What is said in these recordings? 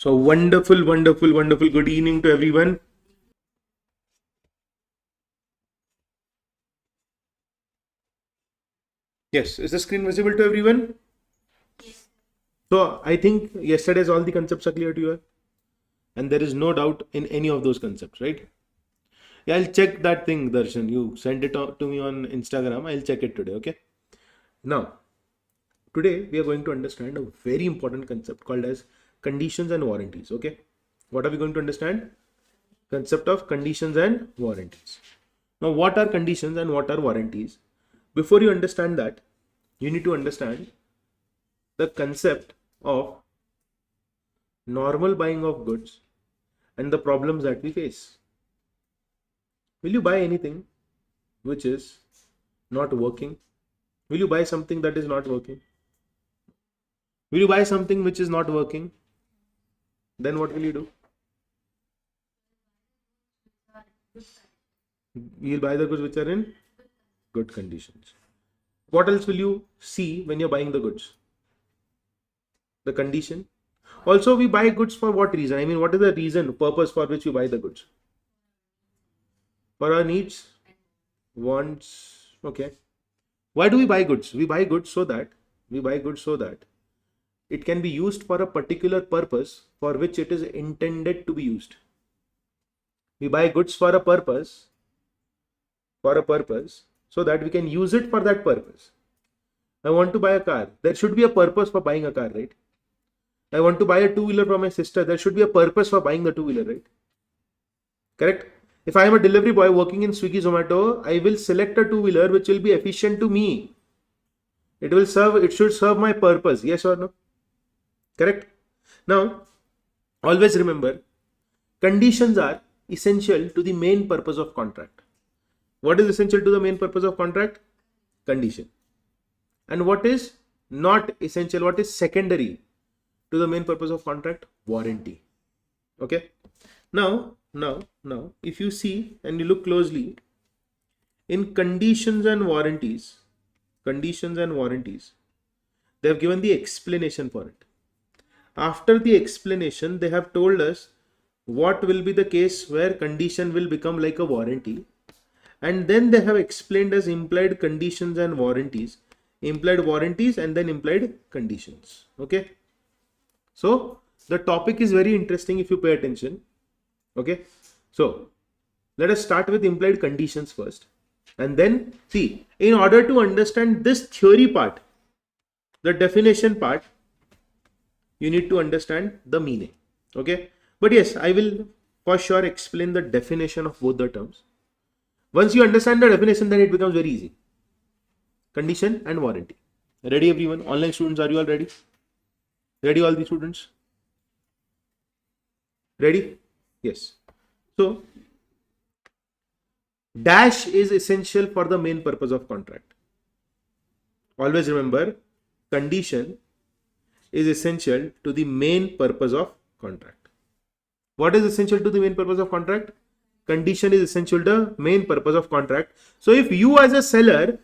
So wonderful, wonderful, wonderful. Good evening to everyone. Yes, is the screen visible to everyone? Yes. So I think yesterday's all the concepts are clear to you, and there is no doubt in any of those concepts, right? Yeah, I'll check that thing, Darshan. You send it to me on Instagram. I'll check it today, okay? Now, today we are going to understand a very important concept called as conditions and warranties, okay? What are we going to understand? Concept of conditions and warranties. Now, what are conditions and what are warranties? Before you understand that, you need to understand the concept of normal buying of goods and the problems that we face. Will you buy anything which is not working? Will you buy something that is not working? Will you buy something which is not working? Then what will you do? You'll buy the goods which are in good conditions. What else will you see when you're buying the goods? The condition. Also, we buy goods for what reason? I mean, what is the reason, purpose for which we buy the goods? For our needs, wants. Okay. Why do we buy goods? We buy goods so that it can be used for a particular purpose for which it is intended to be used. We buy goods for a purpose so that we can use it for that purpose. I want to buy a car. There should be a purpose for buying a car, right? I want to buy a two-wheeler for my sister. There should be a purpose for buying the two-wheeler, right? Correct? If I am a delivery boy working in Swiggy Zomato, I will select a two-wheeler which will be efficient to me. It should serve my purpose. Yes or no? Correct? Now, always remember, conditions are essential to the main purpose of contract. What is essential to the main purpose of contract? Condition. And what is not essential? What is secondary to the main purpose of contract? Warranty. Okay. Now, if you see and you look closely in conditions and warranties, they have given the explanation for it. After the explanation, they have told us what will be the case where condition will become like a warranty. And then they have explained as implied conditions and warranties, implied warranties and then implied conditions. Okay. So the topic is very interesting if you pay attention. Okay. So let us start with implied conditions first. And then see, in order to understand this theory part, the definition part, you need to understand the meaning. Okay. But yes, I will for sure explain the definition of both the terms. Once you understand the definition, then it becomes very easy. Condition and warranty. Ready everyone? Online students, are you all ready? Ready all the students? Ready? Yes. So, dash is essential for the main purpose of contract. Always remember, condition is essential to the main purpose of contract. What is essential to the main purpose of contract? Condition is essential to the main purpose of contract. So if you as a seller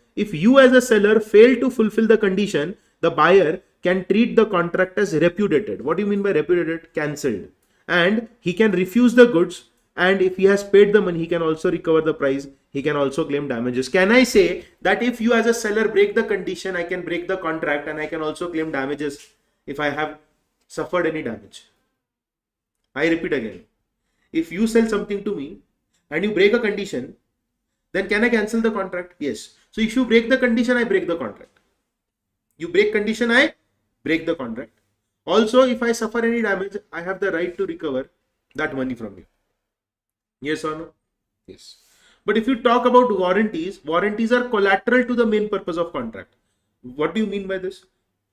fail to fulfill the condition, the buyer can treat the contract as repudiated. What do you mean by repudiated? Cancelled. And he can refuse the goods, and if he has paid the money, he can also recover the price. He can also claim damages. Can I say that if you as a seller break the condition, I can break the contract and I can also claim damages if I have suffered any damage? I repeat again. If you sell something to me and you break a condition, then can I cancel the contract? Yes. So if you break the condition, I break the contract. You break condition, I break the contract. Also, if I suffer any damage, I have the right to recover that money from you. Yes or no? Yes. But if you talk about warranties, warranties are collateral to the main purpose of contract. What do you mean by this?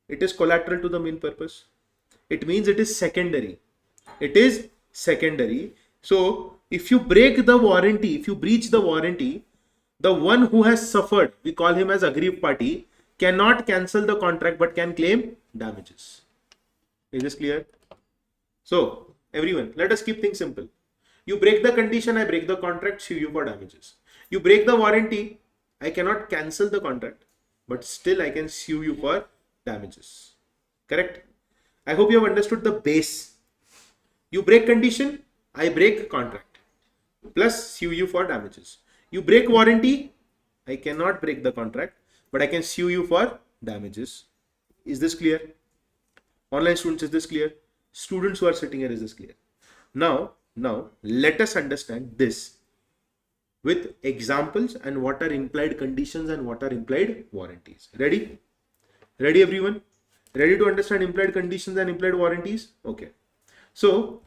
It is collateral to the main purpose. It means it is secondary. It is secondary. So if you break the warranty, if you breach the warranty, the one who has suffered, we call him as aggrieved party, cannot cancel the contract but can claim damages. Is this clear? So everyone, let us keep things simple. You break the condition, I break the contract, sue you for damages. You break the warranty, I cannot cancel the contract, but still I can sue you for damages. Correct? I hope you have understood the base. You break condition, I break contract, plus sue you for damages. You break warranty, I cannot break the contract, but I can sue you for damages. Is this clear? Online students, is this clear? Students who are sitting here, is this clear? Now let us understand this with examples and what are implied conditions and what are implied warranties. Ready? Ready everyone? Ready to understand implied conditions and implied warranties? Okay. So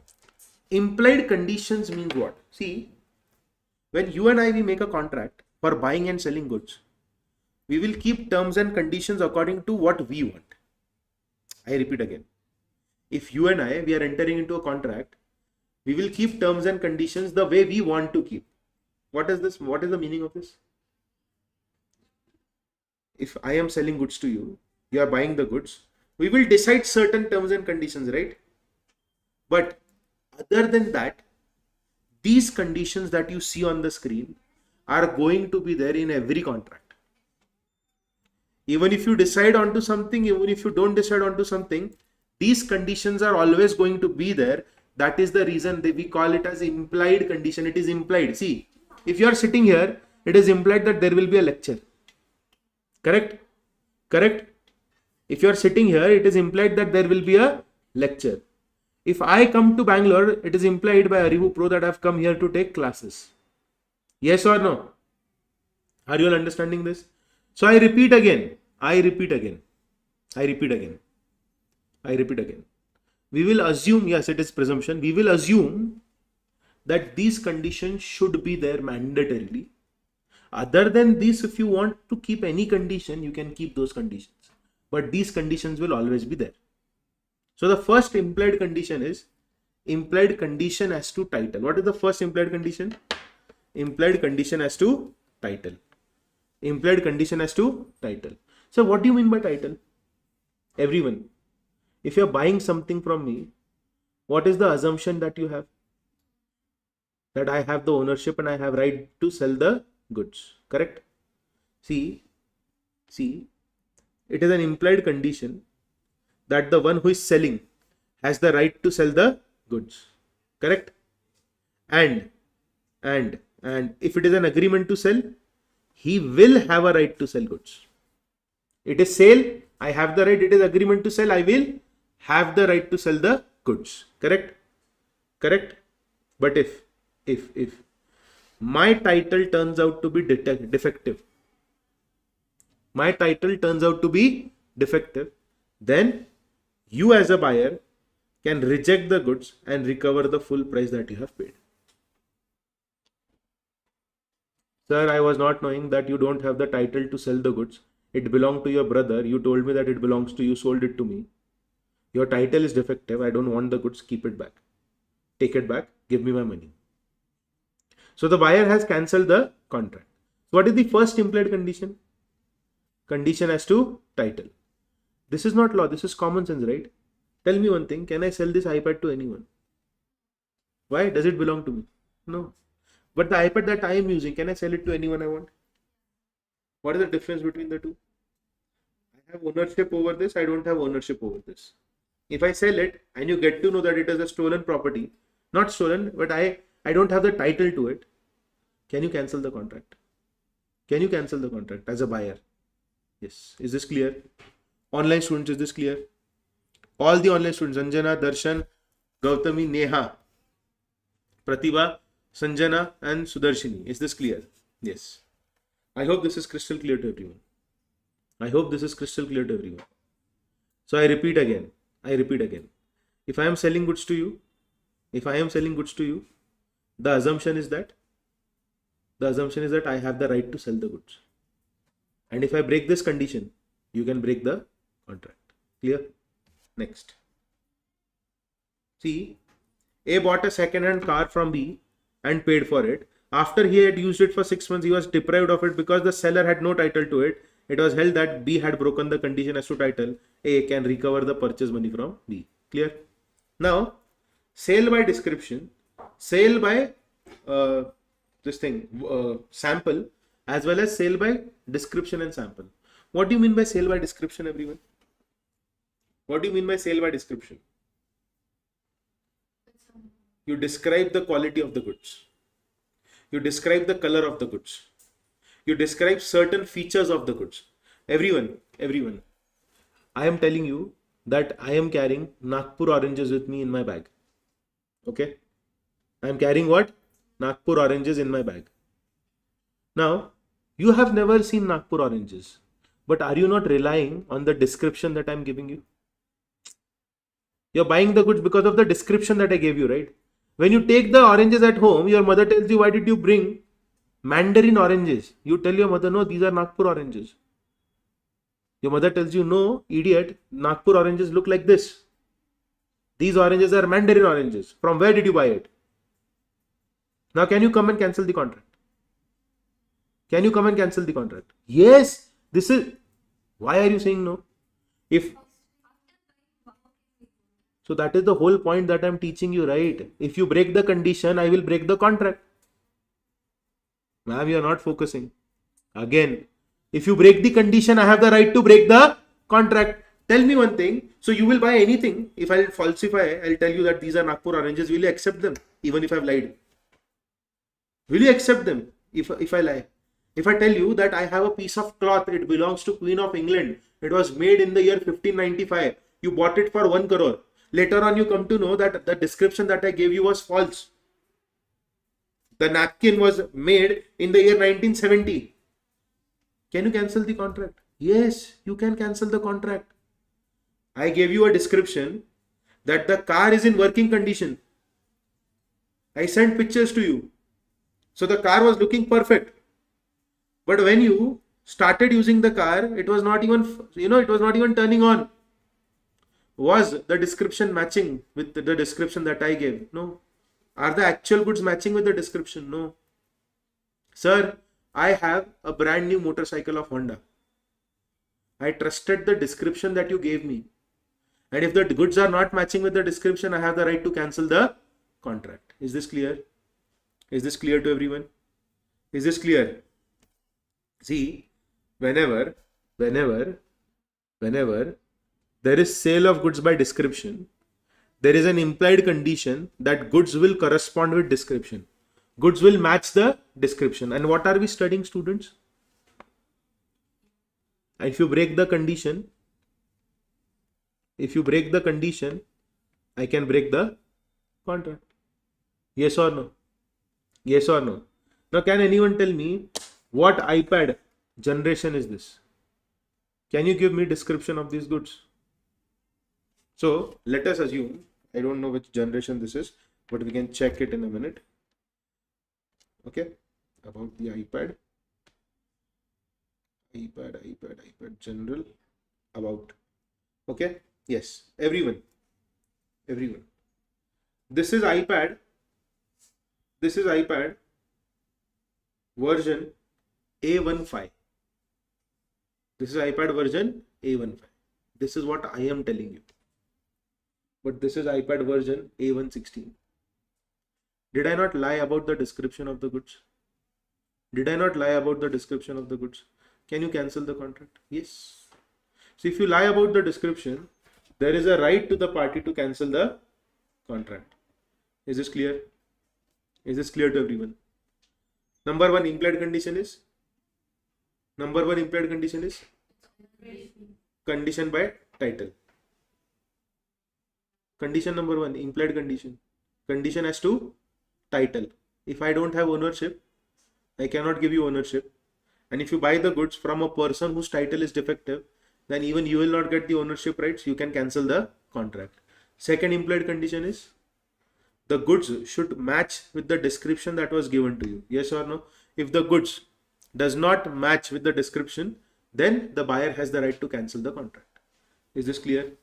implied conditions means what? See, when you and I, we make a contract for buying and selling goods, we will keep terms and conditions according to what we want. I repeat again. If you and I, we are entering into a contract, we will keep terms and conditions the way we want to keep. What is this? What is the meaning of this? If I am selling goods to you, you are buying the goods, we will decide certain terms and conditions, right? But other than that, these conditions that you see on the screen are going to be there in every contract. Even if you decide onto something, even if you don't decide onto something, these conditions are always going to be there. That is the reason that we call it as implied condition. It is implied. See, if you are sitting here, it is implied that there will be a lecture. Correct? Correct? If you are sitting here, it is implied that there will be a lecture. If I come to Bangalore, it is implied by ArivuPro that I have come here to take classes. Yes or no? Are you all understanding this? So I repeat again. We will assume, yes, it is presumption. We will assume that these conditions should be there mandatorily. Other than this, if you want to keep any condition, you can keep those conditions. But these conditions will always be there. So the first implied condition is implied condition as to title. What is the first implied condition? Implied condition as to title. Implied condition as to title. So what do you mean by title? Everyone, if you are buying something from me, what is the assumption that you have? That I have the ownership and I have right to sell the goods. Correct? See, it is an implied condition that the one who is selling has the right to sell the goods. Correct? And if it is an agreement to sell, he will have a right to sell goods. It is sale, I have the right. It is agreement to sell, I will have the right to sell the goods. Correct? Correct? But if my title turns out to be defective, then you as a buyer can reject the goods and recover the full price that you have paid. Sir, I was not knowing that you don't have the title to sell the goods. It belonged to your brother. You told me that it belongs to you, sold it to me. Your title is defective. I don't want the goods. Keep it back. Take it back. Give me my money. So the buyer has cancelled the contract. So what is the first implied condition? Condition as to title. This is not law. This is common sense, right? Tell me one thing. Can I sell this iPad to anyone? Why? Does it belong to me? No. But the iPad that I am using, can I sell it to anyone I want? What is the difference between the two? I have ownership over this. I don't have ownership over this. If I sell it and you get to know that it is a stolen property, not stolen, but I don't have the title to it, can you cancel the contract? Can you cancel the contract as a buyer? Yes. Is this clear? Online students, is this clear? All the online students, Anjana, Darshan, Gautami, Neha, Pratibha, Sanjana and Sudarshini. Is this clear? Yes. I hope this is crystal clear to everyone. So I repeat again. If I am selling goods to you, the assumption is that I have the right to sell the goods. And if I break this condition, you can break the contract. Clear? Next. See, A bought a second-hand car from B and paid for it. After he had used it for 6 months, he was deprived of it because the seller had no title to it. It was held that B had broken the condition as to title. A can recover the purchase money from B. Clear? Now, sale by description, sale by sample, as well as sale by description and sample. What do you mean by sale by description, everyone? What do you mean by sale by description? You describe the quality of the goods. You describe the color of the goods. You describe certain features of the goods. Everyone. I am telling you that I am carrying Nagpur oranges with me in my bag. Okay. I am carrying what? Nagpur oranges in my bag. Now, you have never seen Nagpur oranges, but are you not relying on the description that I am giving you? You're buying the goods because of the description that I gave you, right? When you take the oranges at home, your mother tells you, why did you bring Mandarin oranges? You tell your mother, no, these are Nagpur oranges. Your mother tells you, no, idiot, Nagpur oranges look like this. These oranges are Mandarin oranges. From where did you buy it? Now, can you come and cancel the contract? Can you come and cancel the contract? Yes, this is... Why are you saying no? So that is the whole point that I am teaching you, right? If you break the condition, I will break the contract. Ma'am, you are not focusing. Again, if you break the condition, I have the right to break the contract. Tell me one thing. So you will buy anything. If I'll falsify, I'll tell you that these are Nagpur oranges. Will you accept them? Even if I've lied. Will you accept them if I lie? If I tell you that I have a piece of cloth, it belongs to Queen of England. It was made in the year 1595. You bought it for 1 crore. Later on, you come to know that the description that I gave you was false. The napkin was made in the year 1970. Can you cancel the contract? Yes, you can cancel the contract. I gave you a description that the car is in working condition. I sent pictures to you. So the car was looking perfect. But when you started using the car, it was not even, it was not even turning on. Was the description matching with the description that I gave? No. Are the actual goods matching with the description? No. Sir, I have a brand new motorcycle of Honda. I trusted the description that you gave me. And if the goods are not matching with the description, I have the right to cancel the contract. Is this clear? Is this clear to everyone? Is this clear? See, whenever there is sale of goods by description, there is an implied condition that goods will correspond with description. Goods will match the description. And what are we studying, students? If you break the condition, I can break the contract. Yes or no? Yes or no? Now, can anyone tell me what iPad generation is this? Can you give me description of these goods? So let us assume, I don't know which generation this is, but we can check it in a minute. Okay, about the iPad general, about. Okay, yes, everyone. This is iPad version A15. This is iPad version A15. This is what I am telling you. But this is iPad version A116. Did I not lie about the description of the goods? Can you cancel the contract? Yes. So if you lie about the description, there is a right to the party to cancel the contract. Is this clear? Is this clear to everyone? Number one implied condition is condition by title. Condition number one, implied condition. Condition as to title. If I don't have ownership, I cannot give you ownership. And if you buy the goods from a person whose title is defective, then even you will not get the ownership rights. You can cancel the contract. Second implied condition is the goods should match with the description that was given to you. Yes or no? If the goods does not match with the description, then the buyer has the right to cancel the contract. Is this clear?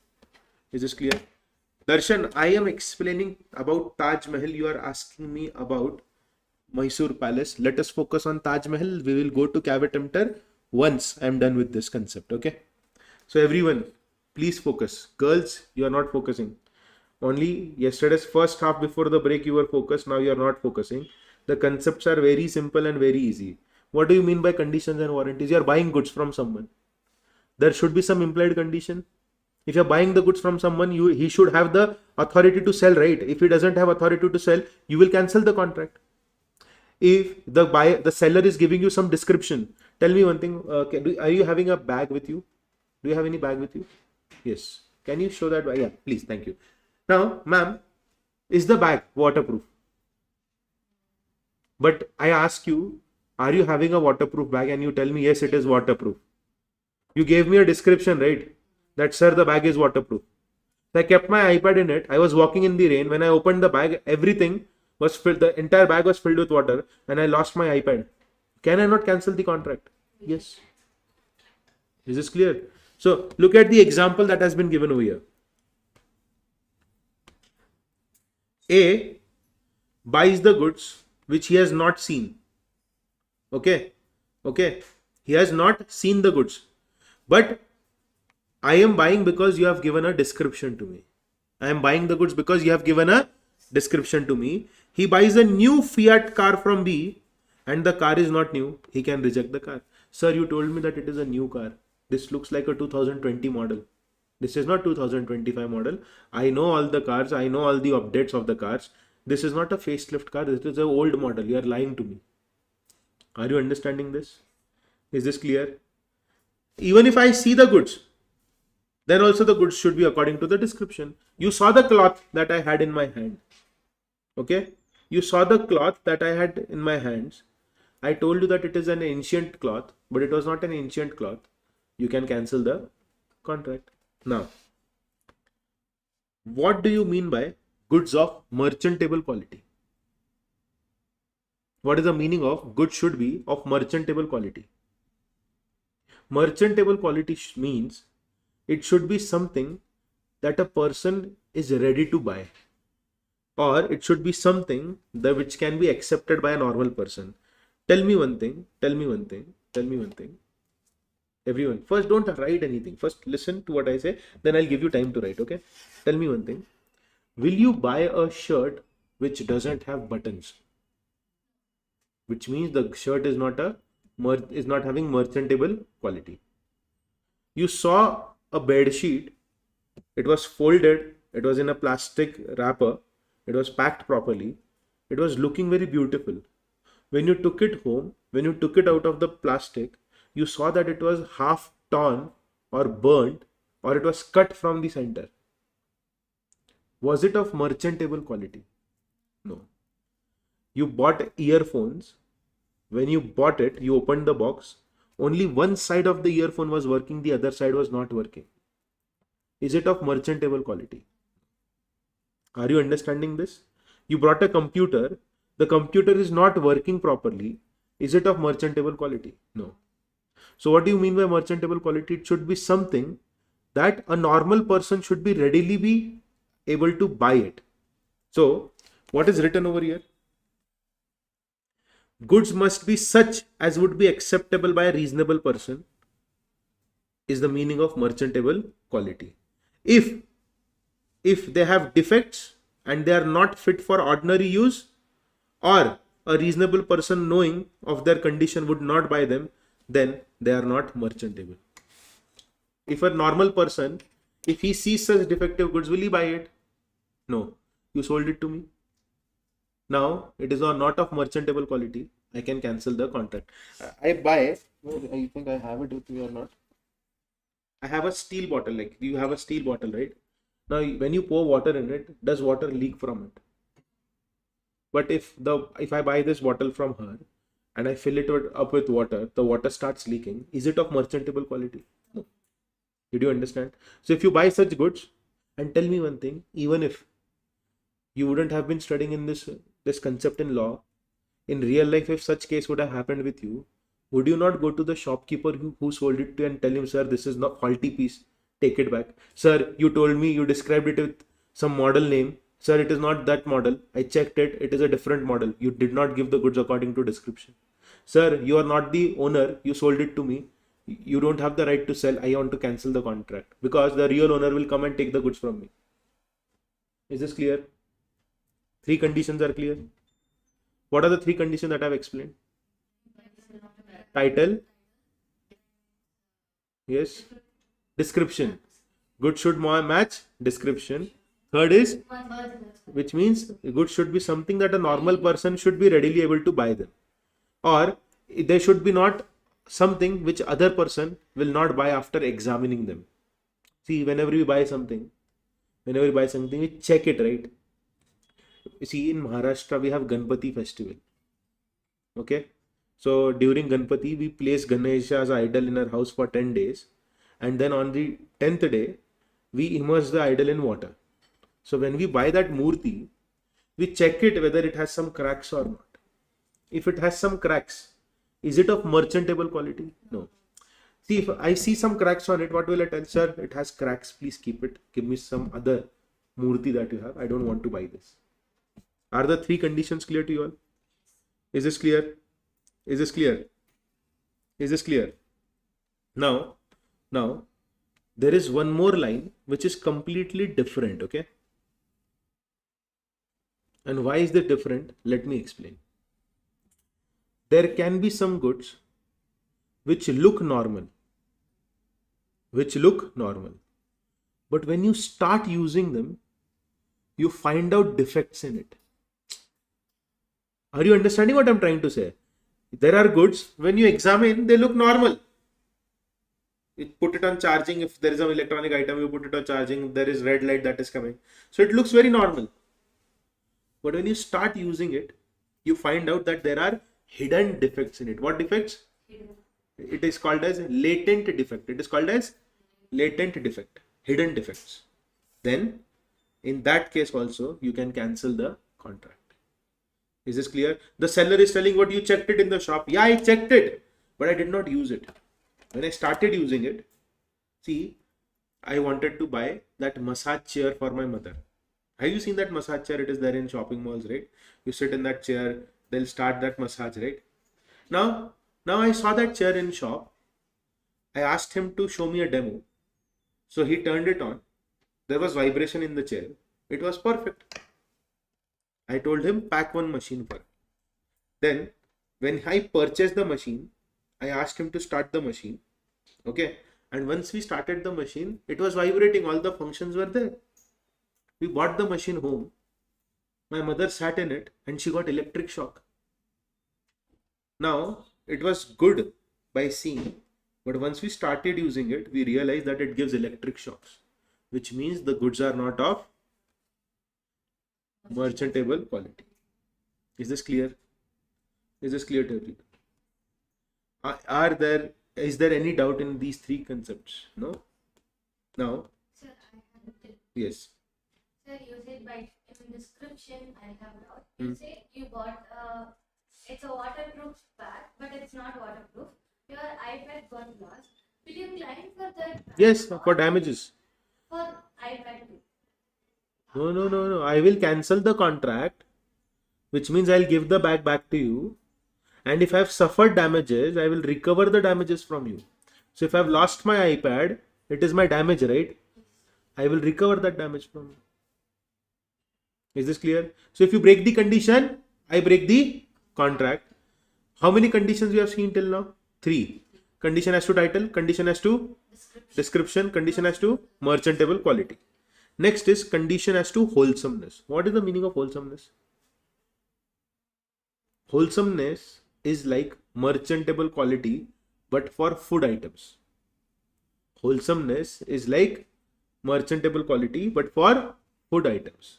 Darshan, I am explaining about Taj Mahal. You are asking me about Mysore Palace. Let us focus on Taj Mahal. We will go to Cavite Emptor once I am done with this concept. Okay. So everyone, please focus. Girls, you are not focusing. Only yesterday's first half before the break you were focused. Now you are not focusing. The concepts are very simple and very easy. What do you mean by conditions and warranties? You are buying goods from someone. There should be some implied condition. If you're buying the goods from someone, he should have the authority to sell, right? If he doesn't have authority to sell, you will cancel the contract. If the seller is giving you some description, tell me one thing. Are you having a bag with you? Do you have any bag with you? Yes. Can you show that? Yeah, please. Thank you. Now, ma'am, is the bag waterproof? But I ask you, are you having a waterproof bag? And you tell me, yes, it is waterproof. You gave me a description, right? That, sir, the bag is waterproof. So I kept my iPad in it. I was walking in the rain. When I opened the bag, everything was filled. The entire bag was filled with water and I lost my iPad. Can I not cancel the contract? Yes. Is this clear? So look at the example that has been given over here. A buys the goods which he has not seen. Okay. He has not seen the goods. But I am buying because you have given a description to me. I am buying the goods because you have given a description to me. He buys a new Fiat car from B and the car is not new. He can reject the car. Sir, you told me that it is a new car. This looks like a 2020 model. This is not 2025 model. I know all the cars. I know all the updates of the cars. This is not a facelift car. This is an old model. You are lying to me. Are you understanding this? Is this clear? Even if I see the goods, then also the goods should be according to the description. You saw the cloth that I had in my hand. Okay? You saw the cloth that I had in my hands. I told you that it is an ancient cloth, but it was not an ancient cloth. You can cancel the contract. Now, what do you mean by goods of merchantable quality? What is the meaning of goods should be of merchantable quality? Merchantable quality means it should be something that a person is ready to buy, or it should be something that which can be accepted by a normal person. Tell me one thing. Everyone, first don't write anything. First listen to what I say, then I'll give you time to write, okay? Tell me one thing. Will you buy a shirt which doesn't have buttons? Which means the shirt is not having merchantable quality. You saw a bed sheet. It was folded. It was in a plastic wrapper. It was packed properly. It was looking very beautiful. When you took it home, when you took it out of the plastic, you saw that it was half torn or burnt, or it was cut from the center. Was it of merchantable quality? No. You bought earphones. When you bought it, you opened the box. Only one side of the earphone was working, the other side was not working. Is it of merchantable quality? Are you understanding this? You brought a computer. The computer is not working properly. Is it of merchantable quality? No. So what do you mean by merchantable quality? It should be something that a normal person should be readily be able to buy it. So what is written over here? Goods must be such as would be acceptable by a reasonable person is the meaning of merchantable quality. If they have defects and they are not fit for ordinary use, or a reasonable person knowing of their condition would not buy them, then they are not merchantable. If a normal person, if he sees such defective goods, will he buy it? No. You sold it to me. Now it is not of merchantable quality. I can cancel the contract. I buy. I think I have it with me or not. I have a steel bottle. Like you have a steel bottle, right? Now when you pour water in it, does water leak from it? But if I buy this bottle from her and I fill it up with water, the water starts leaking. Is it of merchantable quality? No. Did you understand? So if you buy such goods, and tell me one thing, even if you wouldn't have been studying in this concept in law, in real life, if such case would have happened with you, would you not go to the shopkeeper who sold it to you and tell him, sir, this is not faulty piece, take it back. Sir, you told me, you described it with some model name. Sir, it is not that model. I checked it. It is a different model. You did not give the goods according to description. Sir, you are not the owner. You sold it to me. You don't have the right to sell. I want to cancel the contract because the real owner will come and take the goods from me. Is this clear? 3 conditions are clear. What are the 3 conditions that I have explained? Title. Yes. Description. Goods should match description. Third is, which means goods should be something that a normal person should be readily able to buy them. Or they should be not something which other person will not buy after examining them. See, whenever we buy something, we check it, right? See, in Maharashtra, we have Ganpati festival. Okay. So during Ganpati, we place Ganesha as idol in our house for 10 days. And then on the 10th day, we immerse the idol in water. So when we buy that murti, we check it whether it has some cracks or not. If it has some cracks, is it of merchantable quality? No. See, if I see some cracks on it, what will I tell? Sir, it has cracks. Please keep it. Give me some other murti that you have. I don't want to buy this. Are the three conditions clear to you all? Is this clear? Is this clear? Is this clear? Now, there is one more line which is completely different, okay? And why is that different? Let me explain. There can be some goods which look normal. But when you start using them, you find out defects in it. Are you understanding what I'm trying to say? There are goods, when you examine, they look normal. You put it on charging. If there is an electronic item, you put it on charging. There is red light that is coming. So it looks very normal. But when you start using it, you find out that there are hidden defects in it. What defects? It is called as latent defect. It is called as latent defect. Hidden defects. Then, in that case also, you can cancel the contract. Is this clear? The seller is telling what you checked it in the shop. Yeah, I checked it, but I did not use it. When I started using it, see, I wanted to buy that massage chair for my mother. Have you seen that massage chair? It is there in shopping malls, right? You sit in that chair, they'll start that massage, right? Now I saw that chair in shop. I asked him to show me a demo. So he turned it on. There was vibration in the chair. It was perfect. I told him, pack one machine for it. Then, when I purchased the machine, I asked him to start the machine. Okay. And once we started the machine, it was vibrating. All the functions were there. We bought the machine home. My mother sat in it and she got electric shock. Now, it was good by seeing, but once we started using it, we realized that it gives electric shocks, which means the goods are not of merchantable quality. Is this clear? Is this clear to everyone? Is there any doubt in these three concepts? No? Now? Sir, I have a tip. Yes. Sir, you said by description, I have doubt. You say you bought it's a waterproof bag, but it's not waterproof. Your iPad got lost. Will you claim for that? Yes, for damages. For iPad too. No. I will cancel the contract, which means I'll give the bag back to you. And if I've suffered damages, I will recover the damages from you. So if I've lost my iPad, it is my damage, right? I will recover that damage from you. Is this clear? So if you break the condition, I break the contract. How many conditions we have seen till now? 3. Condition as to title, condition as to description, condition as to merchantable quality. Next is condition as to wholesomeness. What is the meaning of wholesomeness? Wholesomeness is like merchantable quality, but for food items. Wholesomeness is like merchantable quality, but for food items.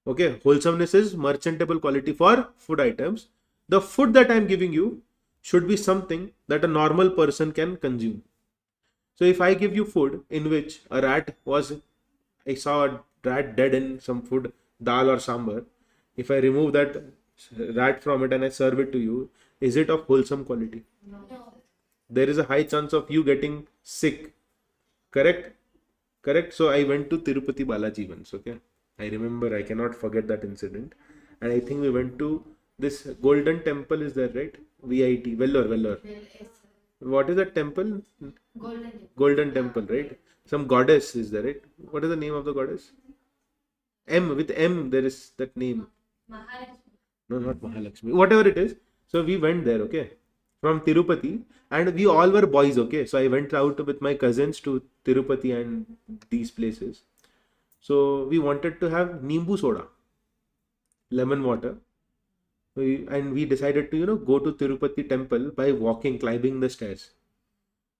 Okay, wholesomeness is merchantable quality for food items. The food that I am giving you should be something that a normal person can consume. So if I give you food in which a rat was, I saw a rat dead in some food, dal or sambar. If I remove that rat from it and I serve it to you, is it of wholesome quality? No. There is a high chance of you getting sick. Correct? So I went to Tirupati Balaji once, okay? I remember, I cannot forget that incident. And I think we went to this golden temple, is there, right? VIT, Vellore. What is that temple? Golden temple, right? Some goddess is there, right? What is the name of the goddess? With M, there is that name. Mahalakshmi. No, not Mahalakshmi. Whatever it is. So we went there, okay? from Tirupati, and we all were boys, okay? So I went out with my cousins to Tirupati and these places. So we wanted to have Nimbu soda, lemon water. And we decided to, go to Tirupati temple by walking, climbing the stairs.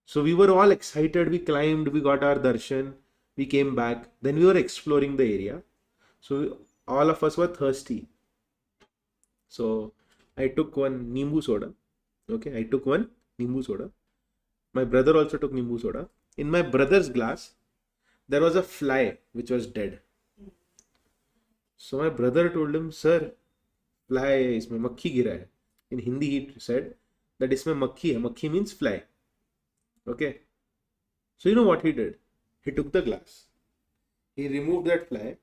So we were all excited. We climbed, we got our darshan, we came back. Then we were exploring the area. So all of us were thirsty. So I took one Nimbu soda. Okay, I took one Nimbu soda. My brother also took Nimbu soda. In my brother's glass, there was a fly which was dead. So my brother told him, sir, fly इसमें मक्खी गिरा है. In Hindi he said that इसमें मक्खी है. मक्खी means fly. Okay. So you know what he did? He took the glass. He removed that fly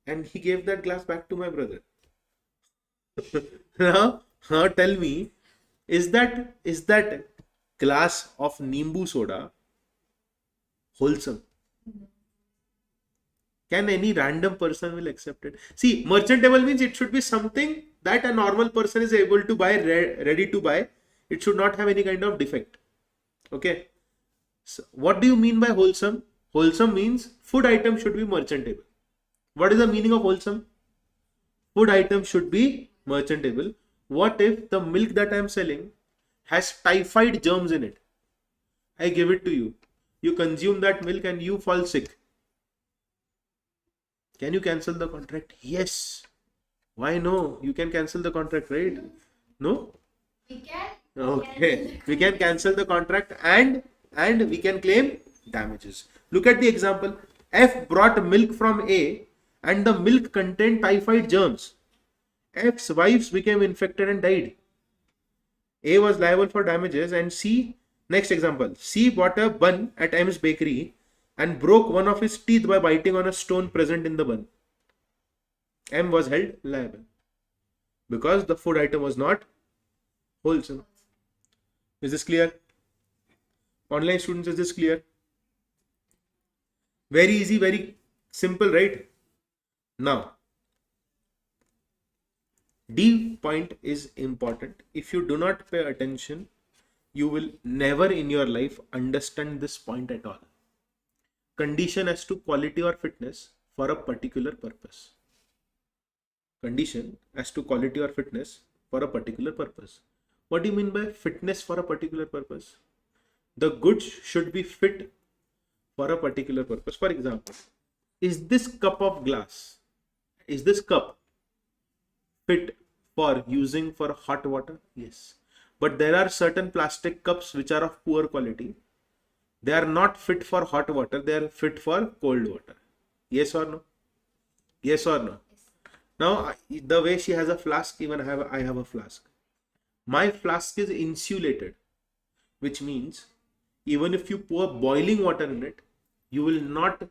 and he gave that glass back to my brother. now tell me, is that glass of Nimbu soda wholesome? Can any random person will accept it? See, merchantable means it should be something that a normal person is able to buy, ready to buy. It should not have any kind of defect. Okay. So what do you mean by wholesome? Wholesome means food item should be merchantable. What is the meaning of wholesome? Food item should be merchantable. What if the milk that I am selling has typhoid germs in it? I give it to you. You consume that milk and you fall sick. Can you cancel the contract? Yes. Why no? You can cancel the contract, right? No? We can. Okay. We can cancel the contract and we can claim damages. Look at the example. F brought milk from A and the milk contained typhoid germs. F's wives became infected and died. A was liable for damages and C, next example. C bought a bun at M's bakery and broke one of his teeth by biting on a stone present in the bun. M was held liable because the food item was not wholesome. Is this clear? Online students, is this clear? Very easy, very simple, right? Now, D point is important. If you do not pay attention, you will never in your life understand this point at all. Condition as to quality or fitness for a particular purpose. Condition as to quality or fitness for a particular purpose. What do you mean by fitness for a particular purpose? The goods should be fit for a particular purpose. For example, is this cup of glass, is this cup fit for using for hot water? Yes. But there are certain plastic cups which are of poor quality. They are not fit for hot water. They are fit for cold water. Yes or no? Yes or no? Now, the way she has a flask, even I have a flask. My flask is insulated, which means even if you pour boiling water in it, you will not,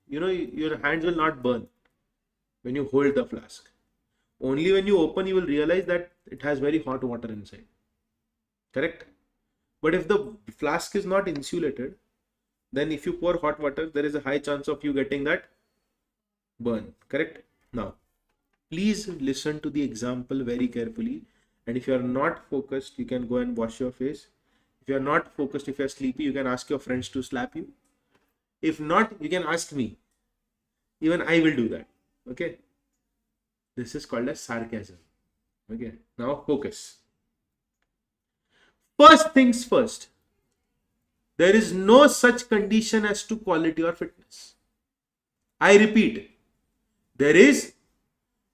your hands will not burn when you hold the flask. Only when you open, you will realize that it has very hot water inside. Correct? But if the flask is not insulated, then if you pour hot water, there is a high chance of you getting that burn. Correct? Now, please listen to the example very carefully. And if you are not focused, you can go and wash your face. If you are not focused, if you are sleepy, you can ask your friends to slap you. If not, you can ask me. Even I will do that. Okay? This is called as sarcasm. Okay? Now focus. First things first. There is no such condition as to quality or fitness. I repeat. There is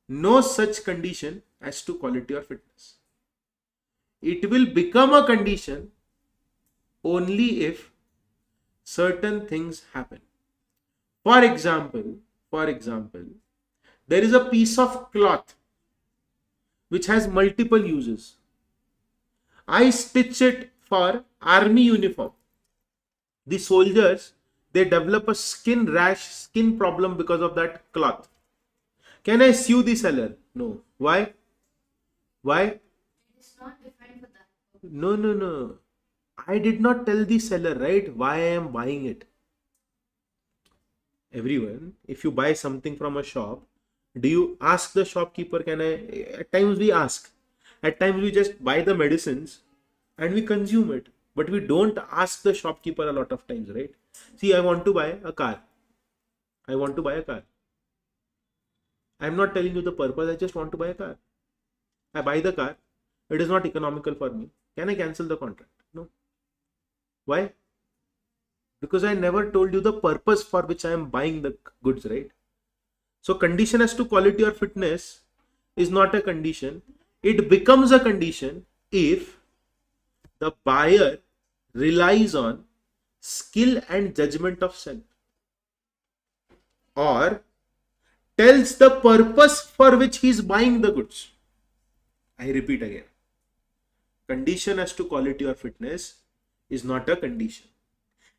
no such condition as to quality or fitness. It will become a condition only if certain things happen. For example, there is a piece of cloth which has multiple uses. I stitch it for army uniform. The soldiers, they develop a skin rash, skin problem because of that cloth. Can I sue the seller? No. Why? Why? It's not defined for that. No. I did not tell the seller, right, why I am buying it. Everyone, if you buy something from a shop, do you ask the shopkeeper, can I? At times we ask. At times we just buy the medicines and we consume it. But we don't ask the shopkeeper a lot of times, right? See, I want to buy a car. I want to buy a car. I'm not telling you the purpose. I just want to buy a car. I buy the car. It is not economical for me. Can I cancel the contract? No. Why? Because I never told you the purpose for which I am buying the goods, right? So condition as to quality or fitness is not a condition. It becomes a condition if the buyer relies on skill and judgment of seller, or tells the purpose for which he is buying the goods. I repeat again. Condition as to quality or fitness is not a condition.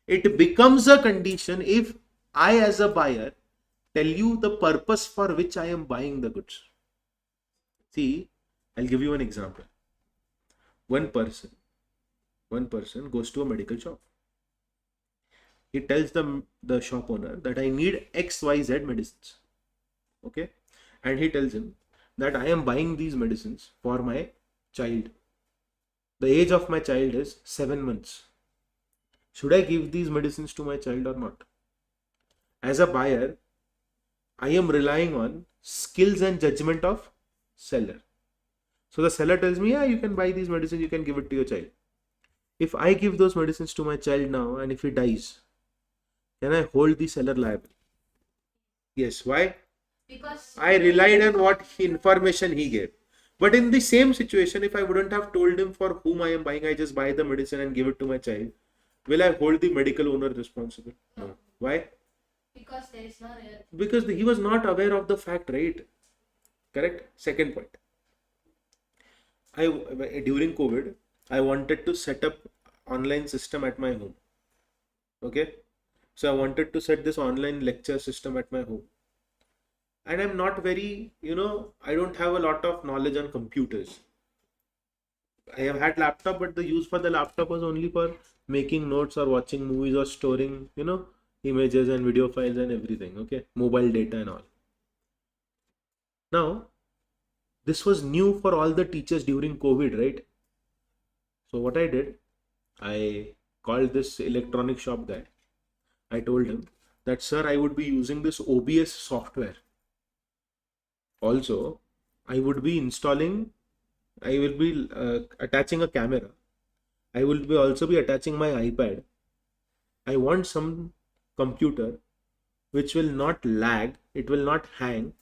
It becomes a condition if I, as a buyer, tell you the purpose for which I am buying the goods. See, I'll give you an example. One person goes to a medical shop. He tells the shop owner that I need XYZ medicines. Okay? And he tells him that I am buying these medicines for my child. The age of my child is 7 months. Should I give these medicines to my child or not? As a buyer, I am relying on skills and judgment of seller. So the seller tells me, yeah, you can buy these medicines, you can give it to your child. If I give those medicines to my child now and if he dies, can I hold the seller liable? Yes. Why? Because I relied on what information he gave. But in the same situation, if I wouldn't have told him for whom I am buying, I just buy the medicine and give it to my child, will I hold the medical owner responsible? No. Why? Because there is no real. Because he was not aware of the fact, right? Correct? Second point. During COVID, I wanted to set up online system at my home. Okay? So I wanted to set this online lecture system at my home. And I'm not very, I don't have a lot of knowledge on computers. I have had laptop, but the use for the laptop was only for making notes or watching movies or storing, images and video files and everything. Okay, mobile data and all. Now, this was new for all the teachers during COVID, right? So what I did, I called this electronic shop guy. I told him that, sir, I would be using this OBS software. Also, I would be attaching a camera. I will also be attaching my iPad. I want some computer which will not lag, it will not hang.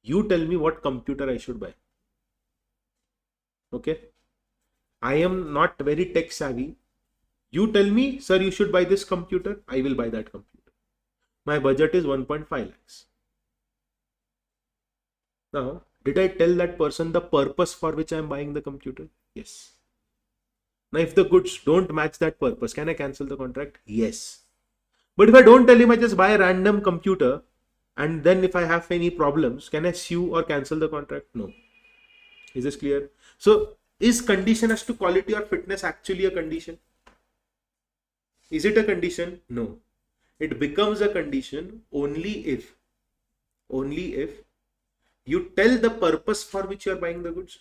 You tell me what computer I should buy. Okay? I am not very tech savvy. You tell me, sir, you should buy this computer. I will buy that computer. My budget is 1.5 lakhs. Now, did I tell that person the purpose for which I am buying the computer? Yes. Now, if the goods don't match that purpose, can I cancel the contract? Yes. But if I don't tell him, I just buy a random computer, and then if I have any problems, can I sue or cancel the contract? No. Is this clear? So, is condition as to quality or fitness actually a condition? Is it a condition? No. It becomes a condition only if you tell the purpose for which you are buying the goods,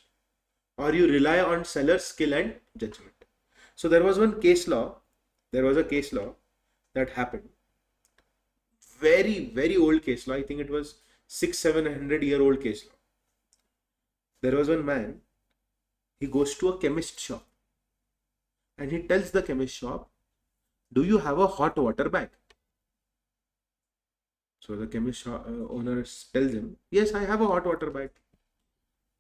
or you rely on seller's skill and judgment. So there was a case law that happened. Very, very old case law. I think it was 600-700-year-old case law. There was one man, he goes to a chemist shop and he tells the chemist shop, do you have a hot water bag? So the chemist owner tells him, yes, I have a hot water bag.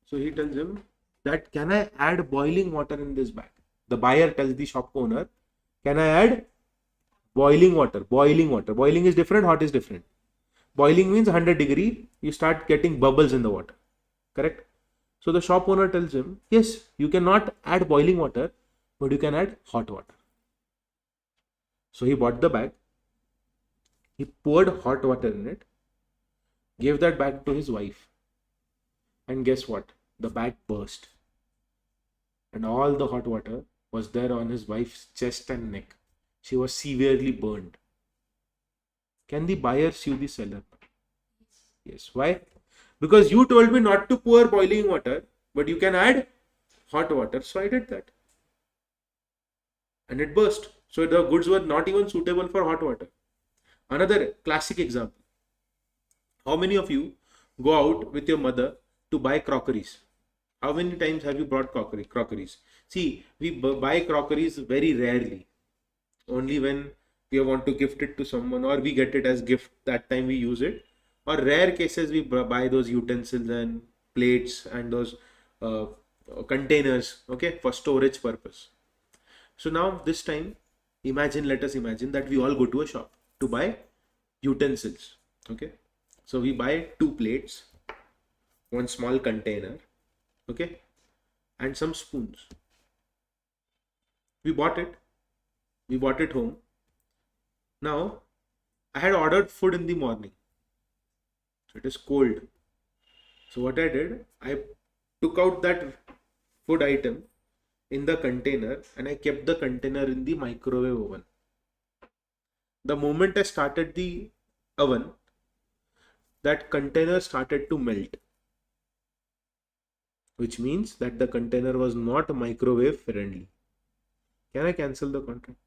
So he tells him that, can I add boiling water in this bag? The buyer tells the shop owner, can I add boiling water? Boiling water. Boiling is different, hot is different. Boiling means 100 degree, you start getting bubbles in the water. Correct? So the shop owner tells him, yes, you cannot add boiling water, but you can add hot water. So he bought the bag. He poured hot water in it, gave that bag to his wife. And guess what? The bag burst. And all the hot water was there on his wife's chest and neck. She was severely burned. Can the buyer sue the seller? Yes. Why? Because you told me not to pour boiling water, but you can add hot water. So I did that. and it burst. So the goods were not even suitable for hot water. Another classic example. How many of you go out with your mother to buy crockeries? How many times have you brought crockeries? See, we buy crockeries very rarely. Only when we want to gift it to someone or we get it as gift, that time we use it. Or rare cases we buy those utensils and plates and those containers, okay, for storage purpose. So now this time, let us imagine that we all go to a shop to buy utensils, okay. So we buy 2 plates, 1 small container, okay, and some spoons. We bought it home. Now I had ordered food in the morning, so it is cold. So what I did, I took out that food item in the container and I kept the container in the microwave oven. The moment I started the oven, that container started to melt, which means that the container was not microwave friendly. Can I cancel the contract?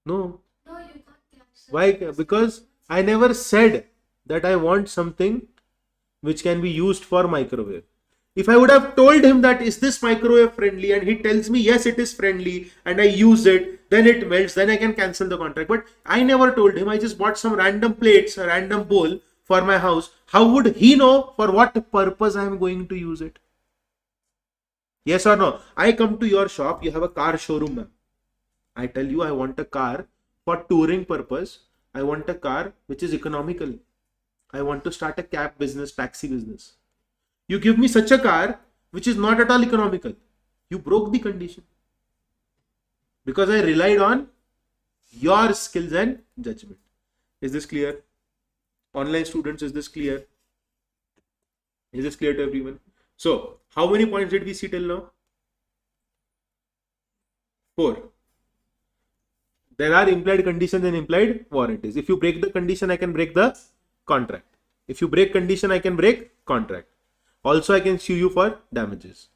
No. No, you can't cancel. Why? Because I never said that I want something which can be used for microwave. If I would have told him that is this microwave friendly and he tells me yes it is friendly and I use it, then it melts, then I can cancel the contract. But I never told him. I just bought some random plates, a random bowl for my house. How would he know for what purpose I am going to use it? Yes or no? I come to your shop, you have a car showroom, ma'am. I tell you I want a car for touring purpose. I want a car which is economical. I want to start a cab business, taxi business. You give me such a car which is not at all economical. You broke the condition. Because I relied on your skills and judgment. Is this clear? Online students, is this clear? Is this clear to everyone? So, how many points did we see till now? 4. There are implied conditions and implied warranties. If you break the condition, I can break the contract. If you break condition, I can break contract. Also, I can sue you for damages.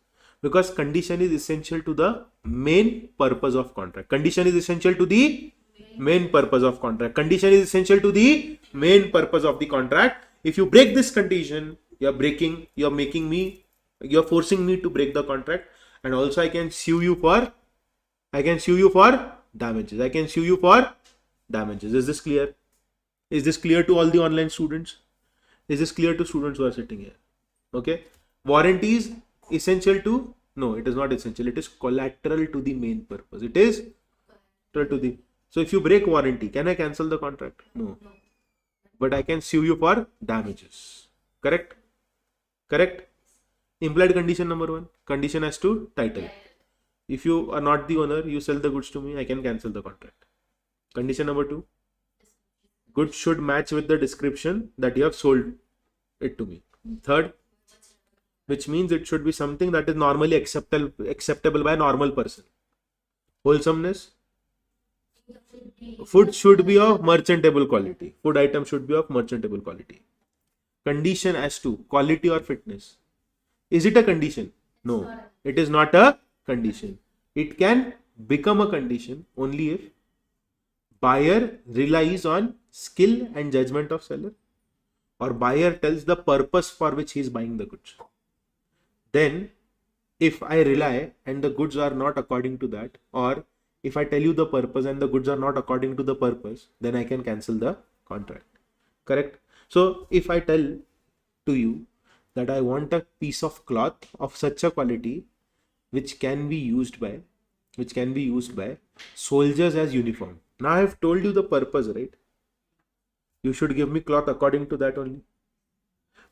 Because condition is essential to the main purpose of contract. Condition is essential to the main purpose of contract. Condition is essential to the main purpose of the contract. If you break this condition, you're forcing me to break the contract. And also I can sue you for damages. I can sue you for damages. Is this clear? Is this clear to all the online students? Is this clear to students who are sitting here? Okay. Warranties essential to, no, it is not essential. It is collateral to the main purpose. It is to the, so if you break warranty, can I cancel the contract? No. But I can sue you for damages. Correct? Correct? Implied condition number 1. Condition as to title. If you are not the owner, you sell the goods to me, I can cancel the contract. Condition number 2. Goods should match with the description that you have sold it to me. 3rd, which means it should be something that is normally acceptable by a normal person. Wholesomeness. Food should be of merchantable quality. Food item should be of merchantable quality. Condition as to quality or fitness. Is it a condition? No, it is not a condition. It can become a condition only if buyer relies on skill and judgment of seller, or buyer tells the purpose for which he is buying the goods. Then if I rely and the goods are not according to that, or if I tell you the purpose and the goods are not according to the purpose, then I can cancel the contract. Correct? So if I tell to you that I want a piece of cloth of such a quality which can be used by soldiers as uniform. Now I have told you the purpose, right? You should give me cloth according to that only.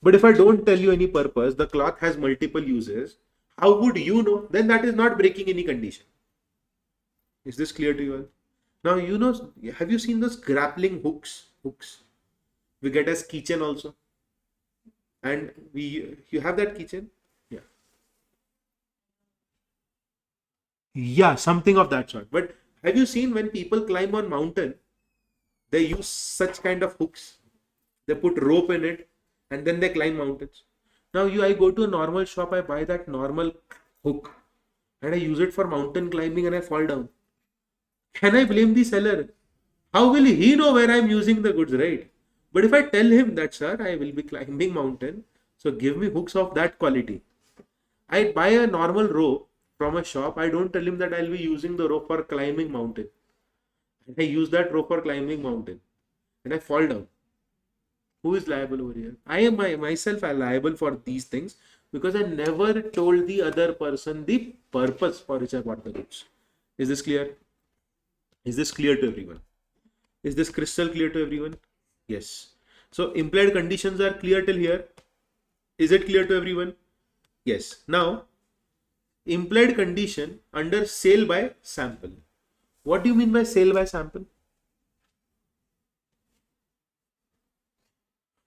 But if I don't tell you any purpose, the cloth has multiple uses, how would you know? Then that is not breaking any condition. Is this clear to you all? Now, have you seen those grappling hooks? We get as keychain also. And you have that keychain? Yeah. Yeah, something of that sort. But have you seen when people climb on mountain, they use such kind of hooks? They put rope in it and then they climb mountains. Now I go to a normal shop, I buy that normal hook. and I use it for mountain climbing and I fall down. Can I blame the seller? How will he know where I'm using the goods, right? But if I tell him that, sir, I will be climbing mountain, so give me hooks of that quality. I buy a normal rope from a shop. I don't tell him that I'll be using the rope for climbing mountain. I use that rope for climbing mountain and I fall down. Who is liable over here? I am myself liable for these things because I never told the other person the purpose for which I bought the goods. Is this clear? Is this clear to everyone? Is this crystal clear to everyone? Yes. So implied conditions are clear till here. Is it clear to everyone? Yes. Now, implied condition under sale by sample. What do you mean by sale by sample?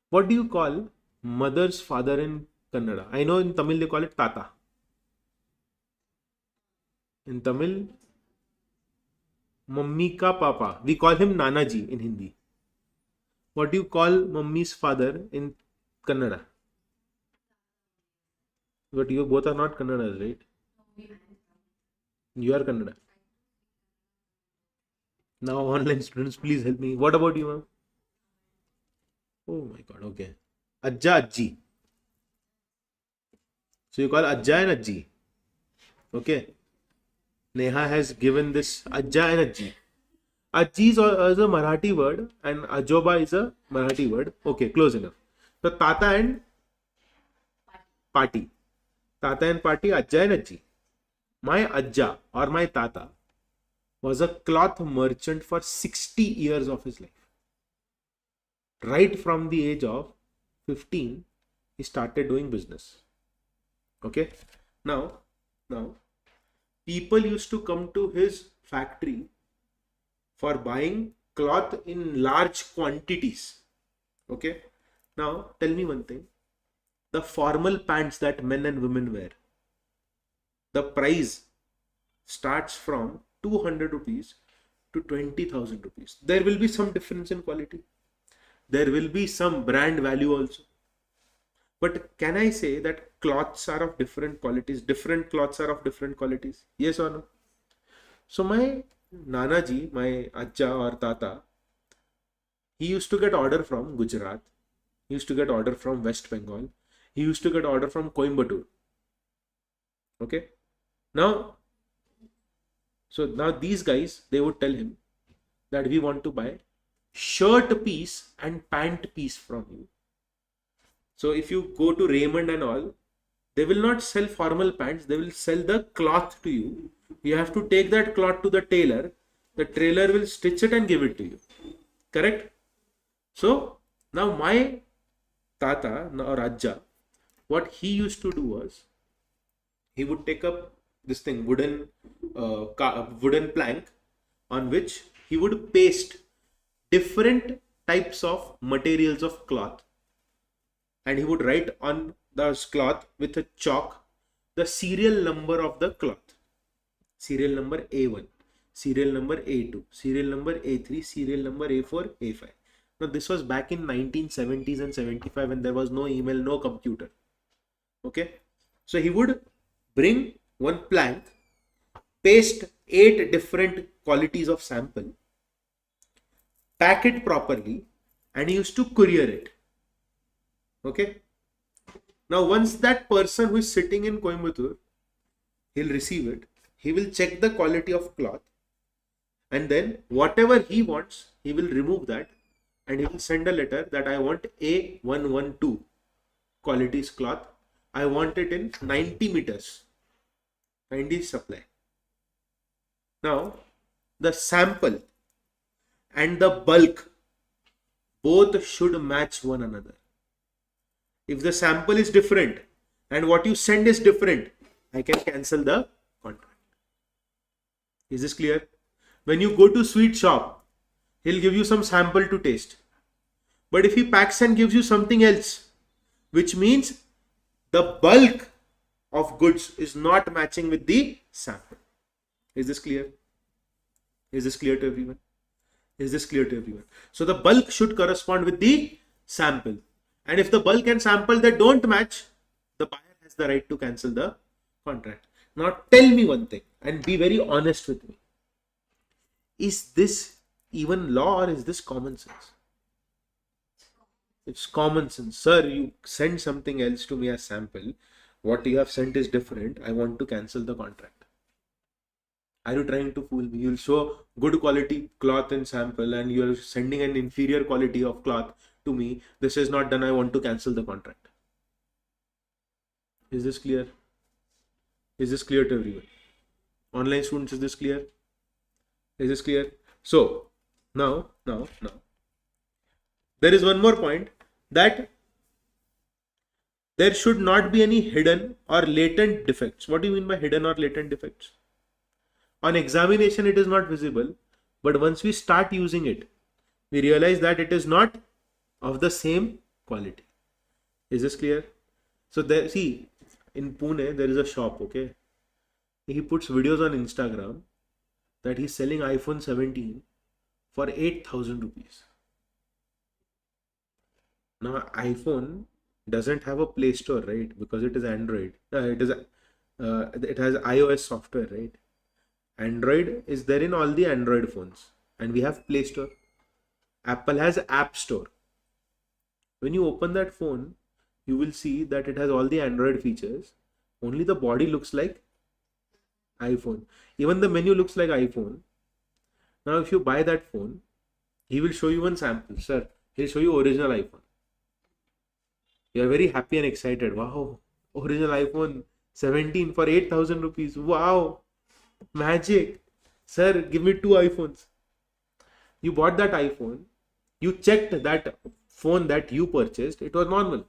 What do you call mother's father in Kannada? I know in Tamil they call it Tata. In Tamil, Mummy ka Papa. We call him Nanaji in Hindi. What do you call mummy's father in Kannada? But you both are not Kannadas, right? You are Kannada. Now, online students, please help me. What about you, ma'am? Oh my God, okay. Ajja, Ajji. So you call Ajja and Ajji. Okay. Neha has given this Ajja and Ajji. Ajji is a Marathi word and Ajoba is a Marathi word. Okay, close enough. So Tata and Pati. Tata and Pati, Ajja and Ajji. My Ajja or my Tata was a cloth merchant for 60 years of his life. Right from the age of 15, he started doing business. Okay. Now, people used to come to his factory for buying cloth in large quantities. Okay. Now, tell me one thing. The formal pants that men and women wear, the price starts from 200 rupees to 20,000 rupees. There will be some difference in quality. There will be some brand value also. But can I say that cloths are of different qualities? Different cloths are of different qualities. Yes or no? So my Nanaji, my Ajja or Tata, he used to get order from Gujarat. He used to get order from West Bengal. He used to get order from Coimbatore. Okay. Now these guys, they would tell him that we want to buy shirt piece and pant piece from you. So if you go to Raymond and all, they will not sell formal pants. They will sell the cloth to you. You have to take that cloth to the tailor. The tailor will stitch it and give it to you. Correct? So now my Tata or Ajja, what he used to do was, he would take up this thing, wooden plank on which he would paste different types of materials of cloth, and he would write on the cloth with a chalk the serial number of the cloth. Serial number A1, serial number A2, serial number A3, serial number A4, A5. Now this was back in 1970s and 75 when there was no email, no computer. Okay. So he would bring one plank, paste 8 different qualities of sample, pack it properly, and he used to courier it. Okay. Now once that person who is sitting in Coimbatore, he'll receive it, he will check the quality of cloth, and then whatever he wants, he will remove that and he will send a letter that I want A112 qualities cloth. I want it in 90 meters. 90 supply. Now, the sample and the bulk both should match one another. If the sample is different and what you send is different, I can cancel the contract. Is this clear? When you go to sweet shop, he'll give you some sample to taste. But if he packs and gives you something else, which means the bulk of goods is not matching with the sample. Is this clear? Is this clear to everyone? Is this clear to everyone? So the bulk should correspond with the sample. And if the bulk and sample they don't match, the buyer has the right to cancel the contract. Now tell me one thing and be very honest with me. Is this even law or is this common sense? It's common sense. Sir, you send something else to me as sample. What you have sent is different. I want to cancel the contract. Are you trying to fool me? You'll show good quality cloth in sample and you're sending an inferior quality of cloth to me. This is not done. I want to cancel the contract. Is this clear? Is this clear to everyone? Online students, is this clear? Is this clear? So, now, there is one more point, that there should not be any hidden or latent defects. What do you mean by hidden or latent defects? On examination, it is not visible, but once we start using it, we realize that it is not of the same quality. Is this clear? So there, see, in Pune, there is a shop, okay? He puts videos on Instagram that he's selling iPhone 17 for 8,000 rupees. Now, iPhone doesn't have a Play Store, right? Because it is Android. It has iOS software, right? Android is there in all the Android phones, and we have Play Store. Apple has App Store. When you open that phone, you will see that it has all the Android features. Only the body looks like iPhone. Even the menu looks like iPhone. Now, if you buy that phone, he will show you one sample. Sir, he'll show you original iPhone. You are very happy and excited. Wow, original iPhone 17 for 8,000 rupees. Wow, magic. Sir, give me 2 iPhones. You bought that iPhone. You checked that phone that you purchased. It was normal.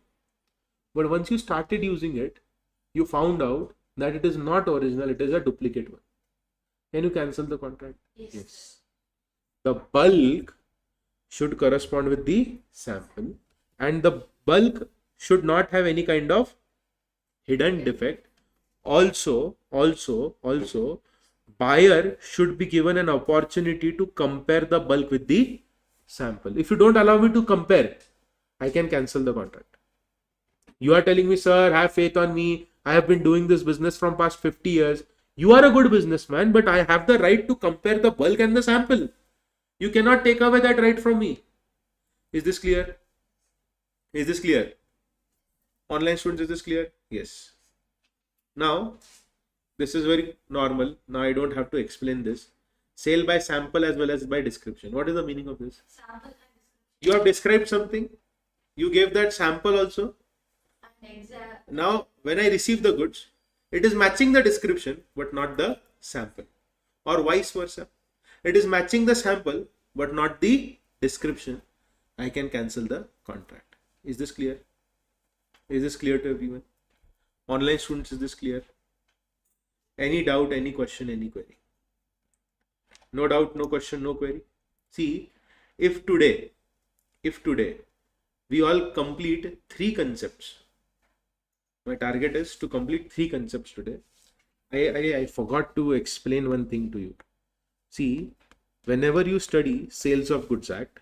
But once you started using it, you found out that it is not original. It is a duplicate one. Can you cancel the contract? Yes. The bulk should correspond with the sample, and the bulk should not have any kind of hidden defect. Also, buyer should be given an opportunity to compare the bulk with the sample. If you don't allow me to compare, I can cancel the contract. You are telling me, sir, have faith on me. I have been doing this business from past 50 years. You are a good businessman, but I have the right to compare the bulk and the sample. You cannot take away that right from me. Is this clear? Is this clear? Online students, is this clear? Yes. Now, this is very normal. Now I don't have to explain this. Sale by sample as well as by description. What is the meaning of this? Sample and You have described something. You gave that sample also. exact. Now, when I receive the goods, it is matching the description, but not the sample. Or vice versa. It is matching the sample, but not the description. I can cancel the contract. Is this clear? Is this clear to everyone? Online students, is this clear? Any doubt, any question, any query? No doubt, no question, no query. See, if today we all complete 3 concepts, my target is to complete 3 concepts today. I forgot to explain one thing to you. See, whenever you study Sales of Goods Act,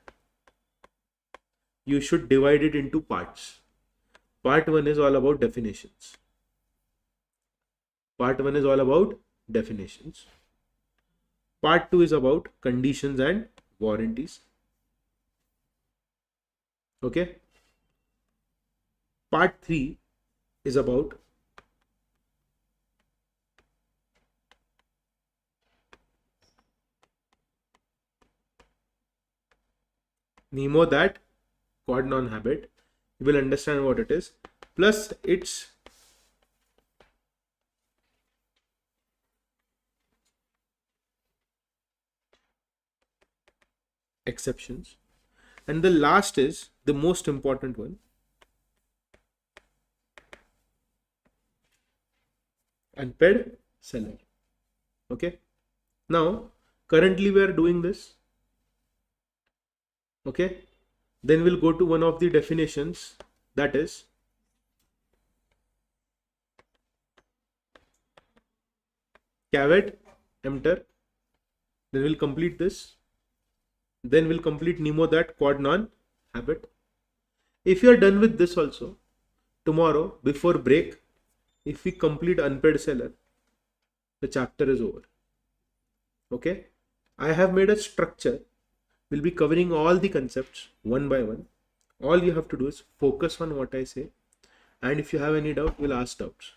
you should divide it into parts. Part 1 is all about definitions. Part 1 is all about definitions. Part 2 is about conditions and warranties. Okay. Part 3 is about Nemo that quad non-habit. You will understand what it is. Plus its exceptions. And the last is the most important one. Unpaid seller. Okay. Now, currently we are doing this. Okay. Then we'll go to one of the definitions, that is caveat emptor. Then we'll complete this. Then we'll complete Nemo that quad non-habit. If you are done with this also, tomorrow before break, if we complete unpaid seller, the chapter is over. Okay. I have made a structure. We'll be covering all the concepts one by one. All you have to do is focus on what I say. And if you have any doubt, we'll ask doubts.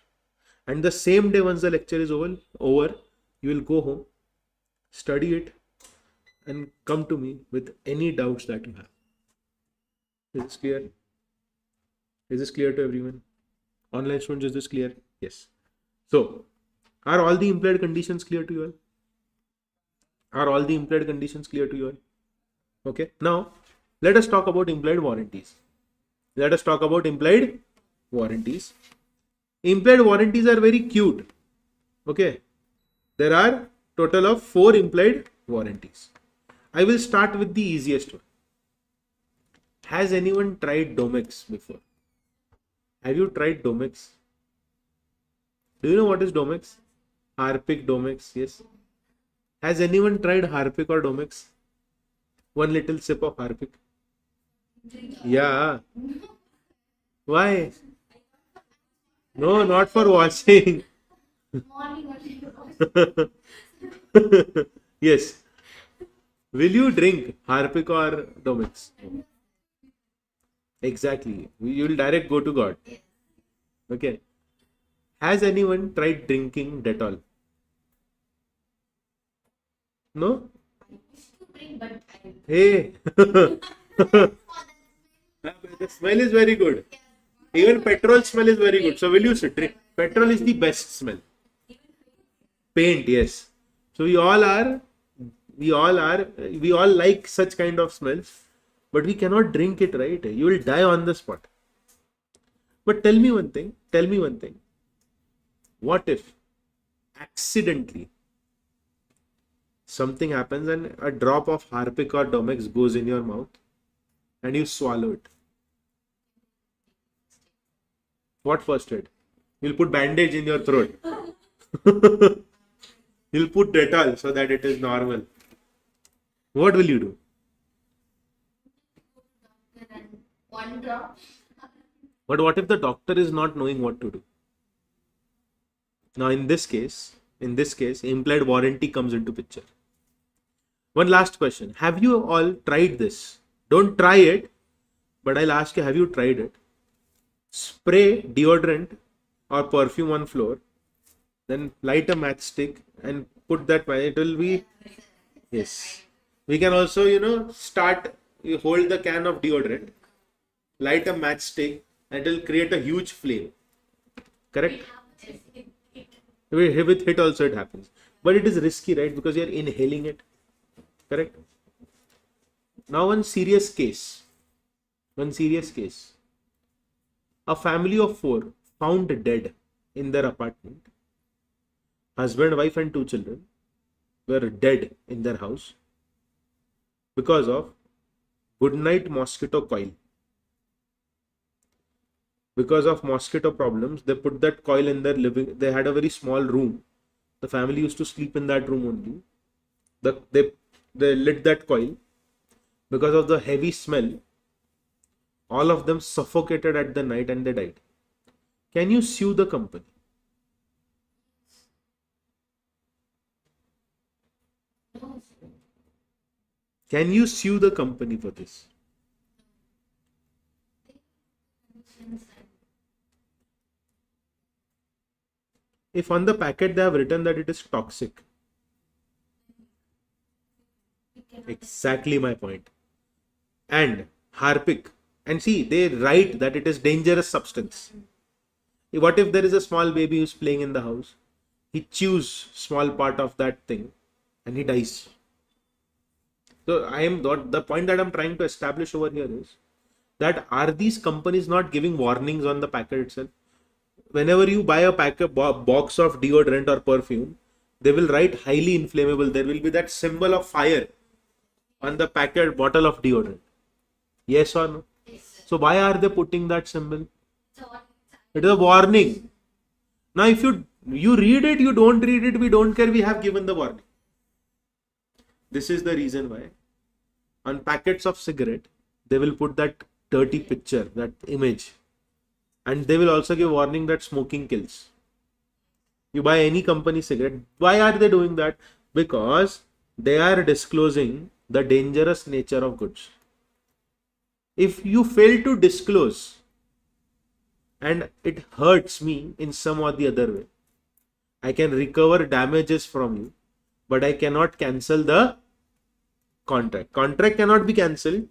And the same day once the lecture is over, you will go home, study it, and come to me with any doubts that you have. Is this clear? Is this clear to everyone? Online students, is this clear? Yes. So, are all the implied conditions clear to you all? Are all the implied conditions clear to you all? Okay. Now, let us talk about implied warranties. Let us talk about implied warranties. Implied warranties are very cute. Okay. There are total of 4 implied warranties. I will start with the easiest one. Has anyone tried Domex before? Have you tried Domex? Do you know what is Domex? Harpic, Domex, yes. Has anyone tried Harpic or Domex? One little sip of Harpic. Yeah. Why? No, not for washing. Yes. Will you drink Harpic or Domex? Exactly. You will direct go to God. Okay. Has anyone tried drinking Dettol? No? Hey. The smell is very good. Even petrol smell is very good. So will you drink? Petrol is the best smell. Paint, yes. So we all like such kind of smells, but we cannot drink it, right? You will die on the spot. But tell me one thing. What if accidentally something happens and a drop of Harpic or Domex goes in your mouth and you swallow it? What first aid? You'll put bandage in your throat. You'll put Dettol so that it is normal. What will you do? One drop. But what if the doctor is not knowing what to do? Now in this case, implied warranty comes into picture. One last question. Have you all tried this? Don't try it, but I'll ask you, have you tried it? Spray deodorant or perfume on floor, then light a matchstick and put that, it will be, yes. We can also, you hold the can of deodorant, light a matchstick, and it will create a huge flame. Correct? With hit also it happens. But it is risky, right? Because you are inhaling it. Correct? Now one serious case. A family of 4 found dead in their apartment. Husband, wife and 2 children were dead in their house because of goodnight mosquito coil. Because of mosquito problems, they put that coil in their living. They had a very small room. The family used to sleep in that room only. They lit that coil. Because of the heavy smell, all of them suffocated at the night and they died. Can you sue the company? Can you sue the company for this? If on the packet they have written that it is toxic. Exactly my point. And Harpic. And see, they write that it is dangerous substance. What if there is a small baby who's playing in the house? He chews small part of that thing and he dies. So the point that I'm trying to establish over here is that are these companies not giving warnings on the packet itself? Whenever you buy a box of deodorant or perfume, they will write highly inflammable. There will be that symbol of fire on the packet bottle of deodorant. Yes or no? Yes. So why are they putting that symbol? It is a warning. Now if you read it, you don't read it, we don't care, we have given the warning. This is the reason why on packets of cigarette, they will put that dirty picture, that image. And they will also give warning that smoking kills. You buy any company cigarette. Why are they doing that? Because they are disclosing the dangerous nature of goods. If you fail to disclose and it hurts me in some or the other way, I can recover damages from you, but I cannot cancel the contract. Contract cannot be cancelled,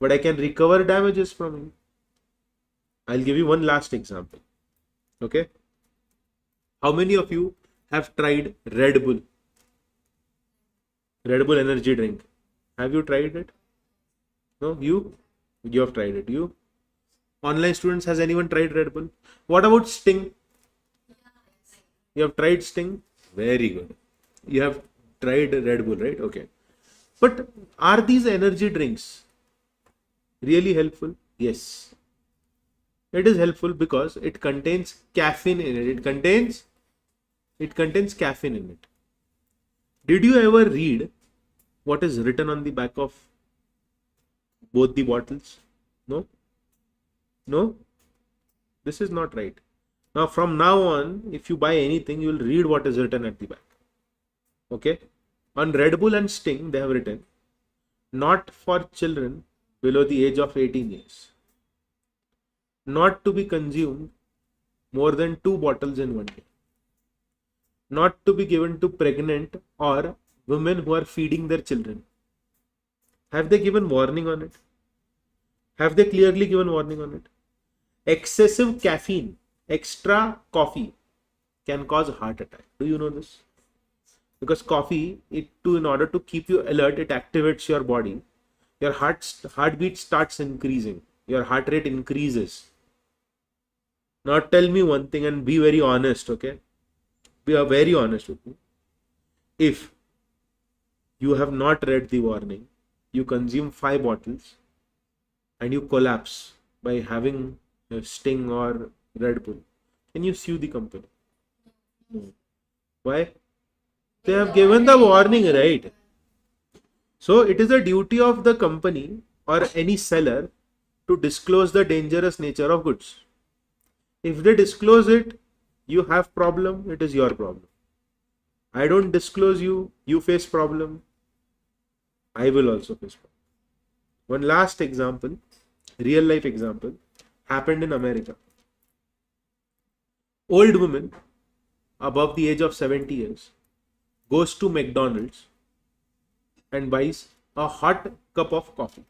but I can recover damages from you. I'll give you one last example. Okay. How many of you have tried Red Bull? Red Bull energy drink. Have you tried it? No, you? You have tried it. You? Online students, has anyone tried Red Bull? What about Sting? You have tried Sting? Very good. You have tried Red Bull, right? Okay. But are these energy drinks really helpful? Yes. It is helpful because it contains caffeine in it. It contains caffeine in it. Did you ever read what is written on the back of both the bottles? No? No? This is not right. Now, from now on, if you buy anything, you will read what is written at the back. Okay? On Red Bull and Sting, they have written, not for children below the age of 18 years. Not to be consumed more than 2 bottles in one day. Not to be given to pregnant or women who are feeding their children. Have they given warning on it? Have they clearly given warning on it? Excessive caffeine, extra coffee can cause heart attack. Do you know this? Because coffee, in order to keep you alert, it activates your body. Your heartbeat starts increasing. Your heart rate increases. Now tell me one thing and be very honest, okay? Be very honest with me. If you have not read the warning, you consume 5 bottles and you collapse by having a Sting or Red Bull, can you sue the company? No. Why? They have given the warning, right? So it is a duty of the company or any seller to disclose the dangerous nature of goods. If they disclose it, you have problem, it is your problem. I don't disclose you face problem, I will also face problem. One last example, real life example, happened in America. Old woman above the age of 70 years goes to McDonald's and buys a hot cup of coffee.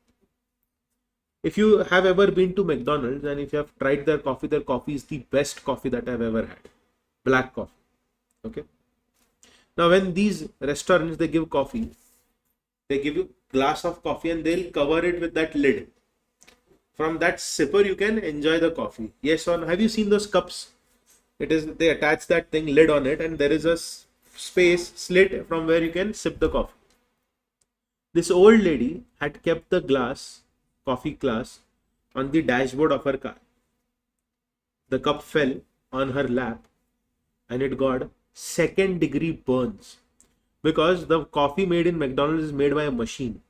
If you have ever been to McDonald's and if you have tried their coffee is the best coffee that I've ever had. Black coffee. Okay. Now when these restaurants, they give coffee, they give you glass of coffee and they'll cover it with that lid. From that sipper you can enjoy the coffee. Yes or no? Have you seen those cups? They attach that thing lid on it and there is a space slit from where you can sip the coffee. This old lady had kept the coffee glass on the dashboard of her car. The cup fell on her lap and it got 2nd-degree burns because the coffee made in McDonald's is made by a machine.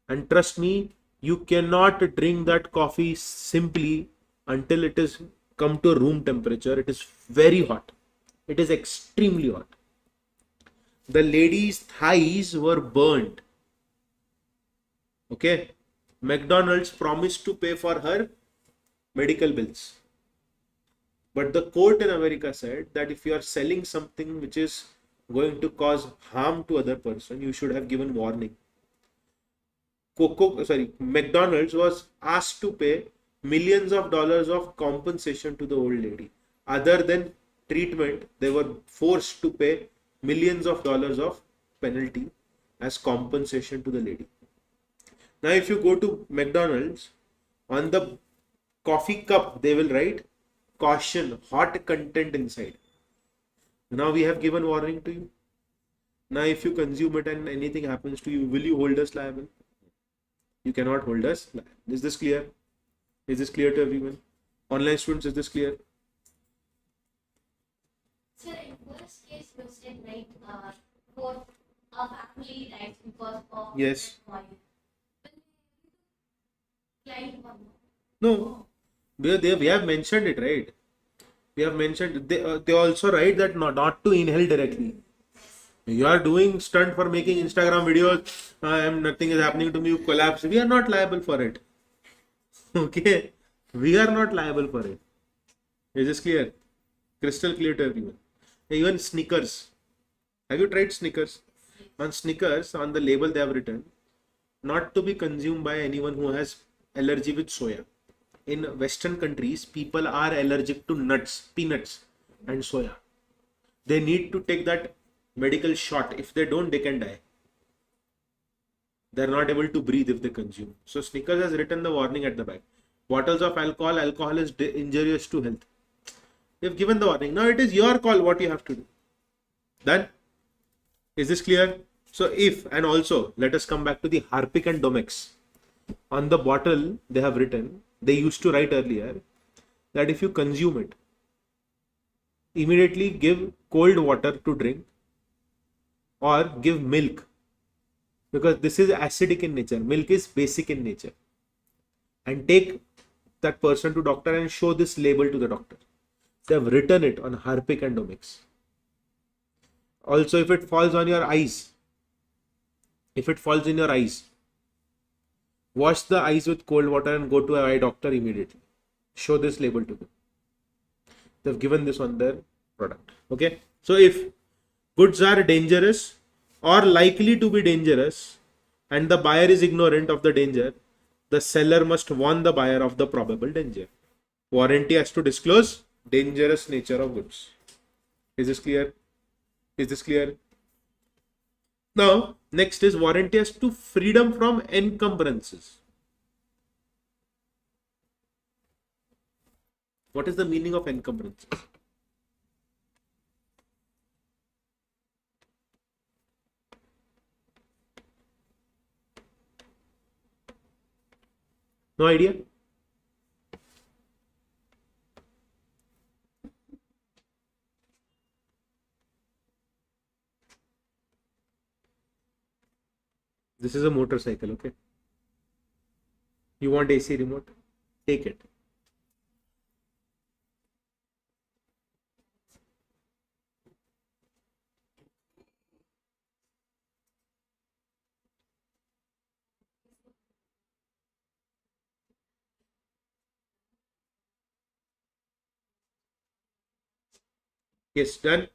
And trust me, you cannot drink that coffee simply until it is come to room temperature. It is very hot. It is extremely hot. The lady's thighs were burnt. Okay. McDonald's promised to pay for her medical bills. But the court in America said that if you are selling something which is going to cause harm to other person, you should have given warning. McDonald's was asked to pay millions of dollars of compensation to the old lady. Other than treatment, they were forced to pay millions of dollars of penalty as compensation to the lady. Now, if you go to McDonald's, on the coffee cup, they will write caution, hot content inside. Now we have given warning to you. Now, if you consume it and anything happens to you, will you hold us liable? You cannot hold us liable. Is this clear? Is this clear to everyone? Online students, is this clear? Sir, in worst case, you said like for a family dies because of Yes. oil. No, we have mentioned it, right? We have mentioned, they also write that not to inhale directly. You are doing stunt for making Instagram videos, nothing is happening to me, you collapse. We are not liable for it. Okay? We are not liable for it. Is this clear? Crystal clear to everyone. Even Snickers. Have you tried Snickers? On Snickers, on the label they have written, not to be consumed by anyone who has allergy with soya. In Western countries, people are allergic to nuts, peanuts and soya. They need to take that medical shot. If they don't, they can die. They're not able to breathe if they consume. So Snickers has written the warning at the back. Bottles of alcohol, alcohol is injurious to health. They've given the warning. Now it is your call what you have to do. Done? Is this clear? So if, and also let us come back to the Harpic and Domex. On the bottle they have written, they used to write earlier that if you consume it, immediately give cold water to drink or give milk, because this is acidic in nature. Milk is basic in nature. And take that person to doctor and show this label to the doctor. They have written it on Harpic and Domex. Also, if it falls on your eyes, if it falls in your eyes, wash the eyes with cold water and go to an eye doctor immediately. Show this label to them. They've given this on their product. Okay. So if goods are dangerous or likely to be dangerous and the buyer is ignorant of the danger, the seller must warn the buyer of the probable danger. Warranty has to disclose dangerous nature of goods. Is this clear? Is this clear? Now, next is warranty as to freedom from encumbrances. What is the meaning of encumbrances? No idea? This is a motorcycle, okay? You want AC remote? Take it. Yes, done.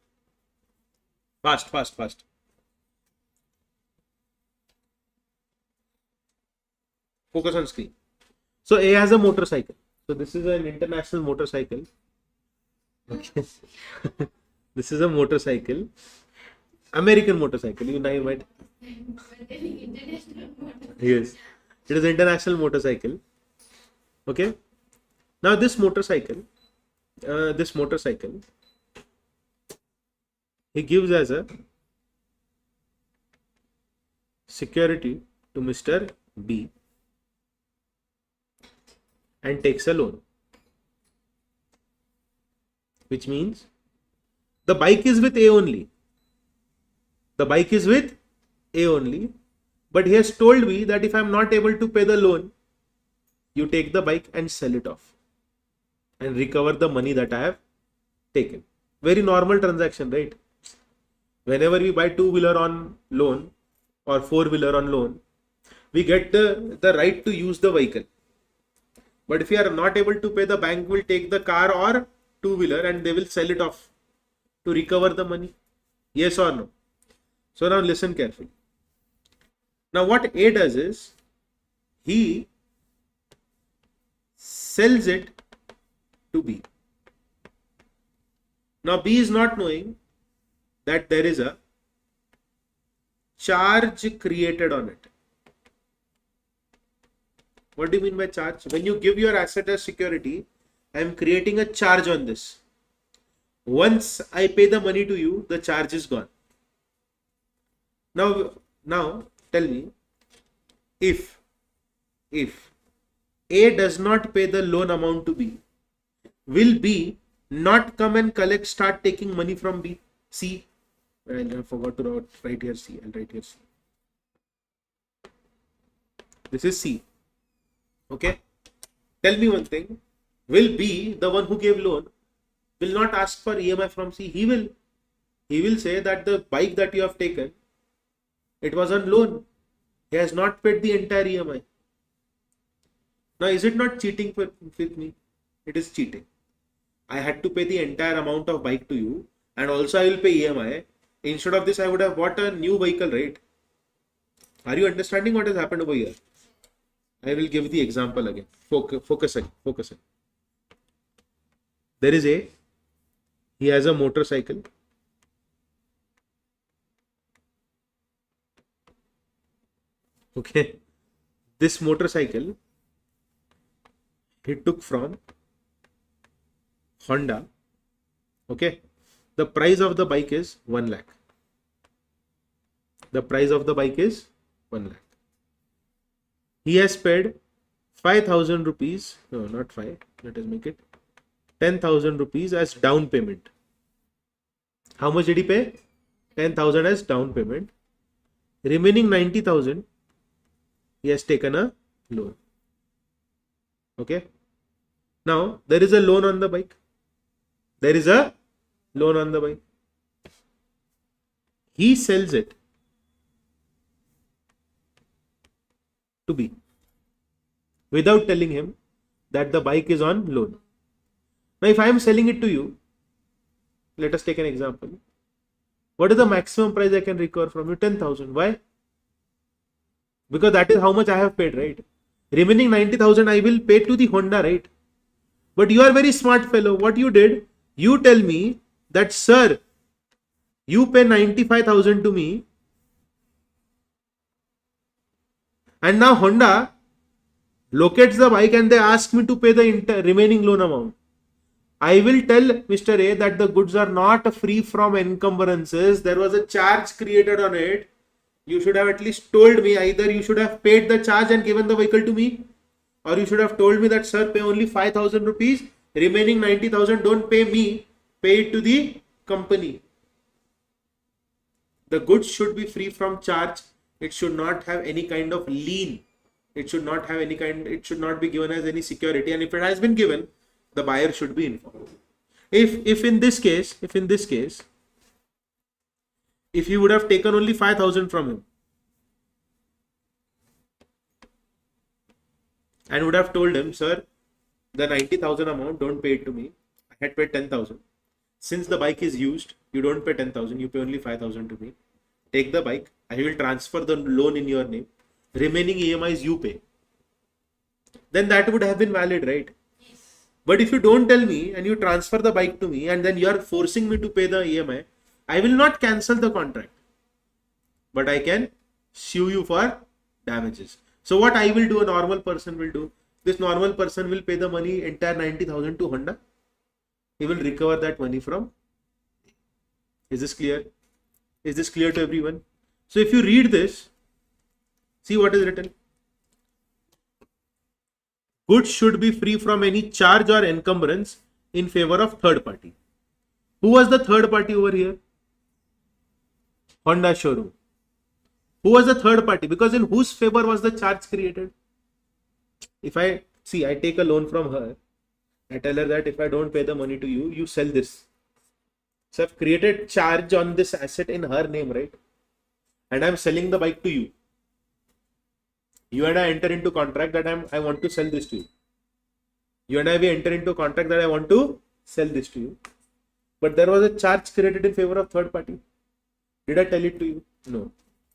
Fast, fast, fast. Focus on screen. So A has a motorcycle. So this is an international motorcycle. Okay. This is a motorcycle. American motorcycle. You know, you might. Yes. It is an international motorcycle. Okay. Now this motorcycle, he gives as a security to Mr. B and takes a loan, which means the bike is with A only. The bike is with A only, but he has told me that if I am not able to pay the loan, you take the bike and sell it off and recover the money that I have taken. Very normal transaction, right? Whenever we buy two-wheeler on loan or four-wheeler on loan, we get the right to use the vehicle. But if you are not able to pay, the bank will take the car or two-wheeler and they will sell it off to recover the money. Yes or no? So now listen carefully. Now what A does is, he sells it to B. Now B is not knowing that there is a charge created on it. What do you mean by charge? When you give your asset as security, I am creating a charge on this. Once I pay the money to you, the charge is gone. Now tell me, if A does not pay the loan amount to B, will B not come and start taking money from B? C. I forgot to write here C. I'll write here C. This is C. Okay. Tell me one thing. Will B, the one who gave loan, will not ask for EMI from C. He will say that the bike that you have taken, it was on loan. He has not paid the entire EMI. Now, is it not cheating with me? It is cheating. I had to pay the entire amount of bike to you, and also I will pay EMI. Instead of this, I would have bought a new vehicle, right? Are you understanding what has happened over here? I will give the example again. Focus again. There is he has a motorcycle. Okay. This motorcycle he took from Honda. Okay. The price of the bike is 1 lakh. The price of the bike is 1 lakh. He has paid 5,000 rupees. No, not 5. Let us make it 10,000 rupees as down payment. How much did he pay? 10,000 as down payment. Remaining 90,000 he has taken a loan. Okay. Now there is a loan on the bike. There is a loan on the bike. He sells it to B without telling him that the bike is on loan. Now, if I am selling it to you, let us take an example. What is the maximum price I can recover from you? 10,000. Why? Because that is how much I have paid, right? Remaining 90,000 I will pay to the Honda, right? But you are very smart fellow. What you did, you tell me that, sir, you pay 95,000 to me, and now Honda locates the bike and they ask me to pay the remaining loan amount. I will tell Mr. A that the goods are not free from encumbrances. There was a charge created on it. You should have at least told me. Either you should have paid the charge and given the vehicle to me, or you should have told me that, sir, pay only 5,000 rupees. Remaining 90,000 don't pay me. Pay it to the company. The goods should be free from charge. It should not have any kind of lien. It should not have any kind. It should not be given as any security. And if it has been given, the buyer should be informed. If in this case, if you would have taken only 5,000 from him and would have told him, sir, the 90,000 amount, don't pay it to me. I had paid 10,000. Since the bike is used, you don't pay 10,000. You pay only 5,000 to me. Take the bike. I will transfer the loan in your name. Remaining EMIs you pay. Then that would have been valid, right? Yes. But if you don't tell me and you transfer the bike to me and then you are forcing me to pay the EMI, I will not cancel the contract, but I can sue you for damages. So what I will do, a normal person will do, this normal person will pay the money, entire 90,000 to Honda. He will recover that money from. Is this clear? Is this clear to everyone? So if you read this, see what is written. Goods should be free from any charge or encumbrance in favor of third party. Who was the third party over here? Honda showroom. Who was the third party? Because in whose favor was the charge created? If I take a loan from her, I tell her that if I don't pay the money to you, you sell this. So I've created charge on this asset in her name, right? And I'm selling the bike to you. You and I enter into contract that I want to sell this to you. You and I we enter into contract that I want to sell this to you. But there was a charge created in favor of third party. Did I tell it to you? No.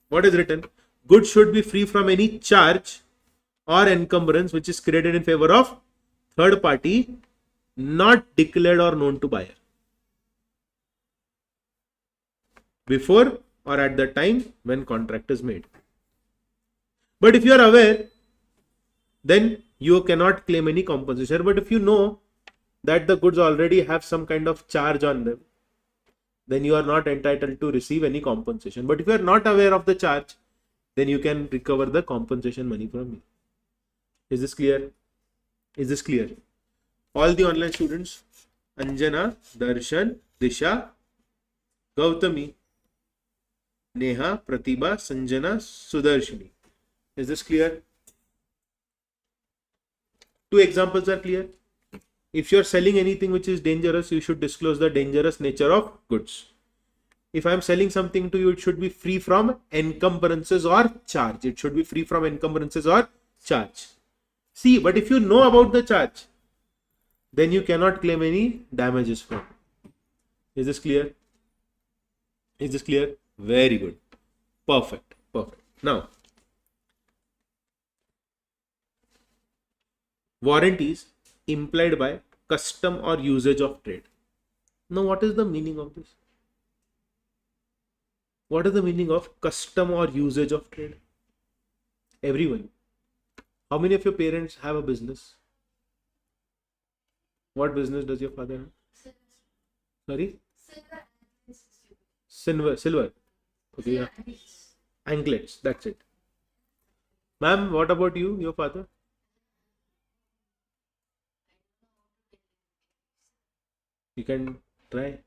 What is written? Goods should be free from any charge or encumbrance which is created in favor of third party, not declared or known to buyer. Before or at the time when contract is made. But if you are aware, then you cannot claim any compensation. But if you know that the goods already have some kind of charge on them, then you are not entitled to receive any compensation. But if you are not aware of the charge, then you can recover the compensation money from me. Is this clear? Is this clear? All the online students, Anjana, Darshan, Disha, Gautami, Neha, Pratibha, Sanjana, Sudarshini. Is this clear? Two examples are clear. If you're selling anything which is dangerous, you should disclose the dangerous nature of goods. If I'm selling something to you, it should be free from encumbrances or charge. It should be free from encumbrances or charge. See, but if you know about the charge, then you cannot claim any damages from. Is this clear? Is this clear? Very good. Perfect. Perfect. Now, warranties implied by custom or usage of trade. Now, what is the meaning of this? What is the meaning of custom or usage of trade? Everyone. How many of your parents have a business? What business does your father have? Sorry? Silver. Okay, yeah. Anklets, that's it. Ma'am, what about you, your father? You can try.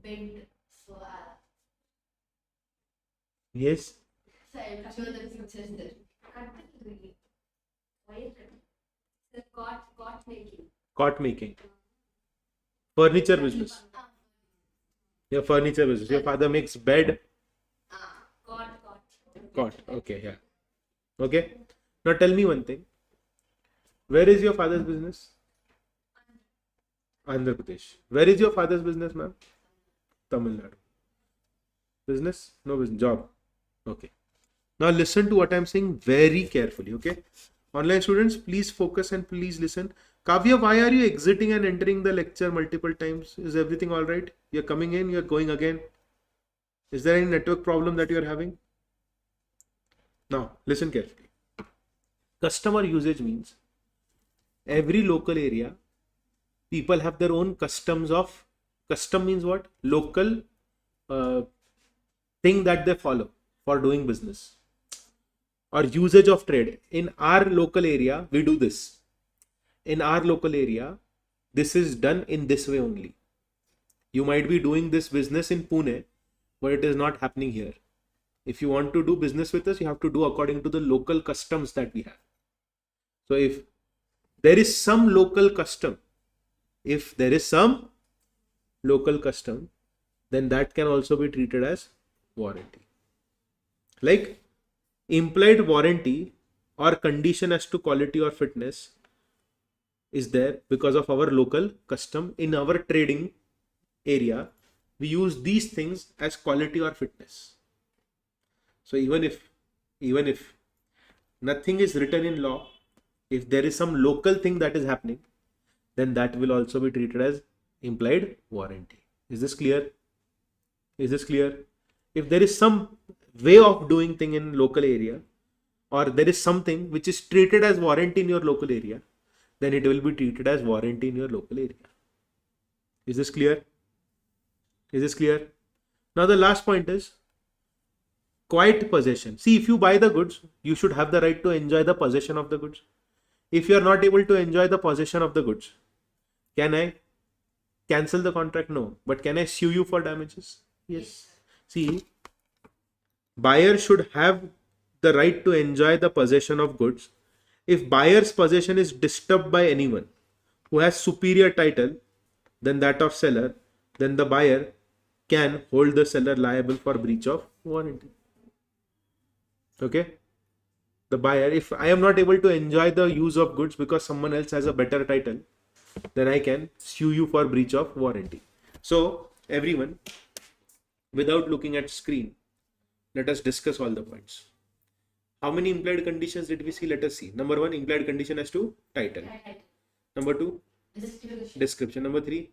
Bend, so Yes. so I'll show the pictures there. Wire cutting. The cot making. Cot making. Furniture business. Your furniture business. Your father makes bed. Cot. Okay, yeah. Okay. Now tell me one thing. Where is your father's business? Andhra Pradesh. Where is your father's business, ma'am? Tamil Nadu. Business? No business. Job. Okay. Now listen to what I'm saying very carefully. Okay. Online students, please focus and please listen. Kavya, why are you exiting and entering the lecture multiple times? Is everything all right? You're coming in, you're going again. Is there any network problem that you're having? Now, listen carefully. Customer usage means every local area, people have their own customs of, custom means what? Local thing that they follow for doing business. Or usage of trade. In our local area, we do this. In our local area, this is done in this way only. You might be doing this business in Pune, but it is not happening here. If you want to do business with us, you have to do according to the local customs that we have. So if there is some local custom, then that can also be treated as warranty. Like implied warranty or condition as to quality or fitness is there because of our local custom. In our trading area, we use these things as quality or fitness. So even if nothing is written in law, if there is some local thing that is happening, then that will also be treated as implied warranty. Is this clear? Is this clear? If there is some way of doing thing in local area, or there is something which is treated as warranty in your local area, then it will be treated as warranty in your local area. Is this clear? Is this clear? Now the last point is quiet possession. See, if you buy the goods, you should have the right to enjoy the possession of the goods. If you are not able to enjoy the possession of the goods, can I cancel the contract? No. But can I sue you for damages? Yes. See, buyer should have the right to enjoy the possession of goods. If buyer's possession is disturbed by anyone who has superior title than that of seller, then the buyer can hold the seller liable for breach of warranty. Okay? The buyer, if I am not able to enjoy the use of goods because someone else has a better title, then I can sue you for breach of warranty. So everyone, without looking at screen, let us discuss all the points. How many implied conditions did we see? Let us see. Number 1, implied condition as to title. Number 2, description. Number 3,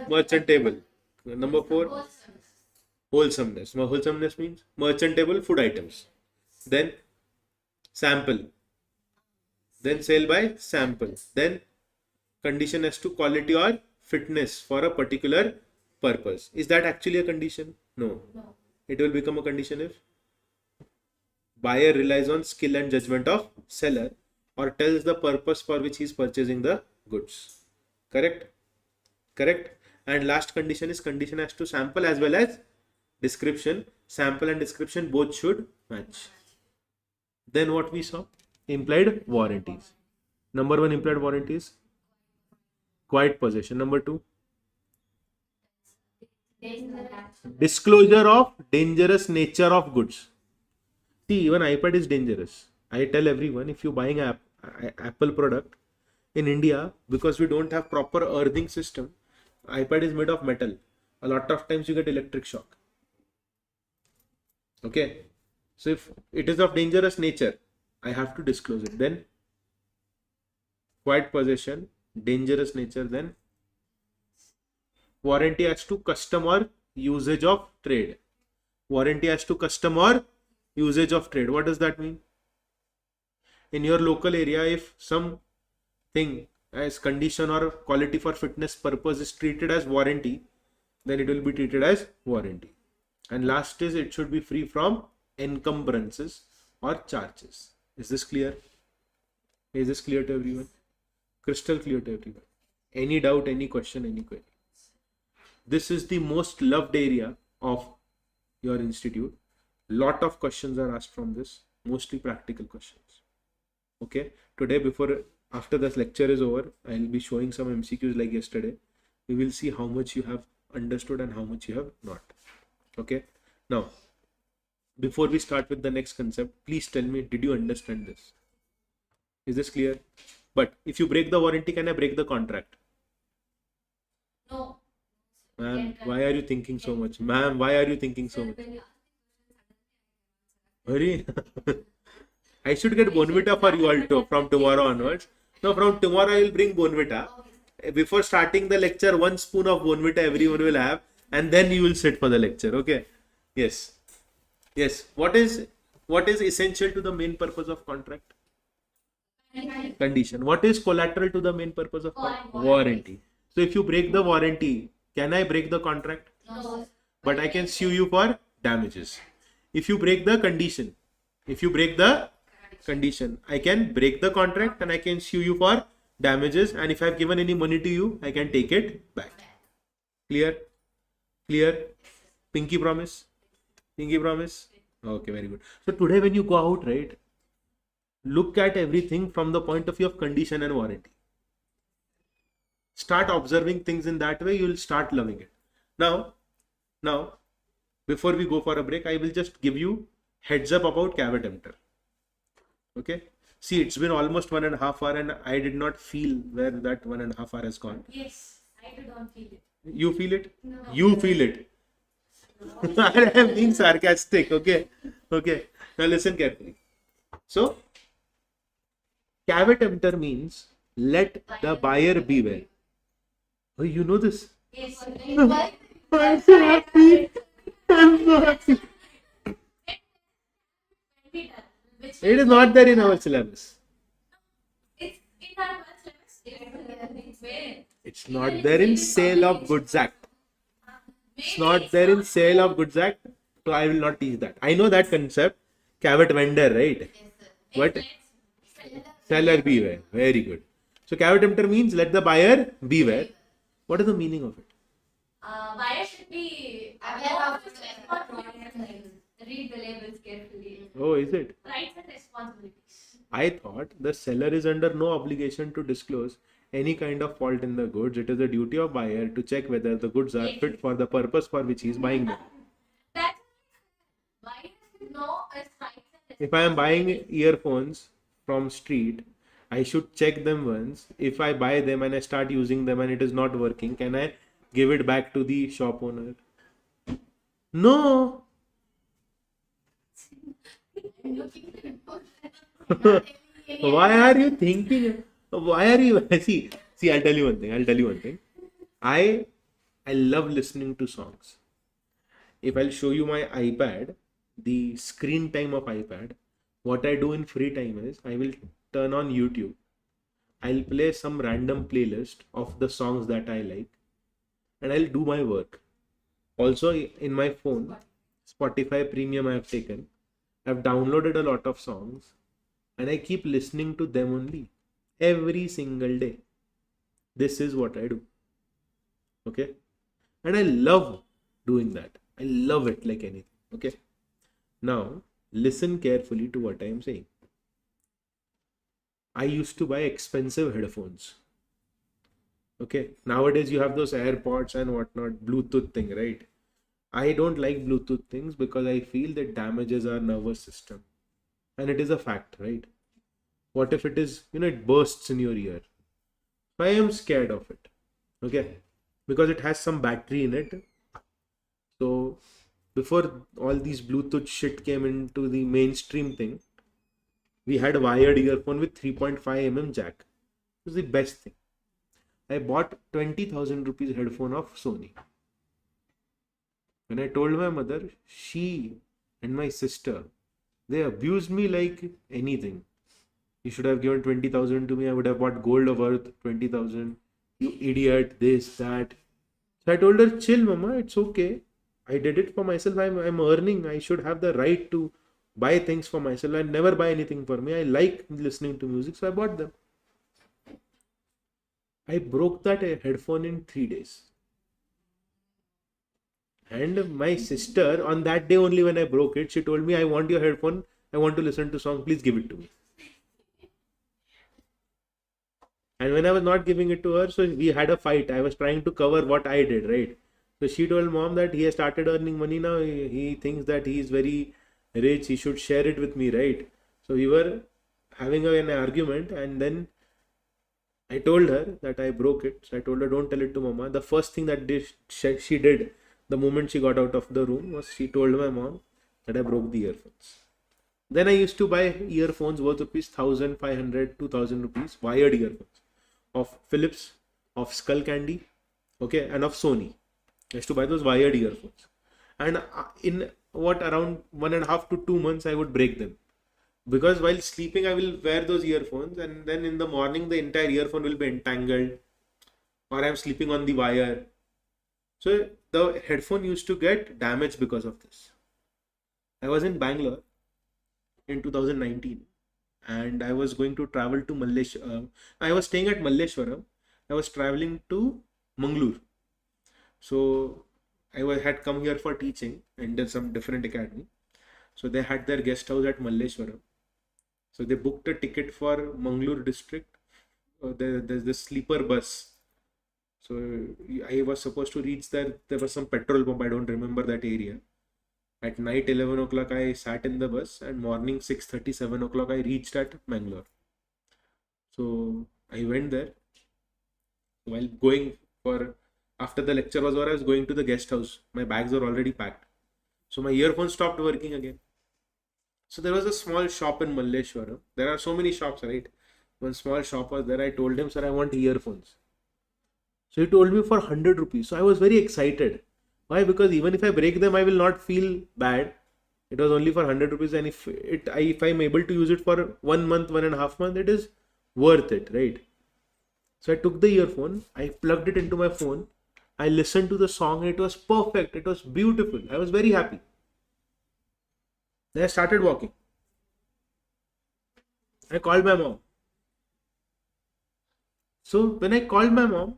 merchantable. Number 4, wholesomeness. Wholesomeness means merchantable food items. Then sample. Then sale by sample. Then condition as to quality or fitness for a particular purpose. Is that actually a condition? No. It will become a condition if buyer relies on skill and judgment of seller or tells the purpose for which he is purchasing the goods. Correct? Correct? And last condition is condition as to sample as well as description. Sample and description both should match. Then what we saw? Implied warranties. Number 1 implied warranties, quiet possession. Number 2, disclosure of dangerous nature of goods. See, even iPad is dangerous. I tell everyone, if you're buying an Apple product in India, because we don't have proper earthing system, iPad is made of metal. A lot of times you get electric shock. Okay. So if it is of dangerous nature, I have to disclose it. Then quiet possession, dangerous nature, then warranty as to custom or usage of trade. Warranty as to custom or usage of trade. What does that mean? In your local area, if something as condition or quality for fitness purpose is treated as warranty, then it will be treated as warranty. And last is, it should be free from encumbrances or charges. Is this clear? Is this clear to everyone? Crystal clear to everyone? Any doubt, any question, any query? This is the most loved area of your institute. Lot of questions are asked from this, mostly practical questions. Okay, today after this lecture is over, I will be showing some MCQs like yesterday. We will see how much you have understood and how much you have not. Okay, now before we start with the next concept, please tell me, did you understand this? Is this clear? But if you break the warranty, can I break the contract? No. Ma'am, why are you thinking so much? Ma'am, why are you thinking so much? Hurry. I should get Bonvita for you all from tomorrow onwards. No, from tomorrow I will bring Bonvita. Before starting the lecture, 1 spoon of Bonvita everyone will have, and then you will sit for the lecture. Okay? Yes. Yes. What is essential to the main purpose of contract? Condition. What is collateral to the main purpose of contract? Warranty. So if you break the warranty, can I break the contract? No. But I can sue you for damages. If you break the condition, I can break the contract and I can sue you for damages. And if I have given any money to you, I can take it back. Clear? Clear? Pinky promise? Pinky promise? Okay, very good. So today when you go out, right, look at everything from the point of view of condition and warranty. Start observing things in that way, you will start loving it. Now, before we go for a break, I will just give you heads up about caveat emptor. Okay. See, it's been almost 1.5 hours and I did not feel where that 1.5 hours has gone. Yes, I do not feel it. You feel it? No. You feel it. I am being sarcastic. Okay. Okay. Now listen carefully. So, caveat emptor means let the buyer beware. Oh, you know this? Yes. I'm so happy. I'm so happy. It is not there in our syllabus. It's in our syllabus. It's not there in Sale of Goods Act. It's not there in Sale of Goods Act. So I will not teach that. I know that concept. Caveat vendor, right? But seller beware. Very good. So caveat emptor means let the buyer beware. What is the meaning of it? Buyer should be aware of read the labels carefully. Oh, is it? Rights and responsibilities. I thought the seller is under no obligation to disclose any kind of fault in the goods. It is the duty of buyer to check whether the goods are fit for the purpose for which he is buying them. That's buyer should know his rights and If I am buying earphones from street, I should check them once. If I buy them and I start using them and it is not working, can I give it back to the shop owner? No. Why are you thinking? Why are you see? I'll tell you one thing. I love listening to songs. If I'll show you my iPad, the screen time of iPad, what I do in free time is I will turn on YouTube. I'll play some random playlist of the songs that I like and I'll do my work. Also in my phone, Spotify Premium I have taken. I've downloaded a lot of songs and I keep listening to them only every single day. This is what I do. Okay. And I love doing that. I love it like anything. Okay. Now listen carefully to what I am saying. I used to buy expensive headphones. Okay, nowadays you have those AirPods and whatnot, Bluetooth thing, right? I don't like Bluetooth things because I feel that damages our nervous system. And it is a fact, right? What if it is, it bursts in your ear? I am scared of it. Okay, because it has some battery in it. So before all these Bluetooth shit came into the mainstream thing, we had a wired earphone with 3.5 jack. It was the best thing. I bought 20,000 rupees headphone of Sony. When I told my mother, she and my sister, they abused me like anything. You should have given 20,000 to me. I would have bought gold worth 20,000. You idiot, this, that. So I told her, chill, mama, it's okay. I did it for myself. I'm earning. I should have the right to buy things for myself. I never buy anything for me. I like listening to music, so I bought them. I broke that headphone in 3 days. And my sister, on that day only when I broke it, she told me, I want your headphone. I want to listen to song. Please give it to me. And when I was not giving it to her, so we had a fight. I was trying to cover what I did, right? So she told mom that he has started earning money now. He thinks that he is very rich. He should share it with me, right? So we were having an argument, and then I told her that I broke it. So I told her, don't tell it to mama. The first thing that she did the moment she got out of the room was she told my mom that I broke the earphones. Then I used to buy earphones worth rupees 1,500, 2,000 rupees, wired earphones of Philips, of Skull Candy, okay, and of Sony. I used to buy those wired earphones. And in around 1.5 to 2 months, I would break them. Because while sleeping, I will wear those earphones, and then in the morning, the entire earphone will be entangled, or I'm sleeping on the wire. So the headphone used to get damaged because of this. I was in Bangalore in 2019, and I was going to travel to Malleshwaram. I was staying at Malleshwaram. I was traveling to Mangalore. So I had come here for teaching in some different academy. So they had their guest house at Malleshwaram. So they booked a ticket for Mangalore district. There's the sleeper bus. So I was supposed to reach there. There was some petrol pump. I don't remember that area. At night 11 o'clock I sat in the bus, and morning 6:30, 7 o'clock I reached at Mangalore. So I went there. While going after the lecture was over, I was going to the guest house. My bags were already packed. So my earphones stopped working again. So there was a small shop in Malleshwaram. There are so many shops, right? One small shop was there. I told him, sir, I want earphones. So he told me for 100 rupees. So I was very excited. Why? Because even if I break them, I will not feel bad. It was only for 100 rupees. And if I'm able to use it for 1 month, 1.5 months, it is worth it, right? So I took the earphone. I plugged it into my phone. I listened to the song. It was perfect. It was beautiful. I was very happy. Then I started walking. I called my mom. So when I called my mom,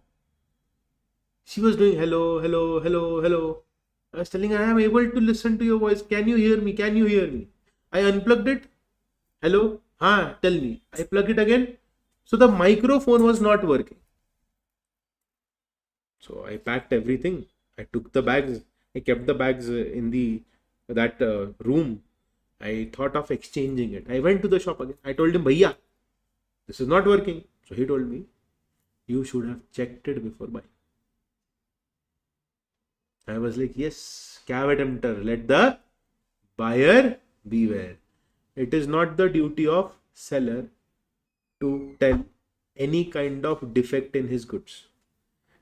she was doing hello, hello, hello, hello. I was telling her, I am able to listen to your voice. Can you hear me? Can you hear me? I unplugged it. Hello? Tell me. I plug it again. So the microphone was not working. So I packed everything. I took the bags. I kept the bags in that room. I thought of exchanging it. I went to the shop again. I told him, Bhaiya, this is not working. So he told me, you should have checked it before buying. I was like, yes, caveat emptor. Let the buyer beware. It is not the duty of seller to tell any kind of defect in his goods.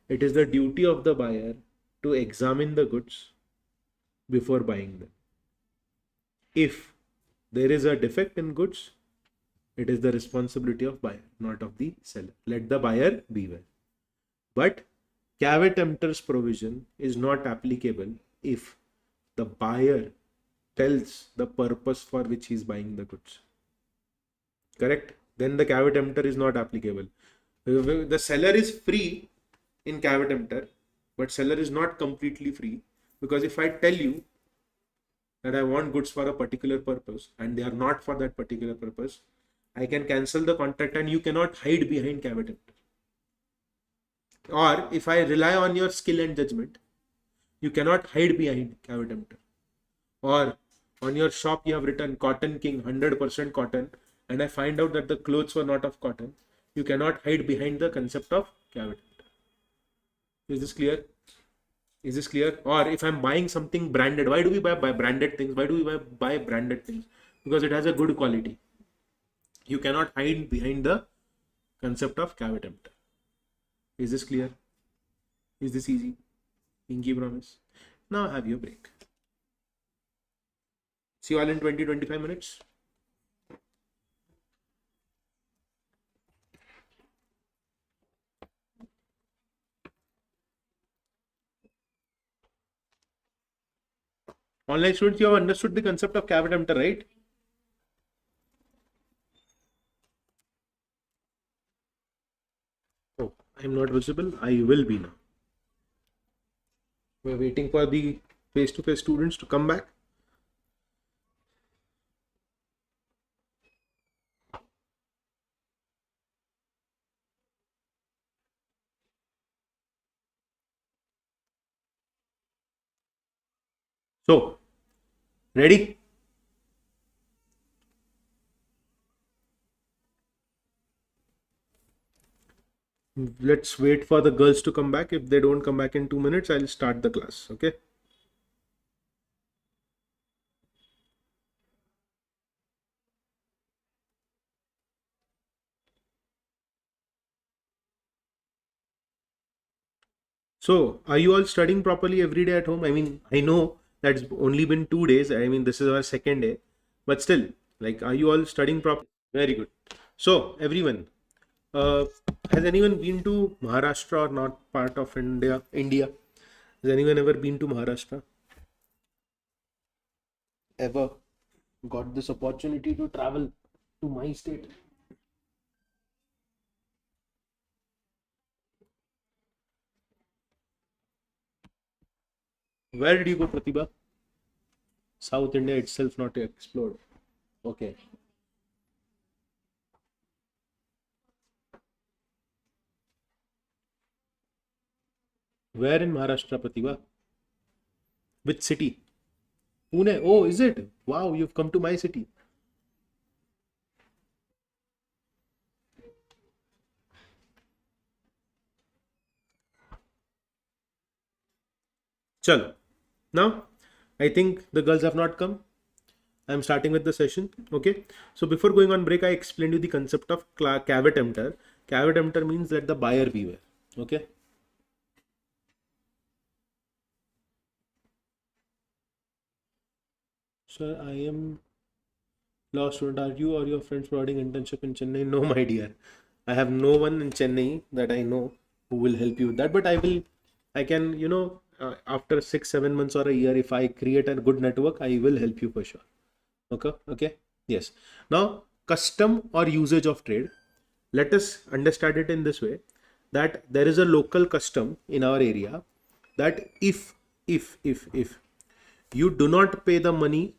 It is the duty of the buyer to examine the goods before buying them. If there is a defect in goods, it is the responsibility of buyer, not of the seller. Let the buyer beware. But caveat emptor's provision is not applicable if the buyer tells the purpose for which he is buying the goods. Correct? Then the caveat emptor is not applicable. The seller is free in caveat emptor, but seller is not completely free, because if I tell you that I want goods for a particular purpose and they are not for that particular purpose, I can cancel the contract and you cannot hide behind caveat emptor. Or if I rely on your skill and judgment, you cannot hide behind caveat emptor. Or on your shop you have written Cotton King 100% cotton, and I find out that the clothes were not of cotton, you cannot hide behind the concept of caveat emptor. Is this clear? Is this clear? Or if I'm buying something branded, why do we buy branded things? Why do we buy branded things? Because it has a good quality. You cannot hide behind the concept of caveat emptor. Is this clear? Is this easy? Pinky promise. Now have your break. See you all in 20-25 minutes. Online students, you have understood the concept of caveat emptor, right? Oh, I am not visible. I will be now. We're waiting for the face-to-face students to come back. So, ready? Let's wait for the girls to come back. If they don't come back in 2 minutes, I'll start the class. Okay. So, are you all studying properly every day at home? I mean, I know that's only been 2 days. I mean, this is our second day, but still, like, are you all studying properly? Very good. So, everyone, uh, has anyone been to Maharashtra or not part of India? Has anyone ever been to Maharashtra? Ever got this opportunity to travel to my state? Where did you go, Pratibha? South India itself not explored. Okay. Where in Maharashtra, Pratibha? Which city? Pune. Oh, is it? Wow, you've come to my city. Chalo. Now, I think the girls have not come. I'm starting with the session. Okay. So before going on break, I explained you the concept of caveat emptor. Caveat emptor means let the buyer beware. Okay. Sir, I am law student. Are you or your friends providing internship in Chennai? No, my dear. I have no one in Chennai that I know who will help you with that. But I can, after 6-7 months or a year, if I create a good network, I will help you for sure. Okay. Okay. Yes. Now, custom or usage of trade. Let us understand it in this way, that there is a local custom in our area that if you do not pay the money,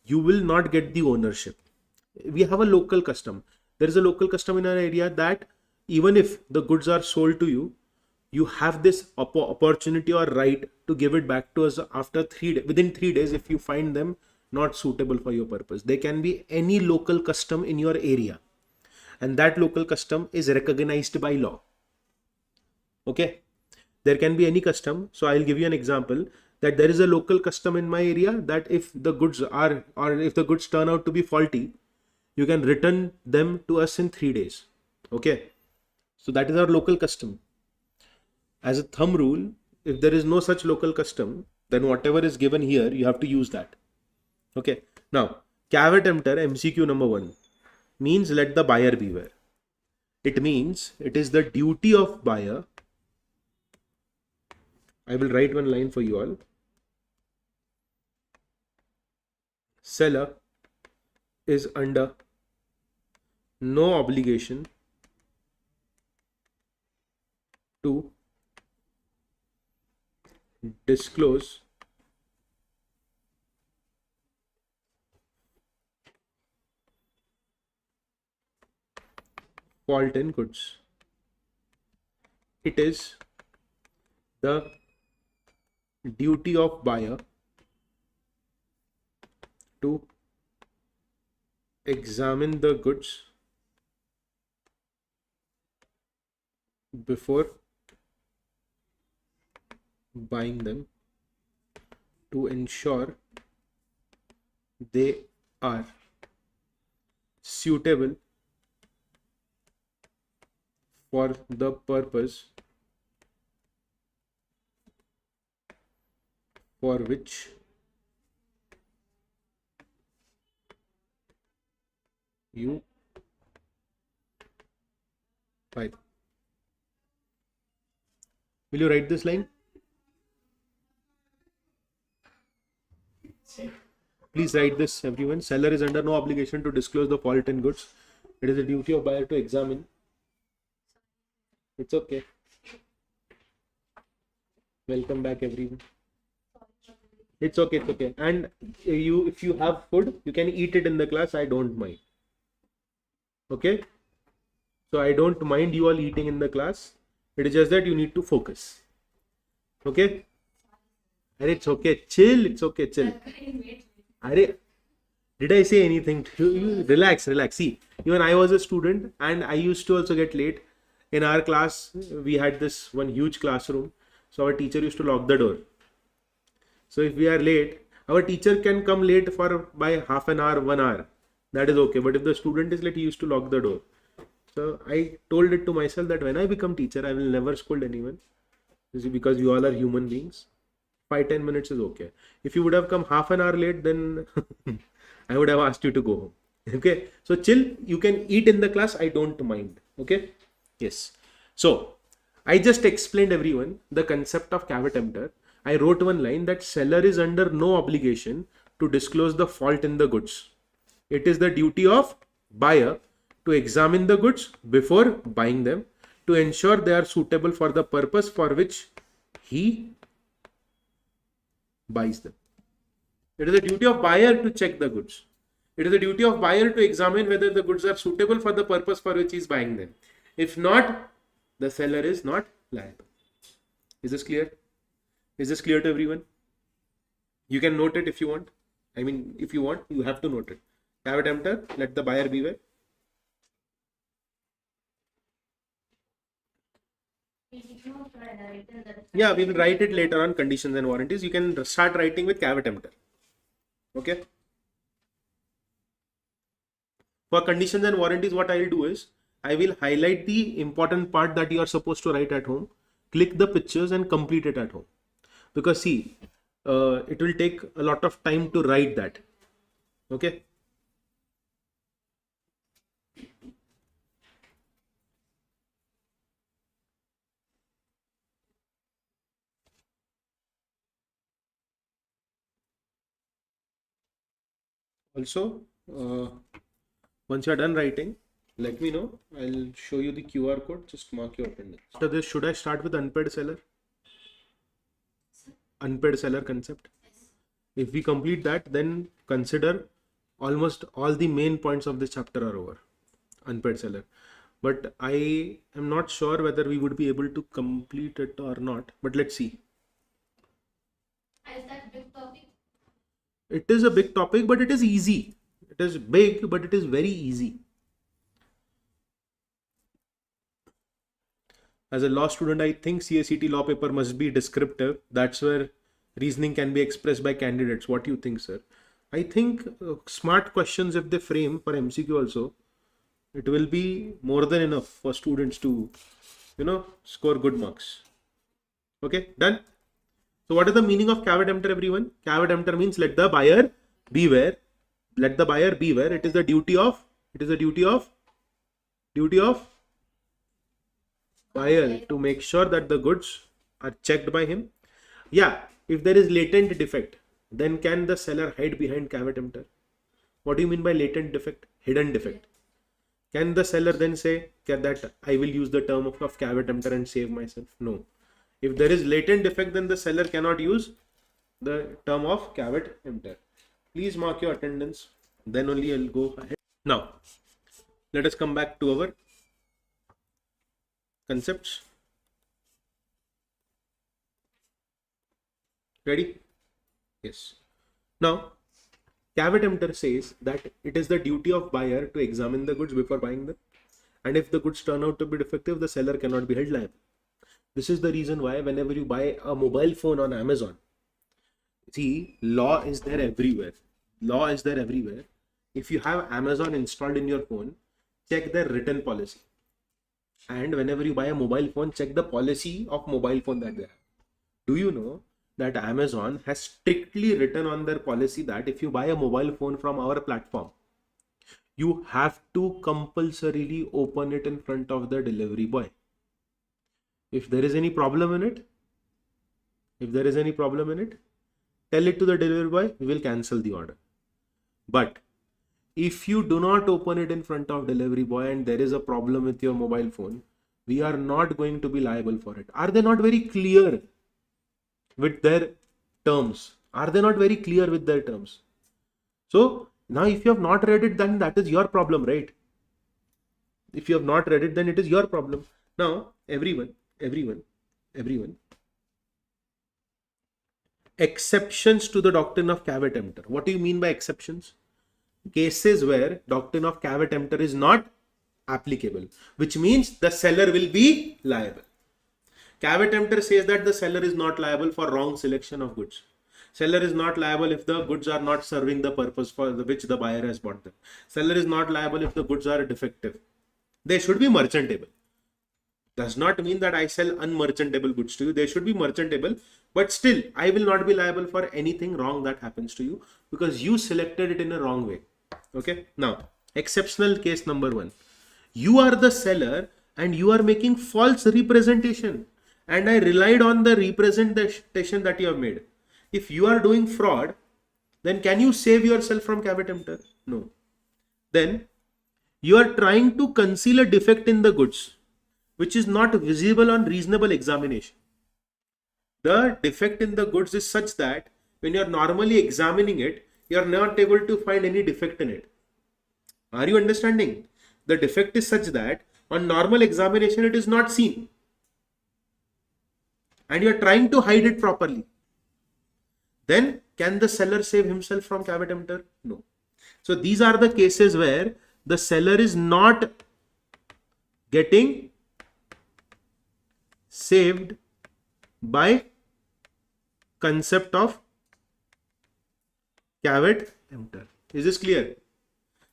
you will not get the ownership. We have a local custom. There is a local custom in our area that even if the goods are sold to you, you have this opportunity or right to give it back to us after within 3 days if you find them not suitable for your purpose. There can be any local custom in your area, and that local custom is recognized by law. Okay. There can be any custom. So I'll give you an example that there is a local custom in my area that if the goods are, or if the goods turn out to be faulty, you can return them to us in 3 days. Okay. So that is our local custom. As a thumb rule, if there is no such local custom, then whatever is given here, you have to use that. Okay. Now, caveat emptor MCQ number 1 means let the buyer beware. It means it is the duty of buyer. I will write one line for you all. Seller is under no obligation to disclose fault in goods. It is the duty of buyer to examine the goods before buying them to ensure they are suitable for the purpose for which you buy them. Will you write this line? Please write this, everyone. Seller is under no obligation to disclose the fault in goods. It is the duty of buyer to examine. It's okay. Welcome back, everyone. It's okay, it's okay. And if you have food, you can eat it in the class. I don't mind. Okay? So I don't mind you all eating in the class. It is just that you need to focus. Okay? And it's okay. Chill. It's okay. Chill. Did I say anything to you? Relax, relax. See, even I was a student and I used to also get late. In our class, we had this one huge classroom. So our teacher used to lock the door. So if we are late, our teacher can come late by half an hour, 1 hour. That is okay. But if the student is late, he used to lock the door. So I told it to myself that when I become teacher, I will never scold anyone. Because you all are human beings. 5-10 minutes is okay. If you would have come half an hour late, then I would have asked you to go home. Okay. So chill. You can eat in the class. I don't mind. Okay. Yes. So I just explained everyone the concept of caveat emptor. I wrote one line that seller is under no obligation to disclose the fault in the goods. It is the duty of buyer to examine the goods before buying them to ensure they are suitable for the purpose for which he buys them. It is the duty of buyer to check the goods. It is the duty of buyer to examine whether the goods are suitable for the purpose for which he is buying them. If not, the seller is not liable. Is this clear? Is this clear to everyone? You can note it if you want. I mean, if you want, you have to note it. Caveat emptor, let the buyer beware. Yeah, we will write it later on, conditions and warranties. You can start writing with caveat emptor. Okay. For conditions and warranties, what I will do is, I will highlight the important part that you are supposed to write at home. Click the pictures and complete it at home. Because see, it will take a lot of time to write that. Okay. Also, once you are done writing, let me know. I'll show you the QR code. Just mark your attendance. After this, should I start with unpaid seller? Unpaid seller concept. If we complete that, then consider almost all the main points of this chapter are over. Unpaid seller. But I am not sure whether we would be able to complete it or not. But let's see. Is that big topic? It is a big topic, but it is easy. It is big, but it is very easy. As a law student, I think CSEET law paper must be descriptive. That's where reasoning can be expressed by candidates. What do you think, sir? I think smart questions, if they frame for MCQ also, it will be more than enough for students to, score good marks. Okay, done. So what is the meaning of caveat emptor, everyone? Caveat emptor means let the buyer beware. Let the buyer beware. It is the duty of buyer to make sure that the goods are checked by him. Yeah, if there is latent defect, then can the seller hide behind caveat emptor? What do you mean by latent defect? Hidden defect. Can the seller then say that I will use the term of caveat emptor and save myself? No. If there is latent defect, then the seller cannot use the term of caveat emptor. Please mark your attendance. Then only I'll go ahead. Now, let us come back to our Concepts? Ready? Yes. Now, Emptor says that it is the duty of buyer to examine the goods before buying them. And if the goods turn out to be defective, the seller cannot be held liable. This is the reason why whenever you buy a mobile phone on Amazon, see, law is there everywhere. Law is there everywhere. If you have Amazon installed in your phone, check their written policy. And whenever you buy a mobile phone, check the policy of mobile phone that they have. Do you know that Amazon has strictly written on their policy that if you buy a mobile phone from our platform, you have to compulsorily open it in front of the delivery boy. If there is any problem in it, tell it to the delivery boy, we will cancel the order. But if you do not open it in front of delivery boy and there is a problem with your mobile phone, we are not going to be liable for it. Are they not very clear with their terms? Are they not very clear with their terms? So now if you have not read it, then that is your problem, right? If you have not read it, then it is your problem. Now, everyone, exceptions to the doctrine of caveat emptor. What do you mean by exceptions? Cases where doctrine of caveat emptor is not applicable, which means the seller will be liable. Caveat emptor says that the seller is not liable for wrong selection of goods. Seller is not liable if the goods are not serving the purpose for which the buyer has bought them. Seller is not liable if the goods are defective. They should be merchantable. Does not mean that I sell unmerchantable goods to you. They should be merchantable, but still I will not be liable for anything wrong that happens to you because you selected it in a wrong way. Okay. Now, exceptional case number 1. You are the seller and you are making false representation, and I relied on the representation that you have made. If you are doing fraud, then can you save yourself from caveat emptor? No. Then you are trying to conceal a defect in the goods which is not visible on reasonable examination. The defect in the goods is such that when you are normally examining it, you are not able to find any defect in it. Are you understanding? The defect is such that on normal examination it is not seen, and you are trying to hide it properly. Then can the seller save himself from caveat emptor? No. So these are the cases where the seller is not getting saved by concept of caveat emptor. Is this clear?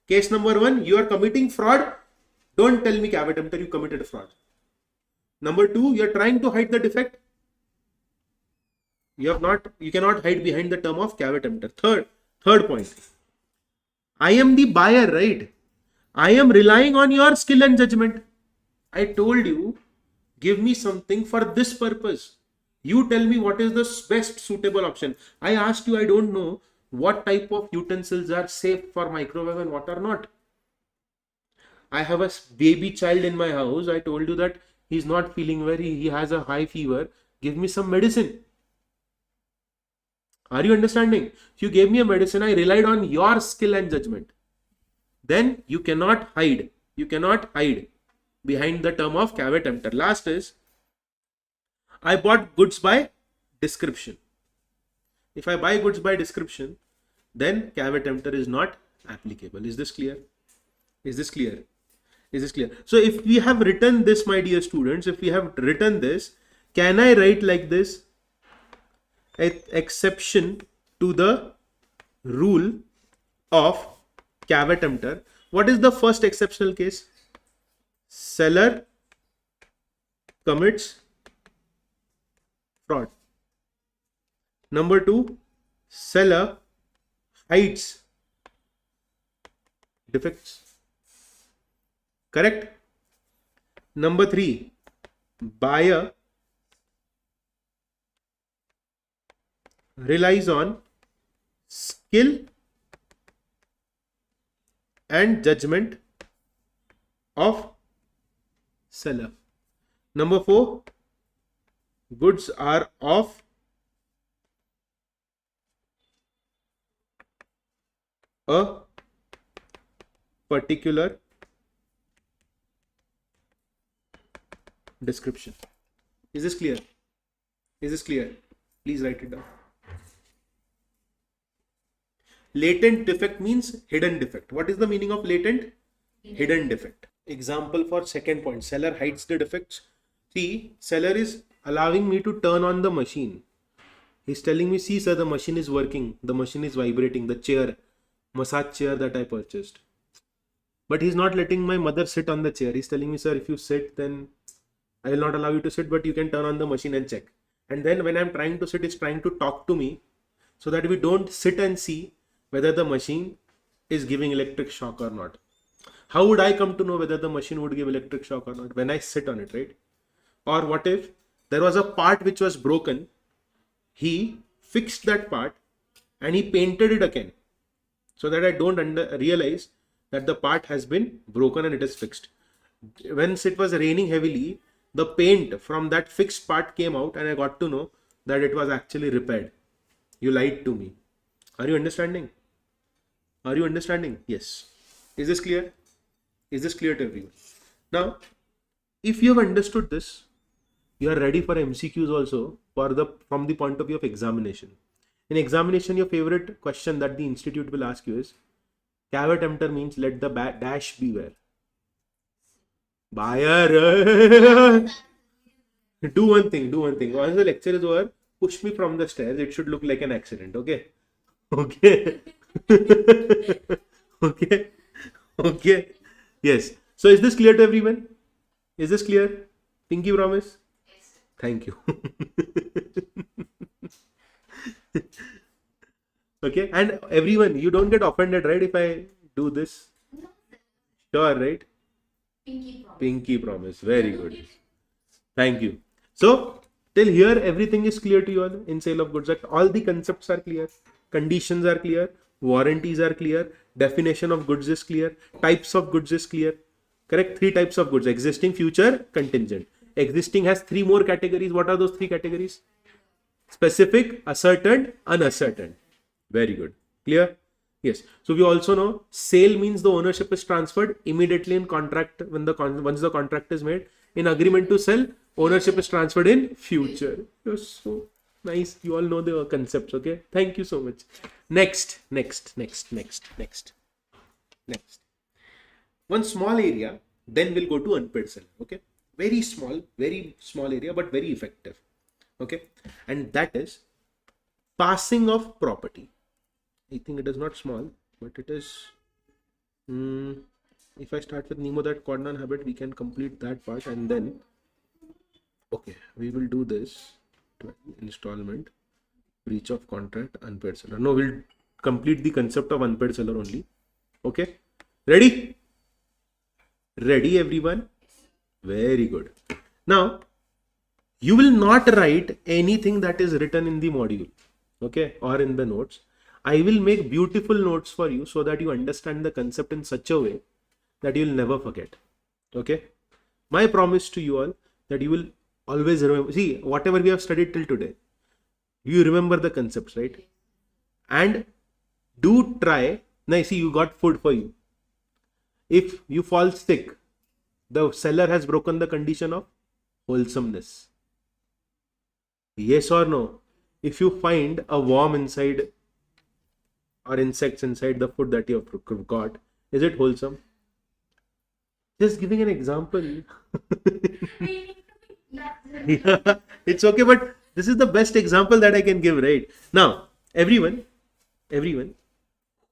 Case number 1, you are committing fraud. Don't tell me caveat emptor, you committed fraud. Number 2, you are trying to hide the defect. You cannot hide behind the term of caveat emptor. Third point. I am the buyer, right? I am relying on your skill and judgment. I told you, give me something for this purpose. You tell me what is the best suitable option. I asked you, I don't know what type of utensils are safe for microwave and what are not. I have a baby child in my house. I told you that he's not feeling well. He has a high fever. Give me some medicine. Are you understanding? You gave me a medicine. I relied on your skill and judgment. Then you cannot hide. You cannot hide behind the term of caveat emptor. Last is, I bought goods by description. If I buy goods by description, then caveat emptor is not applicable. Is this clear? Is this clear? Is this clear? So if we have written this, my dear students, if we have written this, can I write like this? Exception to the rule of caveat emptor. What is the first exceptional case? Seller commits fraud. Number 2, seller hides defects. Correct? Number 3, buyer relies on skill and judgment of seller. Number 4, goods are of a particular description. Is this clear? Is this clear? Please write it down. Latent defect means hidden defect. What is the meaning of latent? Hidden defect. Example for second point. Seller hides the defects. See, seller is allowing me to turn on the machine. He's telling me, see sir, the machine is working. The machine is vibrating. The chair, massage chair that I purchased. But he's not letting my mother sit on the chair. He's telling me, sir, if you sit, then I will not allow you to sit, but you can turn on the machine and check. And then when I'm trying to sit, it's trying to talk to me so that we don't sit and see whether the machine is giving electric shock or not. How would I come to know whether the machine would give electric shock or not? When I sit on it, right? Or what if there was a part which was broken? He fixed that part and he painted it again so that I don't realize that the part has been broken and it is fixed. Once it was raining heavily, the paint from that fixed part came out and I got to know that it was actually repaired. You lied to me. Are you understanding? Are you understanding? Yes. Is this clear? Is this clear to everyone? Now, if you have understood this, you are ready for MCQs also from the point of view of examination. In examination, your favorite question that the institute will ask you is, caveat emptor means let the dash beware. Buyer. Do one thing. Once the lecture is over, push me from the stairs. It should look like an accident. Okay. Okay. Yes. So is this clear to everyone? Is this clear? Pinky promise? Yes. Thank you. Okay. And everyone, you don't get offended, right? If I do this? No. Sure, right? Pinky promise. Pinky promise. Very good. Thank you. So, till here, everything is clear to you all in Sale of Goods Act. All the concepts are clear. Conditions are clear. Warranties are clear. Definition of goods is clear. Types of goods is clear. Correct? 3 types of goods. Existing, future, contingent. Existing has 3 more categories. What are those 3 categories? Specific, ascertained, unascertained. Very good. Clear? Yes. So we also know sale means the ownership is transferred immediately in contract when once the contract is made. In agreement to sell, ownership is transferred in future. You're so nice. You all know the concepts. Okay. Thank you so much. Next. One small area, then we'll go to unpaid seller. Okay. Very small area, but very effective. Okay. And that is passing of property. I think it is not small, but it is. If I start with Nemo that Quadnan habit, we can complete that part and then. Okay, we will do this installment, breach of contract, unpaid seller. No, we'll complete the concept of unpaid seller only. Okay, ready? Ready, everyone? Very good. Now, you will not write anything that is written in the module, okay, or in the notes. I will make beautiful notes for you so that you understand the concept in such a way that you will never forget. Okay. My promise to you all that you will always remember. See, whatever we have studied till today, you remember the concepts, right? And do try. Now, see, you got food for you. If you fall sick, the seller has broken the condition of wholesomeness. Yes or no? If you find a worm inside or insects inside the food that you have got, is it wholesome? Just giving an example. Yeah, it's okay, but this is the best example that I can give, right? Now, everyone,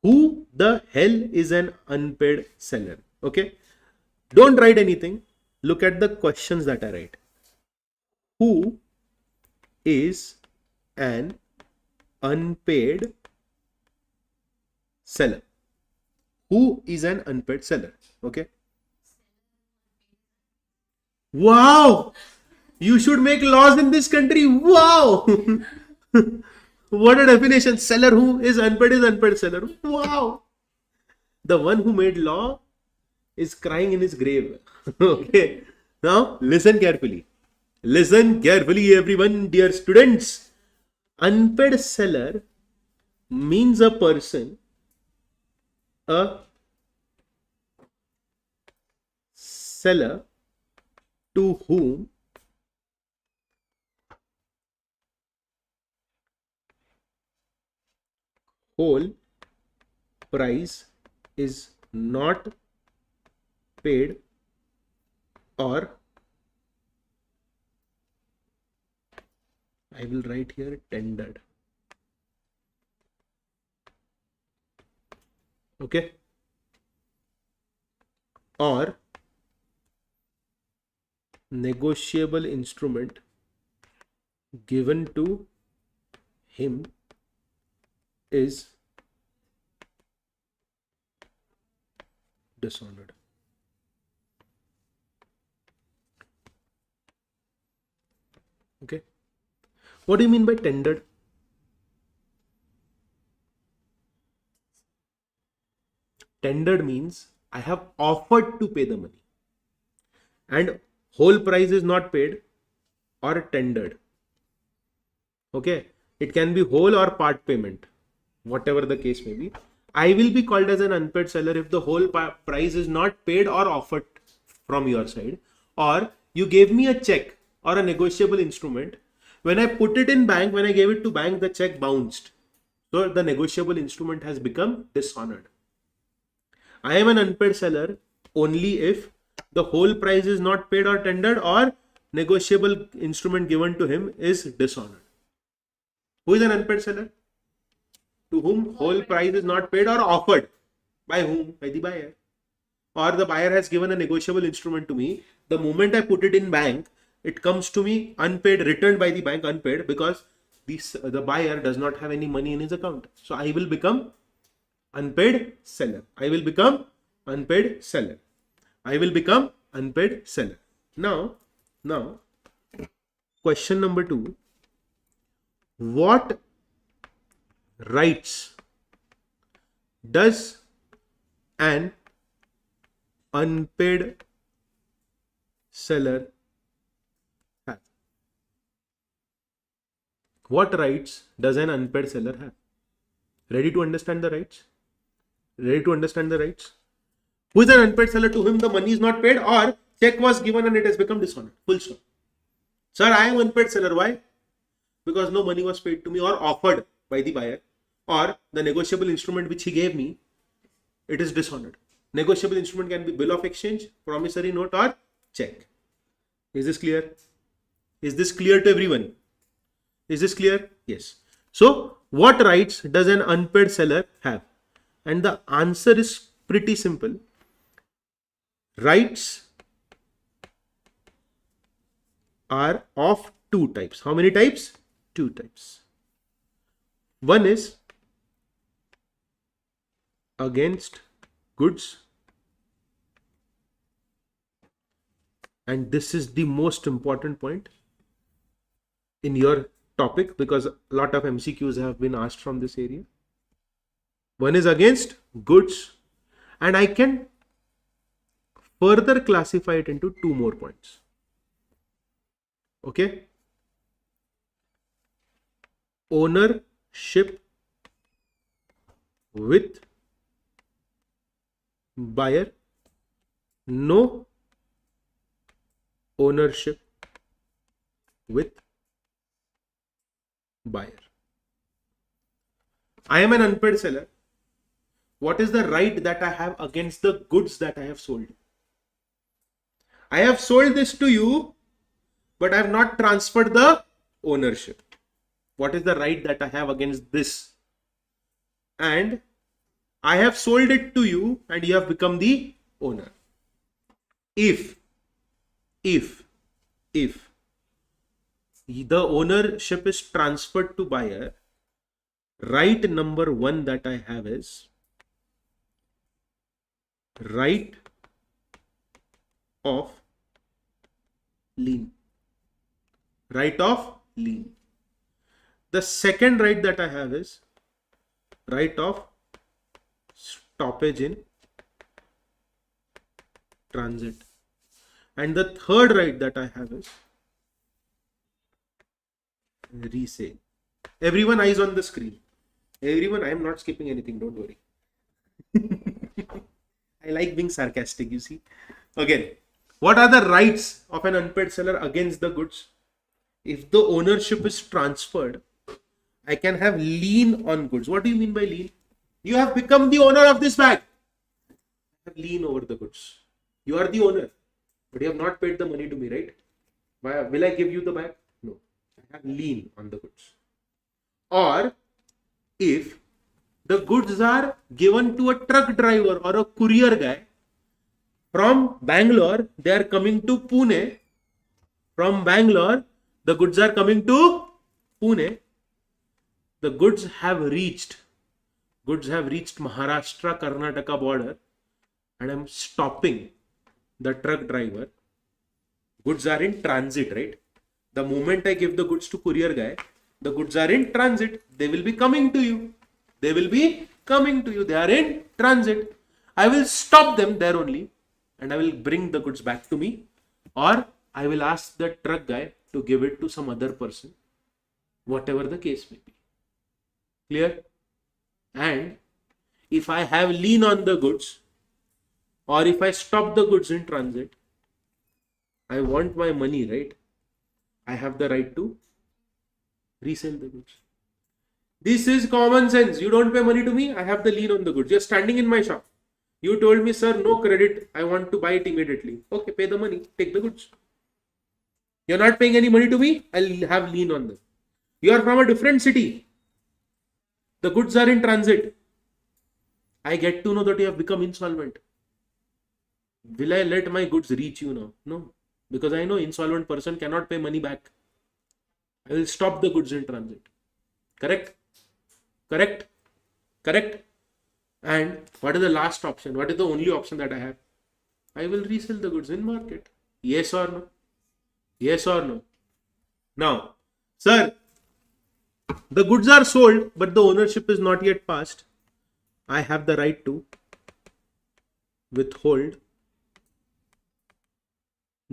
who the hell is an unpaid seller? Okay, don't write anything. Look at the questions that I write. Who is an unpaid seller? Who is an unpaid seller? Okay. Wow! You should make laws in this country. Wow! What a definition. Seller who is unpaid seller. Wow! The one who made law is crying in his grave. Okay. Now, listen carefully. Listen carefully, everyone, dear students. Unpaid seller means a person, a seller to whom whole price is not paid or I will write here tendered. Okay. Or negotiable instrument given to him is dishonored. Okay. What do you mean by tendered? Tendered means I have offered to pay the money and whole price is not paid or tendered. Okay. It can be whole or part payment, whatever the case may be. I will be called as an unpaid seller if the whole price is not paid or offered from your side, or you gave me a check or a negotiable instrument. When I put it in bank, when I gave it to bank, the check bounced. So the negotiable instrument has become dishonored. I am an unpaid seller only if the whole price is not paid or tendered or negotiable instrument given to him is dishonored. Who is an unpaid seller? To whom whole price is not paid or offered. By whom? By the buyer. Or the buyer has given a negotiable instrument to me. The moment I put it in bank, it comes to me unpaid, returned by the bank unpaid because the buyer does not have any money in his account. So I will become unpaid seller. I will become unpaid seller. I will become unpaid seller. Now, question number 2. What rights does an unpaid seller have? What rights does an unpaid seller have? Ready to understand the rights? Ready to understand the rights? Who is an unpaid seller to whom the money is not paid or check was given and it has become dishonored? Full stop. Sir, I am unpaid seller. Why? Because no money was paid to me or offered by the buyer, or the negotiable instrument which he gave me, it is dishonored. Negotiable instrument can be bill of exchange, promissory note, or check. Is this clear? Is this clear to everyone? Is this clear? Yes. So, what rights does an unpaid seller have? And the answer is pretty simple. Rights are of 2 types. How many types? 2 types. One is against goods, and this is the most important point in your topic because a lot of MCQs have been asked from this area. One is against goods, and I can further classify it into 2 more points. Okay. Ownership with buyer, no ownership with buyer. I am an unpaid seller. What is the right that I have against the goods that I have sold? I have sold this to you, but I have not transferred the ownership. What is the right that I have against this? And I have sold it to you and you have become the owner. If the ownership is transferred to buyer, right number 1 that I have is right of lien. Right of lien. The second right that I have is right of stoppage in transit. And the third right that I have is resale. Everyone, eyes on the screen. Everyone, I am not skipping anything, don't worry. I like being sarcastic, you see. Again, what are the rights of an unpaid seller against the goods? If the ownership is transferred, I can have lien on goods. What do you mean by lien? You have become the owner of this bag. I have lien over the goods. You are the owner, but you have not paid the money to me, right? Why will I give you the bag? No. I have lien on the goods. Or if the goods are given to a truck driver or a courier guy from Bangalore, they are coming to Pune. From Bangalore, the goods are coming to Pune. The goods have reached Maharashtra, Karnataka border, and I'm stopping the truck driver. Goods are in transit, right? The moment I give the goods to courier guy, the goods are in transit. They will be coming to you. They will be coming to you. They are in transit. I will stop them there only, and I will bring the goods back to me, or I will ask the truck guy to give it to some other person, whatever the case may be. Clear? And if I have lien on the goods, or if I stop the goods in transit, I want my money, right? I have the right to resell the goods. This is common sense. You don't pay money to me, I have the lien on the goods. You're standing in my shop. You told me, sir, no credit. I want to buy it immediately. Okay, pay the money. Take the goods. You're not paying any money to me, I'll have lien on them. You are from a different city. The goods are in transit. I get to know that you have become insolvent. Will I let my goods reach you now? No. Because I know insolvent person cannot pay money back. I will stop the goods in transit. Correct? Correct? Correct? And what is the last option? What is the only option that I have? I will resell the goods in market. Yes or no? Yes or no? Now, sir, the goods are sold, but the ownership is not yet passed. I have the right to withhold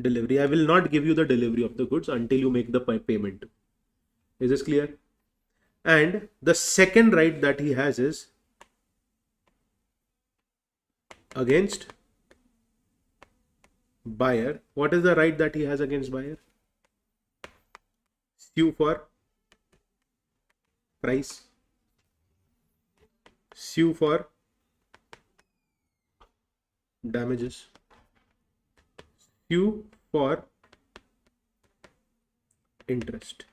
delivery. I will not give you the delivery of the goods until you make the payment. Is this clear? And the second right that he has is against buyer. What is the right that he has against buyer? Sue for price. Sue for damages. Sue for interest.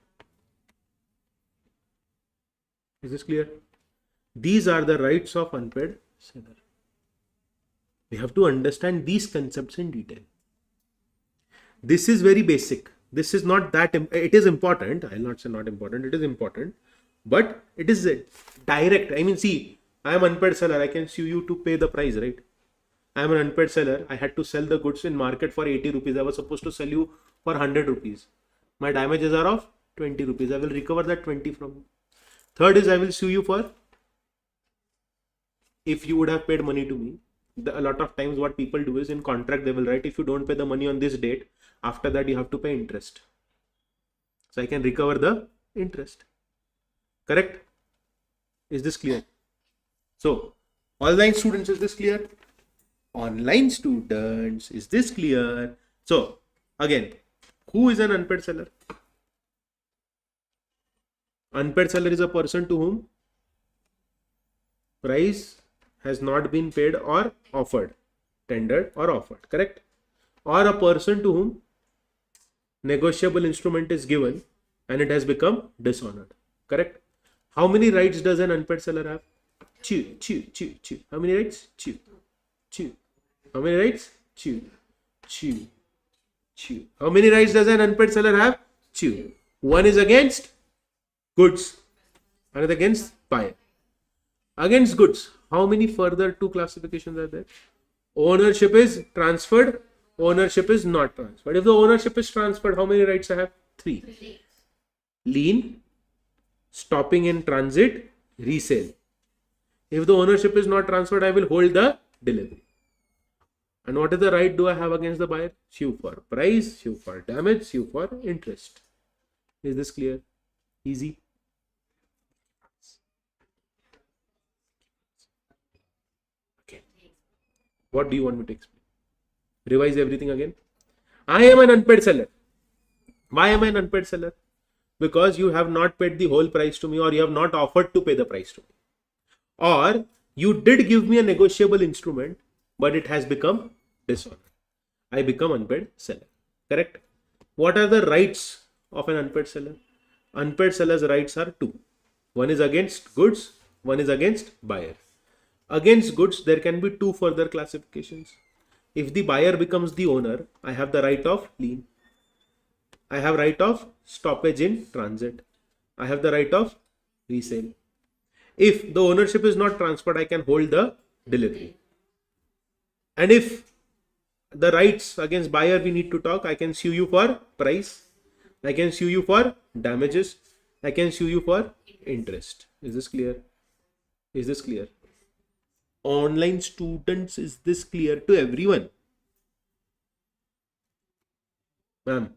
Is this clear? These are the rights of unpaid seller. We have to understand these concepts in detail. This is very basic. This is not that, it is important. I will not say not important. It is important, but it is direct. I mean, see, I am unpaid seller. I can sue you to pay the price, right? I am an unpaid seller. I had to sell the goods in market for 80 rupees. I was supposed to sell you for 100 rupees. My damages are of 20 rupees. I will recover that 20 from you. Third is I will sue you for, if you would have paid money to me. A lot of times what people do is in contract they will write, if you don't pay the money on this date, after that you have to pay interest. So I can recover the interest. Correct? Is this clear? So online students, is this clear? Online students, is this clear? So again, who is an unpaid seller? Unpaid seller is a person to whom price has not been paid or offered, tendered or offered, correct? Or a person to whom negotiable instrument is given and it has become dishonored, correct? How many rights does an unpaid seller have? Chew. How many rights? Chew. How many rights? Chew. How many rights does an unpaid seller have? Chew. One is against goods, another against buyer. Against goods, how many further two classifications are there? Ownership is transferred, ownership is not transferred. If the ownership is transferred, how many rights I have? 3. Lien, stopping in transit, resale. If the ownership is not transferred, I will hold the delivery. And what is the right do I have against the buyer? Sue for price, sue for damage, sue for interest. Is this clear? Easy. Okay. What do you want me to explain? Revise everything again. I am an unpaid seller. Why am I an unpaid seller? because you have not paid the whole price to me, or you have not offered to pay the price to me. Or you did give me a negotiable instrument, but it has become dishonor. I become unpaid seller. Correct? What are the rights of an unpaid seller? Unpaid seller's rights are two. One is against goods, one is against buyer. Against goods, there can be two further classifications. If the buyer becomes the owner, I have the right of lien. I have right of stoppage in transit. I have the right of resale. If the ownership is not transferred, I can hold the delivery. And if the rights against buyer we need to talk, I can sue you for price. I can sue you for damages. I can sue you for interest. Is this clear? Is this clear? Online students, is this clear to everyone? Ma'am.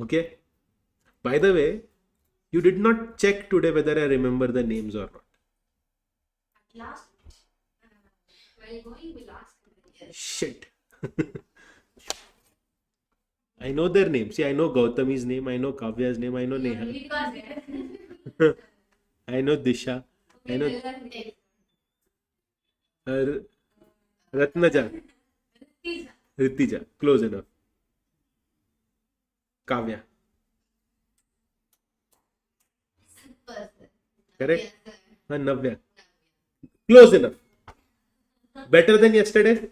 Okay. By the way, you did not check today whether I remember the names or not. At last, while going, we'll ask. Shit. I know their names. See, I know Gautami's name. I know Kavya's name. I know Neha. I know Disha. I know Ratnaja. Ritija. Close enough. Kavya. Correct? Navya. Close enough. Better than yesterday?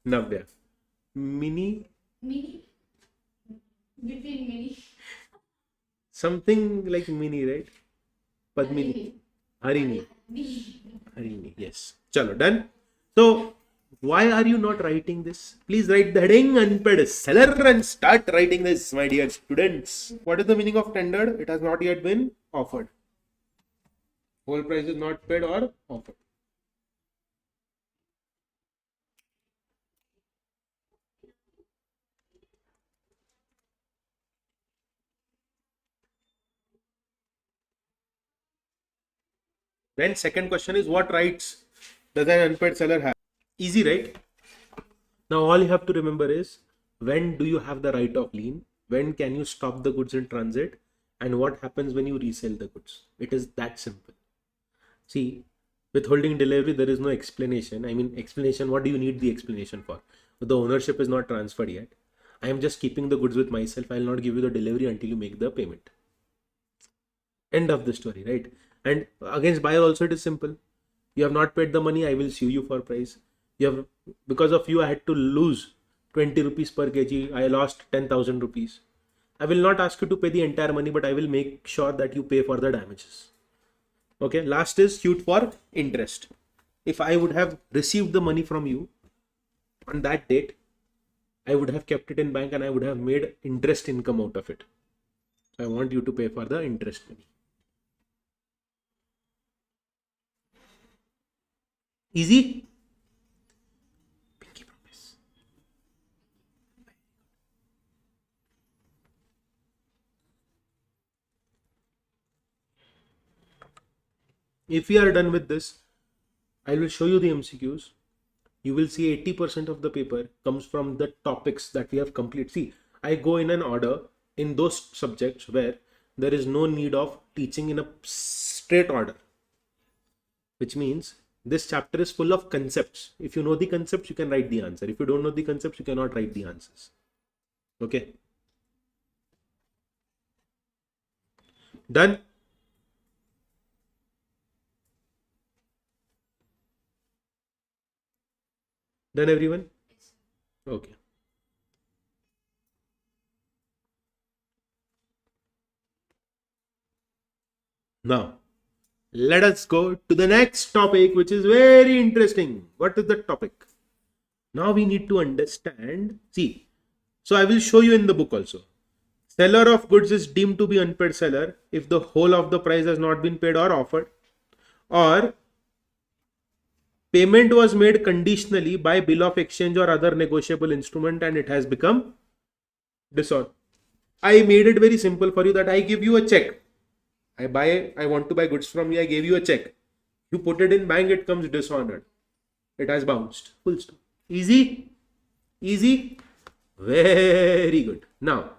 Navya. Mini. Mini? Between mini. Something like mini, right? Padmini. Harini. Harini. Yes. Chalo, done. So, why are you not writing this? Please write the heading unpaid seller and start writing this, my dear students. What is the meaning of tendered? It has not yet been offered. Whole price is not paid or offered. Then second question is, what rights does an unpaid seller have? Easy, right? Now all you have to remember is, when do you have the right of lien? When can you stop the goods in transit? And what happens when you resell the goods? It is that simple. See, withholding delivery, there is no explanation. I mean, explanation, what do you need the explanation for? The ownership is not transferred yet. I am just keeping the goods with myself. I will not give you the delivery until you make the payment. End of the story, right? And against buyer also it is simple. You have not paid the money, I will sue you for price. You have, because of you I had to lose 20 rupees per kg. I lost 10,000 rupees. I will not ask you to pay the entire money, but I will make sure that you pay for the damages. Okay, last is suit for interest. If I would have received the money from you on that date, I would have kept it in bank and I would have made interest income out of it. So I want you to pay for the interest money. Easy? Pinky promise. If we are done with this, I will show you the MCQs. You will see 80% of the paper comes from the topics that we have completed. See, I go in an order in those subjects where there is no need of teaching in a straight order, which means this chapter is full of concepts. If you know the concepts, you can write the answer. If you don't know the concepts, you cannot write the answers. Okay. Done? Done, everyone? Okay. Now, let us go to the next topic, which is very interesting. What is the topic? Now we need to understand. See, so I will show you in the book also. Seller of goods is deemed to be unpaid seller if the whole of the price has not been paid or offered, or payment was made conditionally by bill of exchange or other negotiable instrument and it has become dishonor. I made it very simple for you that I give you a check. I want to buy goods from you. I gave you a check. You put it in bank, it comes dishonored. It has bounced. Full stop. Easy? Easy? Very good. Now,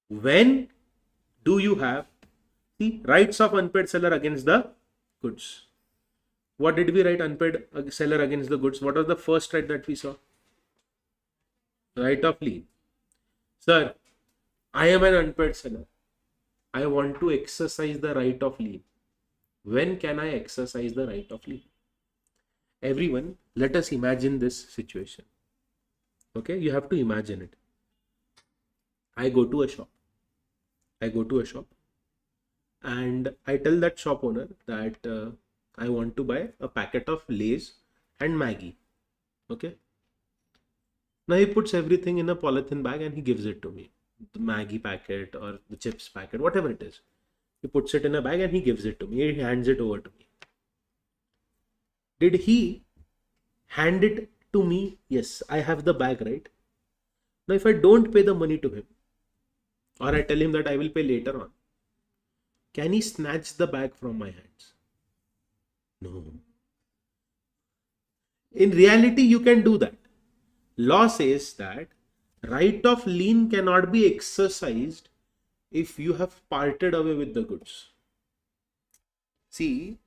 when do you have the rights of unpaid seller against the goods? What did we write? Unpaid seller against the goods. What was the first right that we saw? Right of lien. Sir, I am an unpaid seller. I want to exercise the right of lien. When can I exercise the right of lien? Everyone, let us imagine this situation. Okay, you have to imagine it. I go to a shop. And I tell that shop owner that I want to buy a packet of Lay's and Maggie. Okay. Now he puts everything in a polythene bag and he gives it to me. The Maggie packet or the chips packet, whatever it is. He puts it in a bag and he gives it to me. He hands it over to me. Did he hand it to me? Yes, I have the bag, right? Now if I don't pay the money to him, or I tell him that I will pay later on, can he snatch the bag from my hands? No. In reality, you can do that. Law says that right of lien cannot be exercised if you have parted away with the goods. See,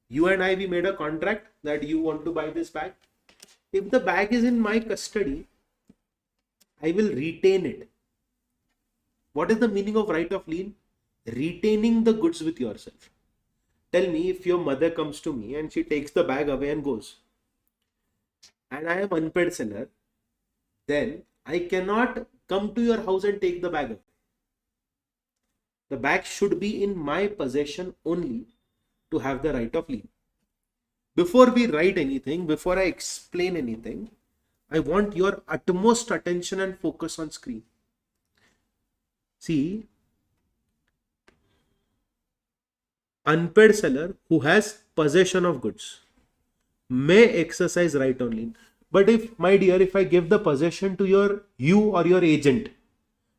you and I, we made a contract that you want to buy this bag. If the bag is in my custody, I will retain it. What is the meaning of right of lien? Retaining the goods with yourself. Tell me, if your mother comes to me and she takes the bag away and goes, and I am unpaid seller, then I cannot come to your house and take the bag away. The bag should be in my possession only to have the right of lien. Before we write anything, before I explain anything, I want your utmost attention and focus on screen. See, unpaid seller who has possession of goods may exercise right on lien. But if, my dear, if I give the possession to you or your agent,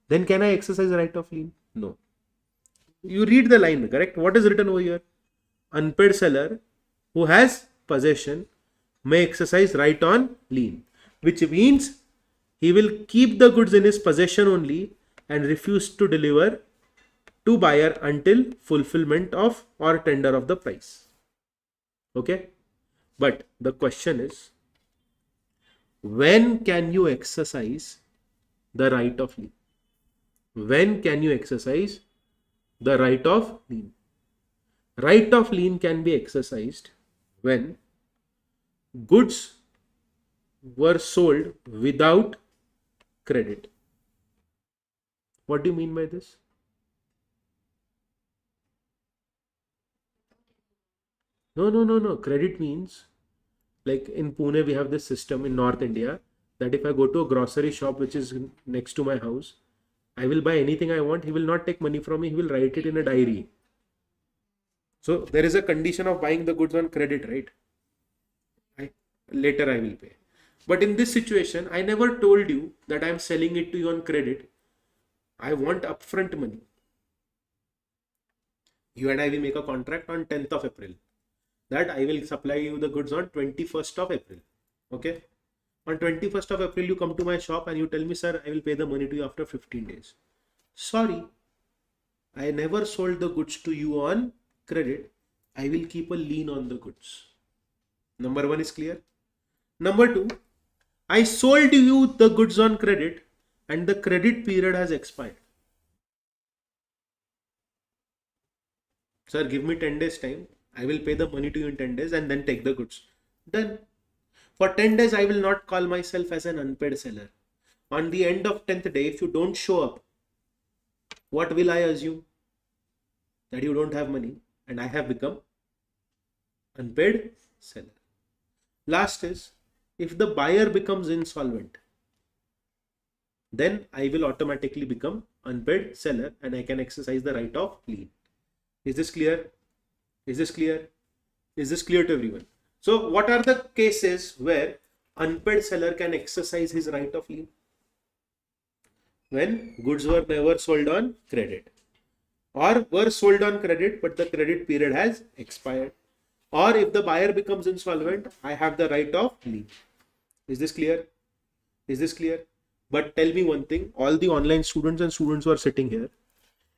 then can I exercise right of lien? No. You read the line, correct? What is written over here? Unpaid seller who has possession may exercise right on lien, which means he will keep the goods in his possession only and refuse to deliver to buyer until fulfillment of or tender of the price. Okay? But the question is, when can you exercise the right of lien? When can you exercise the right of lien? Right of lien can be exercised when goods were sold without credit. What do you mean by this? No. Credit means, like in Pune, we have this system in North India that if I go to a grocery shop which is next to my house, I will buy anything I want. He will not take money from me. He will write it in a diary. So there is a condition of buying the goods on credit, right? Later I will pay. But in this situation, I never told you that I am selling it to you on credit. I want upfront money. You and I will make a contract on 10th of April. That I will supply you the goods on 21st of April. Okay. On 21st of April, you come to my shop and you tell me, sir, I will pay the money to you after 15 days. Sorry, I never sold the goods to you on credit. I will keep a lien on the goods. Number one is clear. Number two, I sold you the goods on credit and the credit period has expired. Sir, give me 10 days time. I will pay the money to you in 10 days and then take the goods. Done. For 10 days, I will not call myself as an unpaid seller. On the end of 10th day, if you don't show up, what will I assume? That you don't have money and I have become unpaid seller. Last is, if the buyer becomes insolvent, then I will automatically become unpaid seller and I can exercise the right of lien. Is this clear? Is this clear? Is this clear to everyone? So what are the cases where unpaid seller can exercise his right of lien? When goods were never sold on credit, or were sold on credit but the credit period has expired, or if the buyer becomes insolvent, I have the right of lien. Is this clear? Is this clear? But tell me one thing, all the online students and students who are sitting here,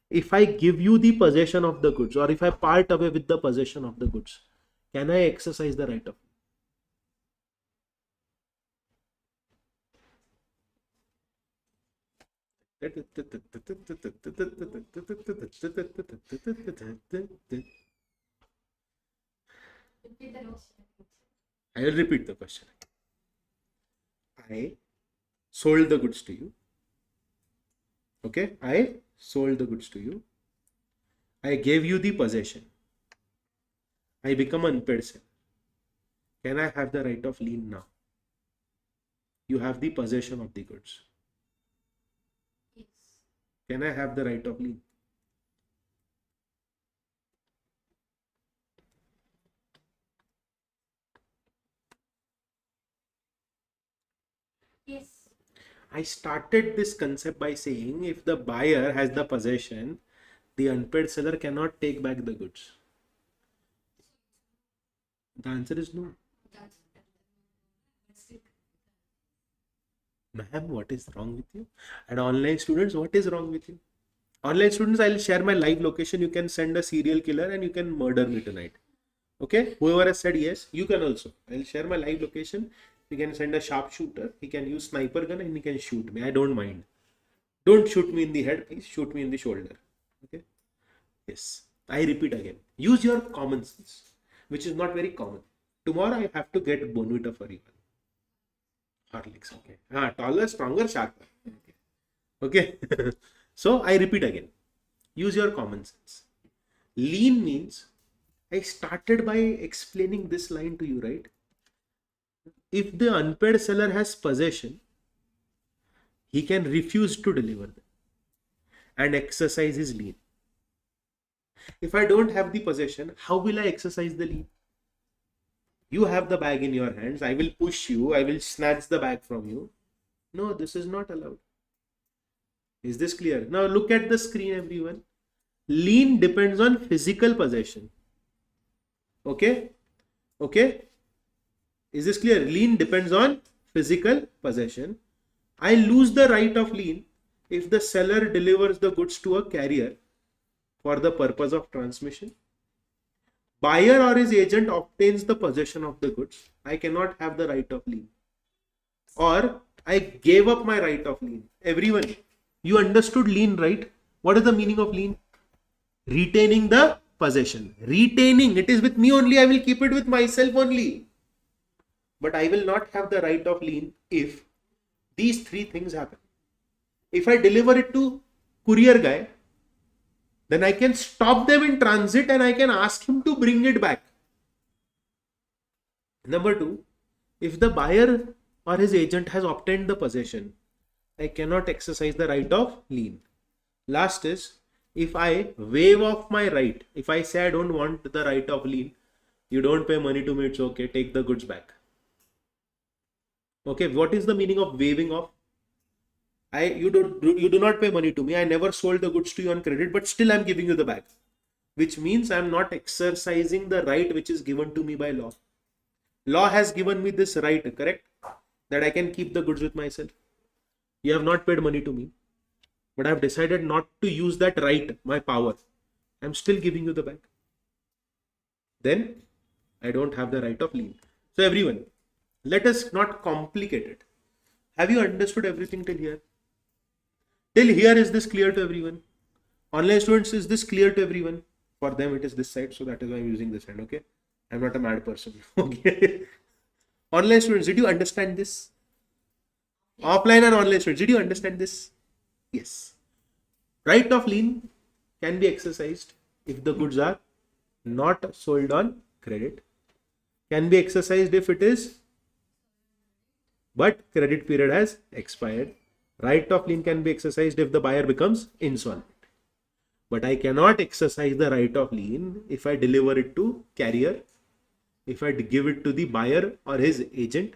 if I give you the possession of the goods, or if I part away with the possession of the goods, can I exercise the right of? I will repeat the question. I sold the goods to you. Okay, I sold the goods to you. I gave you the possession. I become unpaid seller. Can I have the right of lien now? You have the possession of the goods. Yes. Can I have the right of lien? Yes. I started this concept by saying if the buyer has the possession, the unpaid seller cannot take back the goods. The answer is no. Ma'am, what is wrong with you? And online students, what is wrong with you? Online students, I'll share my live location. You can send a serial killer and you can murder me tonight. Okay? Whoever has said yes, you can also. I'll share my live location. You can send a sharpshooter. He can use sniper gun and he can shoot me. I don't mind. Don't shoot me in the head, please. Shoot me in the shoulder. Okay? Yes. I repeat again. Use your common sense, which is not very common. Tomorrow I have to get Bonvita for you. Horlicks, okay. Taller, stronger, sharper. Okay. So I repeat again. Use your common sense. Lien means, I started by explaining this line to you, right? If the unpaid seller has possession, he can refuse to deliver them and exercise his lien. If I don't have the possession, how will I exercise the lien? You have the bag in your hands. I will push you. I will snatch the bag from you. No, this is not allowed. Is this clear? Now look at the screen, everyone. Lien depends on physical possession. Okay? Okay? Is this clear? Lien depends on physical possession. I lose the right of lien if the seller delivers the goods to a carrier for the purpose of transmission. Buyer or his agent obtains the possession of the goods. I cannot have the right of lien. Or I gave up my right of lien. Everyone, you understood lien, right? What is the meaning of lien? Retaining the possession. Retaining. It is with me only. I will keep it with myself only. But I will not have the right of lien if these three things happen. If I deliver it to courier guy, then I can stop them in transit and I can ask him to bring it back. Number two, if the buyer or his agent has obtained the possession, I cannot exercise the right of lien. Last is, if I waive off my right, if I say I don't want the right of lien, you don't pay money to me, it's okay, take the goods back. Okay, what is the meaning of waiving off? You do not pay money to me. I never sold the goods to you on credit, but still I'm giving you the bag, which means I'm not exercising the right which is given to me by law. Law has given me this right, correct? That I can keep the goods with myself. You have not paid money to me, but I've decided not to use that right, my power. I'm still giving you the bag. Then I don't have the right of lien. So everyone, let us not complicate it. Have you understood everything till here? Till here, is this clear to everyone? Online students, is this clear to everyone? For them, it is this side, so that is why I'm using this hand, okay? I'm not a mad person, okay? Online students, did you understand this? Offline and online students, did you understand this? Yes. Right of lien can be exercised if the goods are not sold on credit. Can be exercised if it is, but credit period has expired. Right of lien can be exercised if the buyer becomes insolvent. But I cannot exercise the right of lien if I deliver it to carrier, if I give it to the buyer or his agent,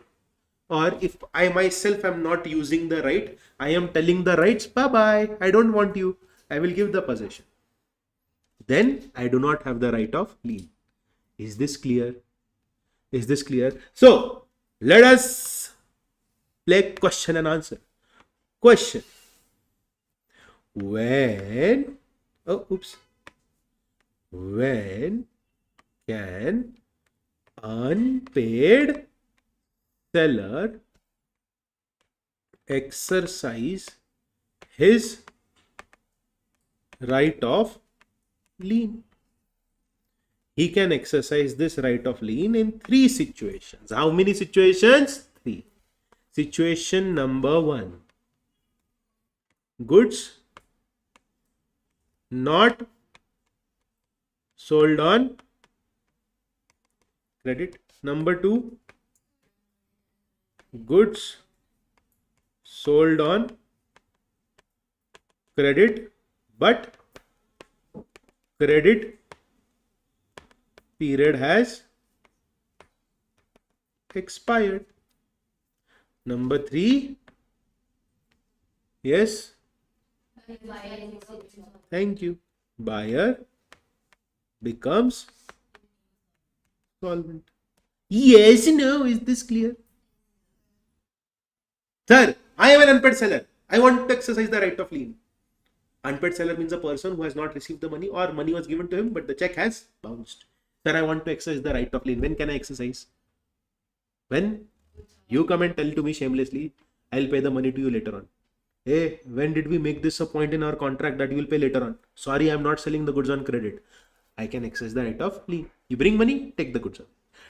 or if I myself am not using the right, I am telling the rights, bye-bye, I don't want you, I will give the possession. Then I do not have the right of lien. Is this clear? Is this clear? So let us Play question and answer. Question. When can unpaid seller exercise his right of lien? He can exercise this right of lien in 3 situations. How many situations? 3. Situation number 1. Goods not sold on credit. Number 2. Goods sold on credit, but credit period has expired. Number 3. Yes. Thank you. Buyer becomes solvent. Yes, no, is this clear? Sir, I am an unpaid seller. I want to exercise the right of lien. Unpaid seller means a person who has not received the money, or money was given to him but the check has bounced. Sir, I want to exercise the right of lien. When can I exercise? When you come and tell to me shamelessly, I'll pay the money to you later on. Hey, when did we make this a point in our contract that you will pay later on? Sorry, I'm not selling the goods on credit. I can exercise the right of lien. You bring money, take the goods.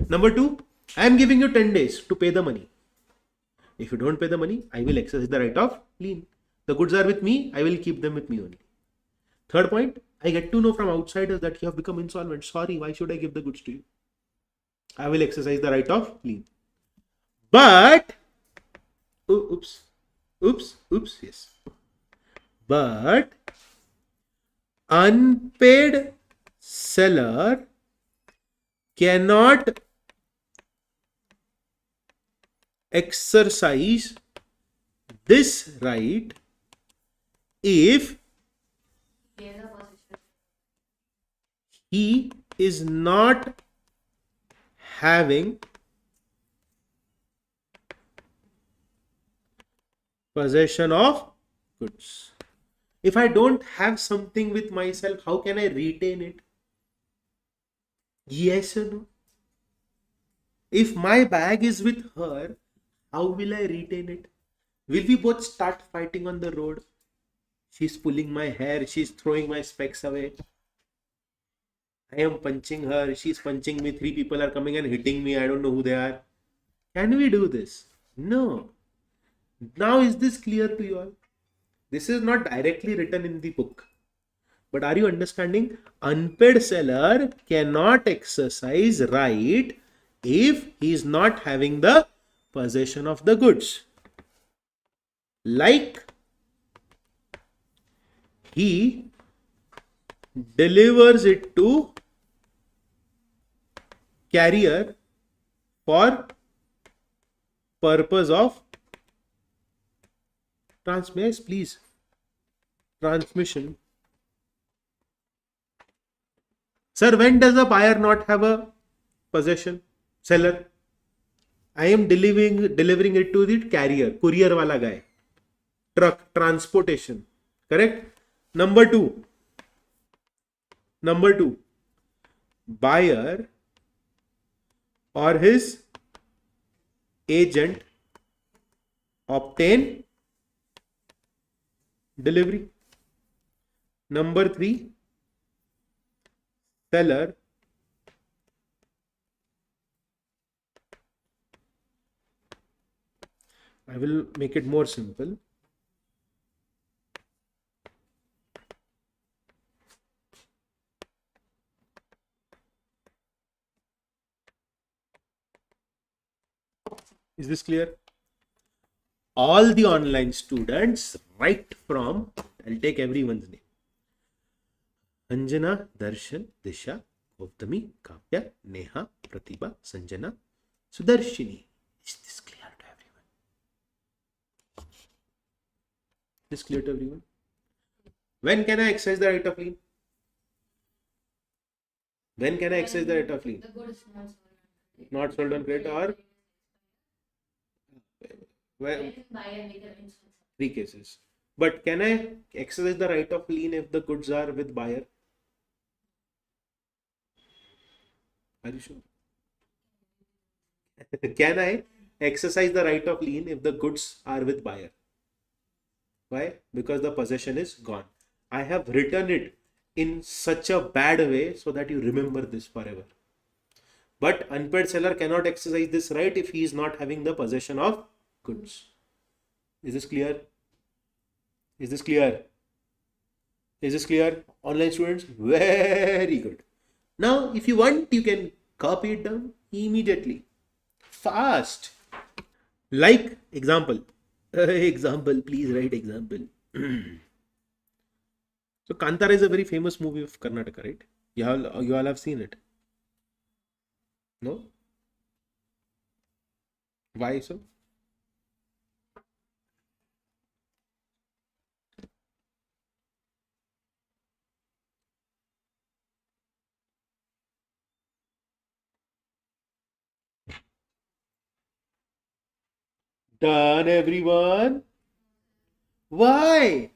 Number 2, I am giving you 10 days to pay the money. If you don't pay the money, I will exercise the right of lien. The goods are with me, I will keep them with me only. Third point, I get to know from outsiders that you have become insolvent. Sorry, why should I give the goods to you? I will exercise the right of lien. But, yes. But, unpaid seller cannot exercise this right if he is not having possession of goods. If I don't have something with myself, how can I retain it? Yes or no? If my bag is with her, how will I retain it? Will we both start fighting on the road? She's pulling my hair, she's throwing my specs away. I am punching her, she's punching me, 3 people are coming and hitting me, I don't know who they are. Can we do this? No. Now is this clear to you all? This is not directly written in the book. But are you understanding? Unpaid seller cannot exercise right if he is not having the possession of the goods. Like he delivers it to carrier for purpose of transmission. Sir, when does a buyer not have a possession? Seller. I am delivering it to the carrier, courier wala guy. Truck, transportation. Correct? Number 2. Buyer or his agent obtain delivery. Number 3, seller I will make it more simple. Is this clear? All the online students, right from, I'll take everyone's name. Anjana, Darshan, Disha, Gautami, Kavya, Neha, Pratibha, Sanjana, Sudarshini. Is this clear to everyone? Is this clear to everyone? When can I exercise the right of lien? When can I exercise the right of lien? The good is Not sold on credit or Where When buyer become insolvent. 3 cases. But can I exercise the right of lien if the goods are with buyer? Are you sure? Can I exercise the right of lien if the goods are with buyer? Why? Because the possession is gone. I have written it in such a bad way so that you remember this forever. But unpaid seller cannot exercise this right if he is not having the possession of goods. Is this clear? Is this clear? Is this clear? Online students? Very good. Now, if you want, you can copy it down immediately. Fast. Like example. Example, please write example. So Kantara is a very famous movie of Karnataka, right? You all have seen it. No? Why so? Done, everyone. Why?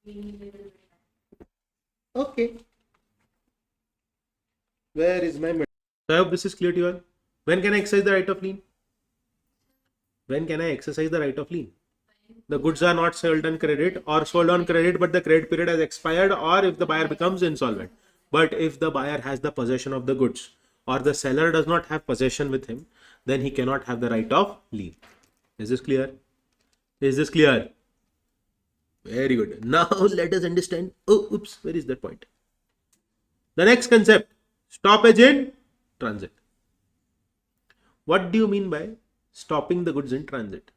We need little bit. Okay. Where is my medal? So I hope this is clear to you all. When can I exercise the right of lien? When can I exercise the right of lien? The goods are not sold on credit or sold on credit, but the credit period has expired, or if the buyer becomes insolvent. But if the buyer has the possession of the goods or the seller does not have possession with him, then he cannot have the right of lien. Is this clear? Is this clear? Very good. Now let us understand. Oh, oops, where is that point? The next concept, stoppage in transit. What do you mean by stopping the goods in transit?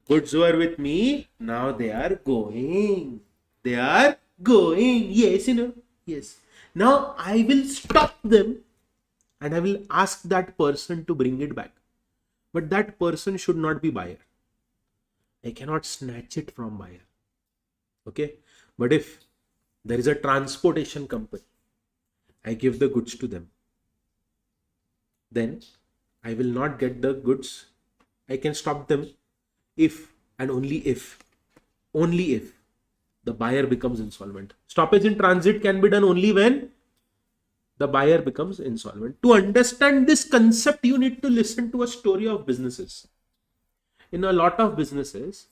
Goods were with me, now they are going. They are going. Yes, you know. Yes. Now I will stop them and I will ask that person to bring it back. But that person should not be buyer. I cannot snatch it from buyer. Okay. But if there is a transportation company, I give the goods to them, then I will not get the goods. I can stop them if and only if the buyer becomes insolvent. Stoppage in transit can be done only when the buyer becomes insolvent. To understand this concept, you need to listen to a story of businesses. In a lot of businesses,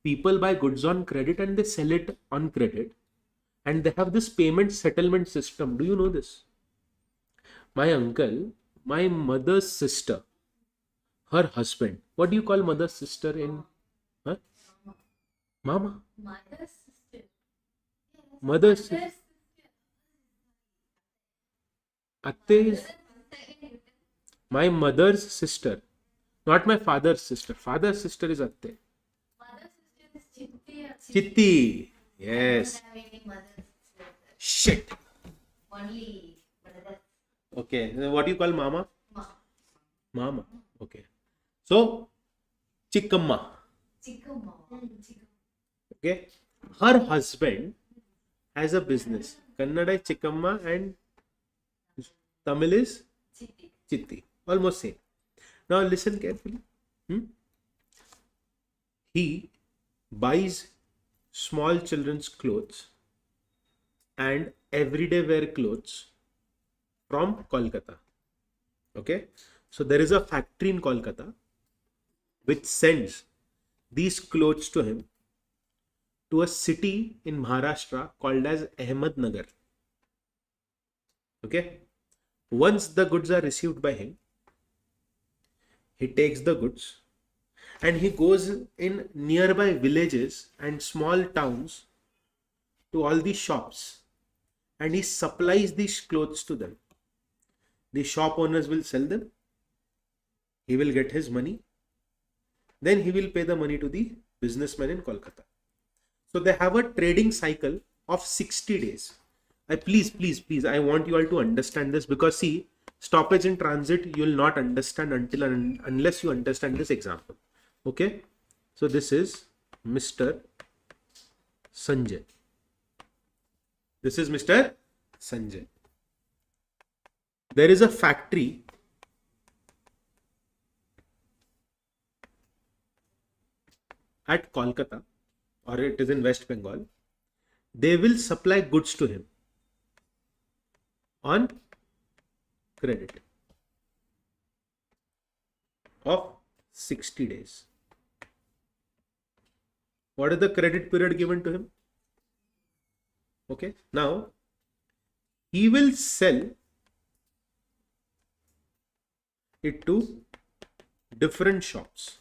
people buy goods on credit and they sell it on credit, and they have this payment settlement system. Do you know this? My uncle, my mother's sister, her husband. What do you call mother's sister in? Huh? Mama. Mother's sister. Yes. Mother's sister. Atte is my mother's sister, not my father's sister. Father's sister is Atte. Mother's sister is Chitti. Chitti. Yes. I don't have any mother's sister. Shit. Only brother. Okay. What do you call mama? Ma. Mama. Okay. So, Chikkamma. Chikkamma. Okay. Her husband has a business. Kannada is Chikkamma and Tamil is Chitti. Chitti. Almost same. Now listen carefully. He buys small children's clothes and everyday wear clothes from Kolkata. Okay. So there is a factory in Kolkata which sends these clothes to him to a city in Maharashtra called as Ahmednagar. Okay. Once the goods are received by him, he takes the goods and he goes in nearby villages and small towns to all these shops and he supplies these clothes to them. The shop owners will sell them. He will get his money. Then he will pay the money to the businessman in Kolkata. So they have a trading cycle of 60 days. Please, I want you all to understand this, because see, stoppage in transit you will not understand unless you understand this example. Okay. So this is Mr. Sanjay. This is Mr. Sanjay. There is a factory at Kolkata, or it is in West Bengal, they will supply goods to him on credit of 60 days. What is the credit period given to him? Okay, now he will sell it to different shops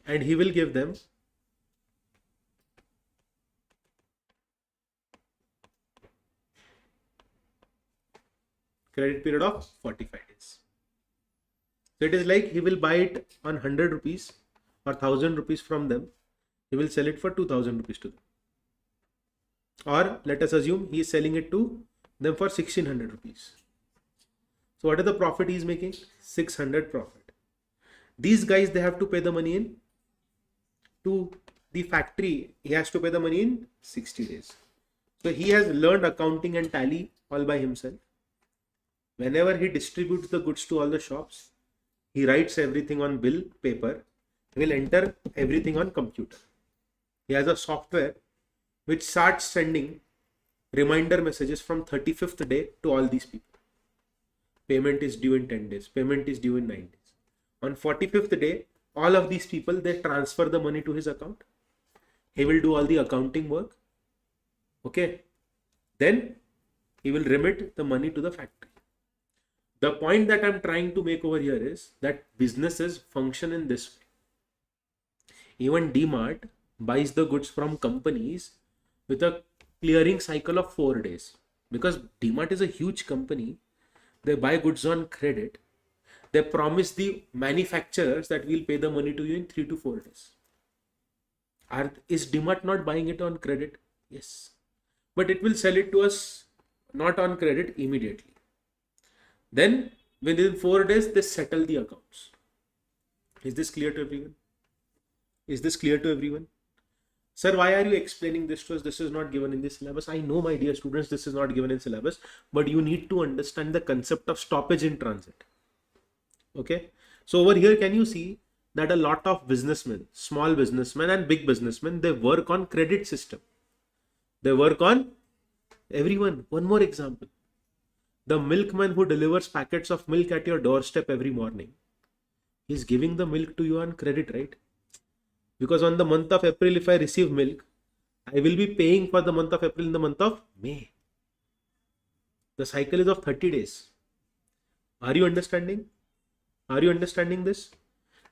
and he will give them credit period of 45 days. So it is like he will buy it on 100 rupees or 1000 rupees from them. He will sell it for 2000 rupees to them. Or let us assume he is selling it to them for 1600 rupees. So what is the profit he is making? 600 profit. These guys, they have to pay the money in to the factory. He has to pay the money in 60 days. So he has learned accounting and tally all by himself. Whenever he distributes the goods to all the shops, he writes everything on bill paper. He will enter everything on computer. He has a software which starts sending reminder messages from 35th day to all these people. Payment is due in 10 days. Payment is due in 9 days. On 45th day, all of these people, they transfer the money to his account. He will do all the accounting work. Okay. Then he will remit the money to the factory. The point that I'm trying to make over here is that businesses function in this way. Even DMart buys the goods from companies with a clearing cycle of 4 days. Because DMart is a huge company, they buy goods on credit. They promise the manufacturers that we'll pay the money to you in 3 to 4 days. Is DMart not buying it on credit? Yes. But it will sell it to us not on credit immediately. Then within 4 days, they settle the accounts. Is this clear to everyone? Is this clear to everyone? Sir, why are you explaining this to us? This is not given in the syllabus. I know, my dear students, this is not given in syllabus, but you need to understand the concept of stoppage in transit. Okay. So over here, can you see that a lot of businessmen, small businessmen and big businessmen, they work on credit system. They work on everyone. One more example. The milkman who delivers packets of milk at your doorstep every morning, he's giving the milk to you on credit, right? Because on the month of April, if I receive milk, I will be paying for the month of April in the month of May. The cycle is of 30 days. Are you understanding? Are you understanding this?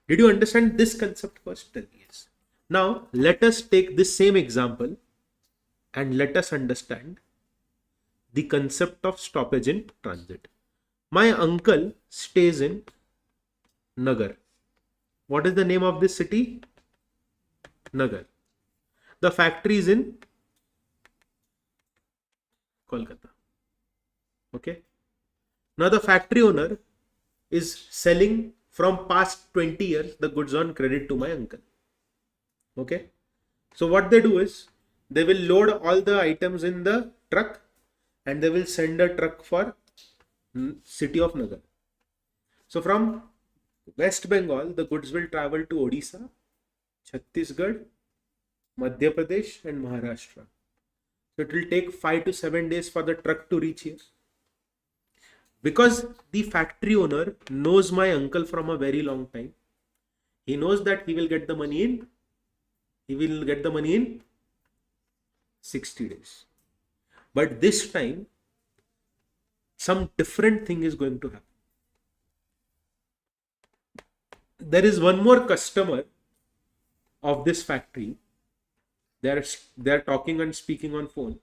Did you understand this concept first? Yes. Now, let us take this same example and let us understand the concept of stoppage in transit. My uncle stays in Nagar. What is the name of this city? Nagar. The factory is in Kolkata. Okay. Now the factory owner is selling from past 20 years the goods on credit to my uncle. Okay. So what they do is they will load all the items in the truck and they will send a truck for city of Nagar. So from West Bengal, the goods will travel to Odisha, Chhattisgarh, Madhya Pradesh and Maharashtra. So it will take 5 to 7 days for the truck to reach here. Because the factory owner knows my uncle from a very long time, he knows that he will get the money in 60 days. But this time, some different thing is going to happen. There is one more customer of this factory. They're talking and speaking on phone.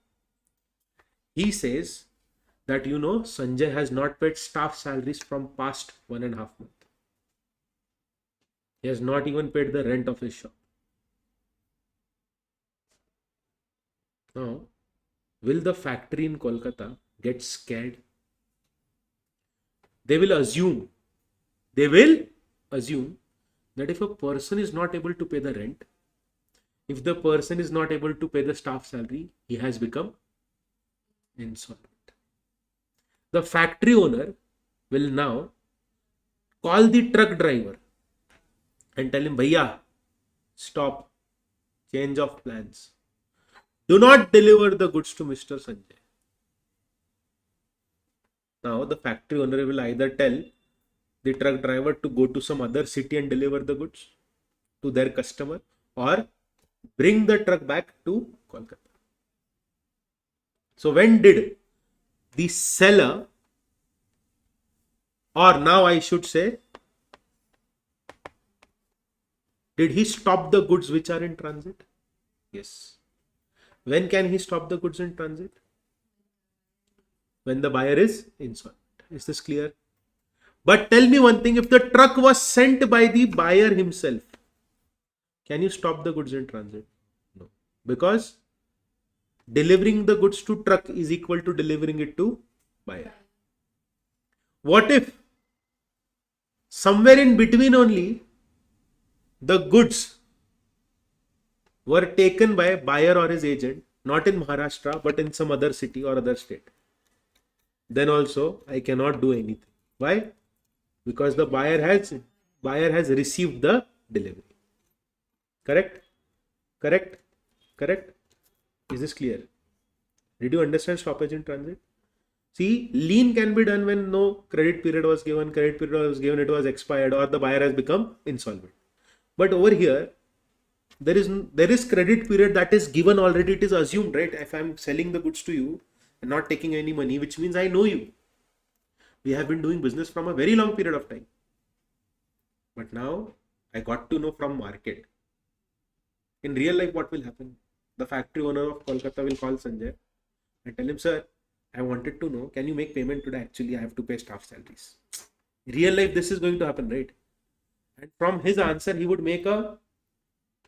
He says that, Sanjay has not paid staff salaries from past 1.5 months. He has not even paid the rent of his shop. Now, will the factory in Kolkata get scared? They will assume that if a person is not able to pay the rent, if the person is not able to pay the staff salary, he has become insolvent. The factory owner will now call the truck driver and tell him, Bhaiya, stop, change of plans. Do not deliver the goods to Mr. Sanjay. Now the factory owner will either tell the truck driver to go to some other city and deliver the goods to their customer, or bring the truck back to Kolkata. So when did the seller, or now I should say, did he stop the goods which are in transit? Yes. When can he stop the goods in transit? When the buyer is insolvent. Is this clear? But tell me one thing, if the truck was sent by the buyer himself, can you stop the goods in transit? No. Because delivering the goods to truck is equal to delivering it to buyer. What if somewhere in between only the goods were taken by buyer or his agent, not in Maharashtra, but in some other city or other state? Then also I cannot do anything. Why? Because the buyer has received the delivery. Correct? Correct? Correct? Is this clear? Did you understand stoppage in transit? See, lien can be done when no credit period was given, it was expired, or the buyer has become insolvent. But over here, there is credit period that is given already. It is assumed, right? If I'm selling the goods to you and not taking any money, which means I know you. We have been doing business from a very long period of time. But now I got to know from market. In real life, what will happen? The factory owner of Kolkata will call Sanjay and tell him, sir, I wanted to know, can you make payment today? Actually, I have to pay staff salaries. In real life, this is going to happen, right? And from his answer, he would make it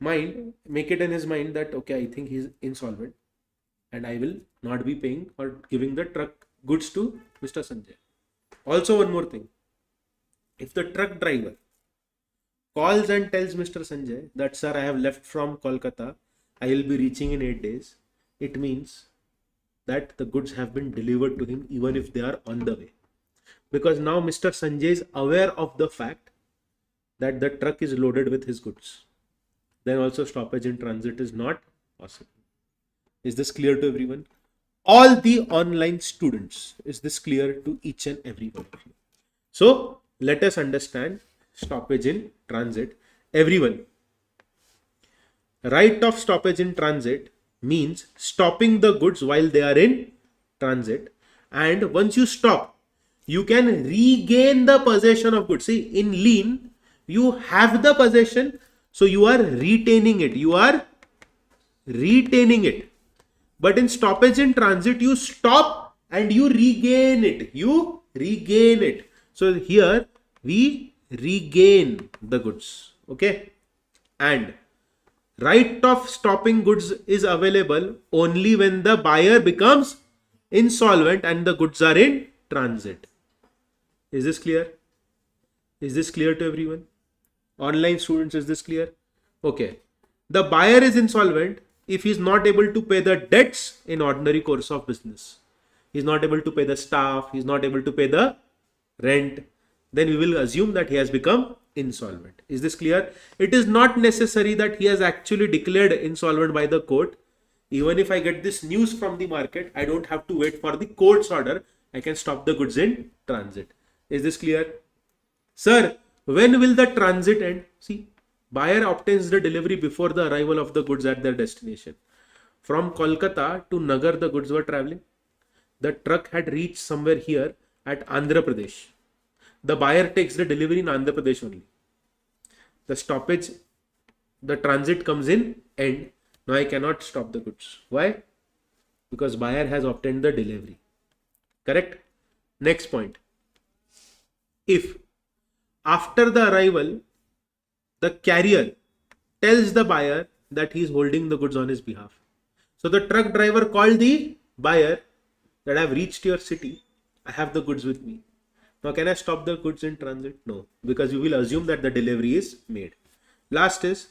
in his mind that, okay, I think he's insolvent and I will not be paying or giving the truck goods to Mr. Sanjay. Also, one more thing. If the truck driver calls and tells Mr. Sanjay that, sir, I have left from Kolkata, I will be reaching in 8 days, it means that the goods have been delivered to him even if they are on the way. Because now Mr. Sanjay is aware of the fact that the truck is loaded with his goods. Then also stoppage in transit is not possible. Is this clear to everyone? All the online students, is this clear to each and every one of you? So let us understand stoppage in transit. Everyone, right of stoppage in transit means stopping the goods while they are in transit, and once you stop, you can regain the possession of goods. See, in lien, you have the possession, so you are retaining it. But in stoppage in transit, you stop and you regain it. So here we regain the goods. Okay. And right of stopping goods is available only when the buyer becomes insolvent and the goods are in transit. Is this clear? Is this clear to everyone? Online students, is this clear? Okay. The buyer is insolvent if he is not able to pay the debts in ordinary course of business. He is not able to pay the staff, he is not able to pay the rent. Then we will assume that he has become insolvent. Is this clear? It is not necessary that he has actually declared insolvent by the court. Even if I get this news from the market, I don't have to wait for the court's order. I can stop the goods in transit. Is this clear? Sir, when will the transit end? See, buyer obtains the delivery before the arrival of the goods at their destination. From Kolkata to Nagar, the goods were traveling. The truck had reached somewhere here at Andhra Pradesh. The buyer takes the delivery in Andhra Pradesh only. The stoppage, the transit comes in end. Now I cannot stop the goods. Why? Because buyer has obtained the delivery. Correct? Next point. If after the arrival, the carrier tells the buyer that he is holding the goods on his behalf. So the truck driver called the buyer that I have reached your city. I have the goods with me. Now can I stop the goods in transit? No, because you will assume that the delivery is made. Last is,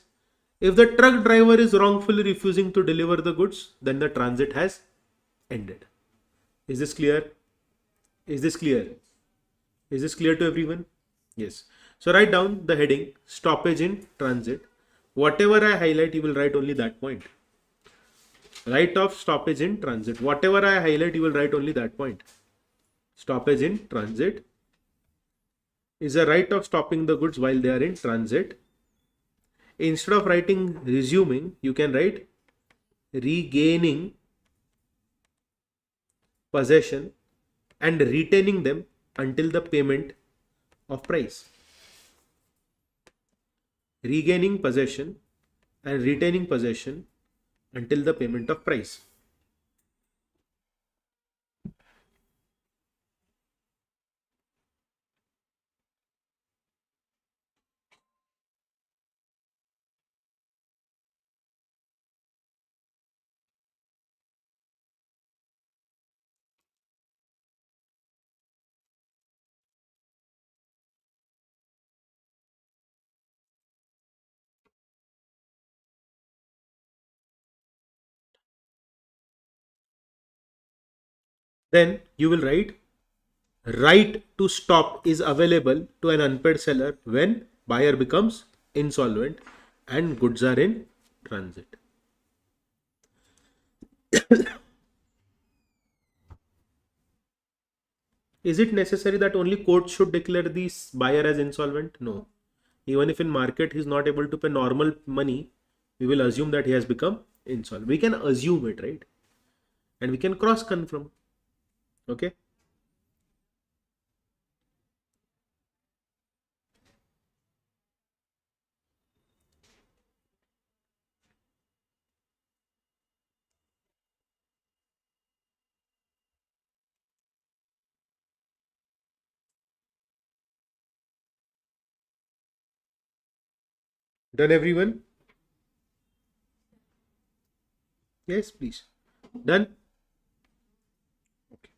if the truck driver is wrongfully refusing to deliver the goods, then the transit has ended. Is this clear? Is this clear? Is this clear to everyone? Yes. So write down the heading stoppage in transit. Whatever I highlight, you will write only that point. Right of stoppage in transit. Whatever I highlight, you will write only that point. Stoppage in transit is a right of stopping the goods while they are in transit. Instead of writing resuming, you can write regaining possession and retaining them until the payment of price. Regaining possession and retaining possession until the payment of price. Then you will write right to stop is available to an unpaid seller when buyer becomes insolvent and goods are in transit. Is it necessary that only court should declare this buyer as insolvent? No. Even if in market he is not able to pay normal money, we will assume that he has become insolvent. We can assume it, right? And we can cross confirm. Okay. Done, everyone? Yes, please. Done? Okay.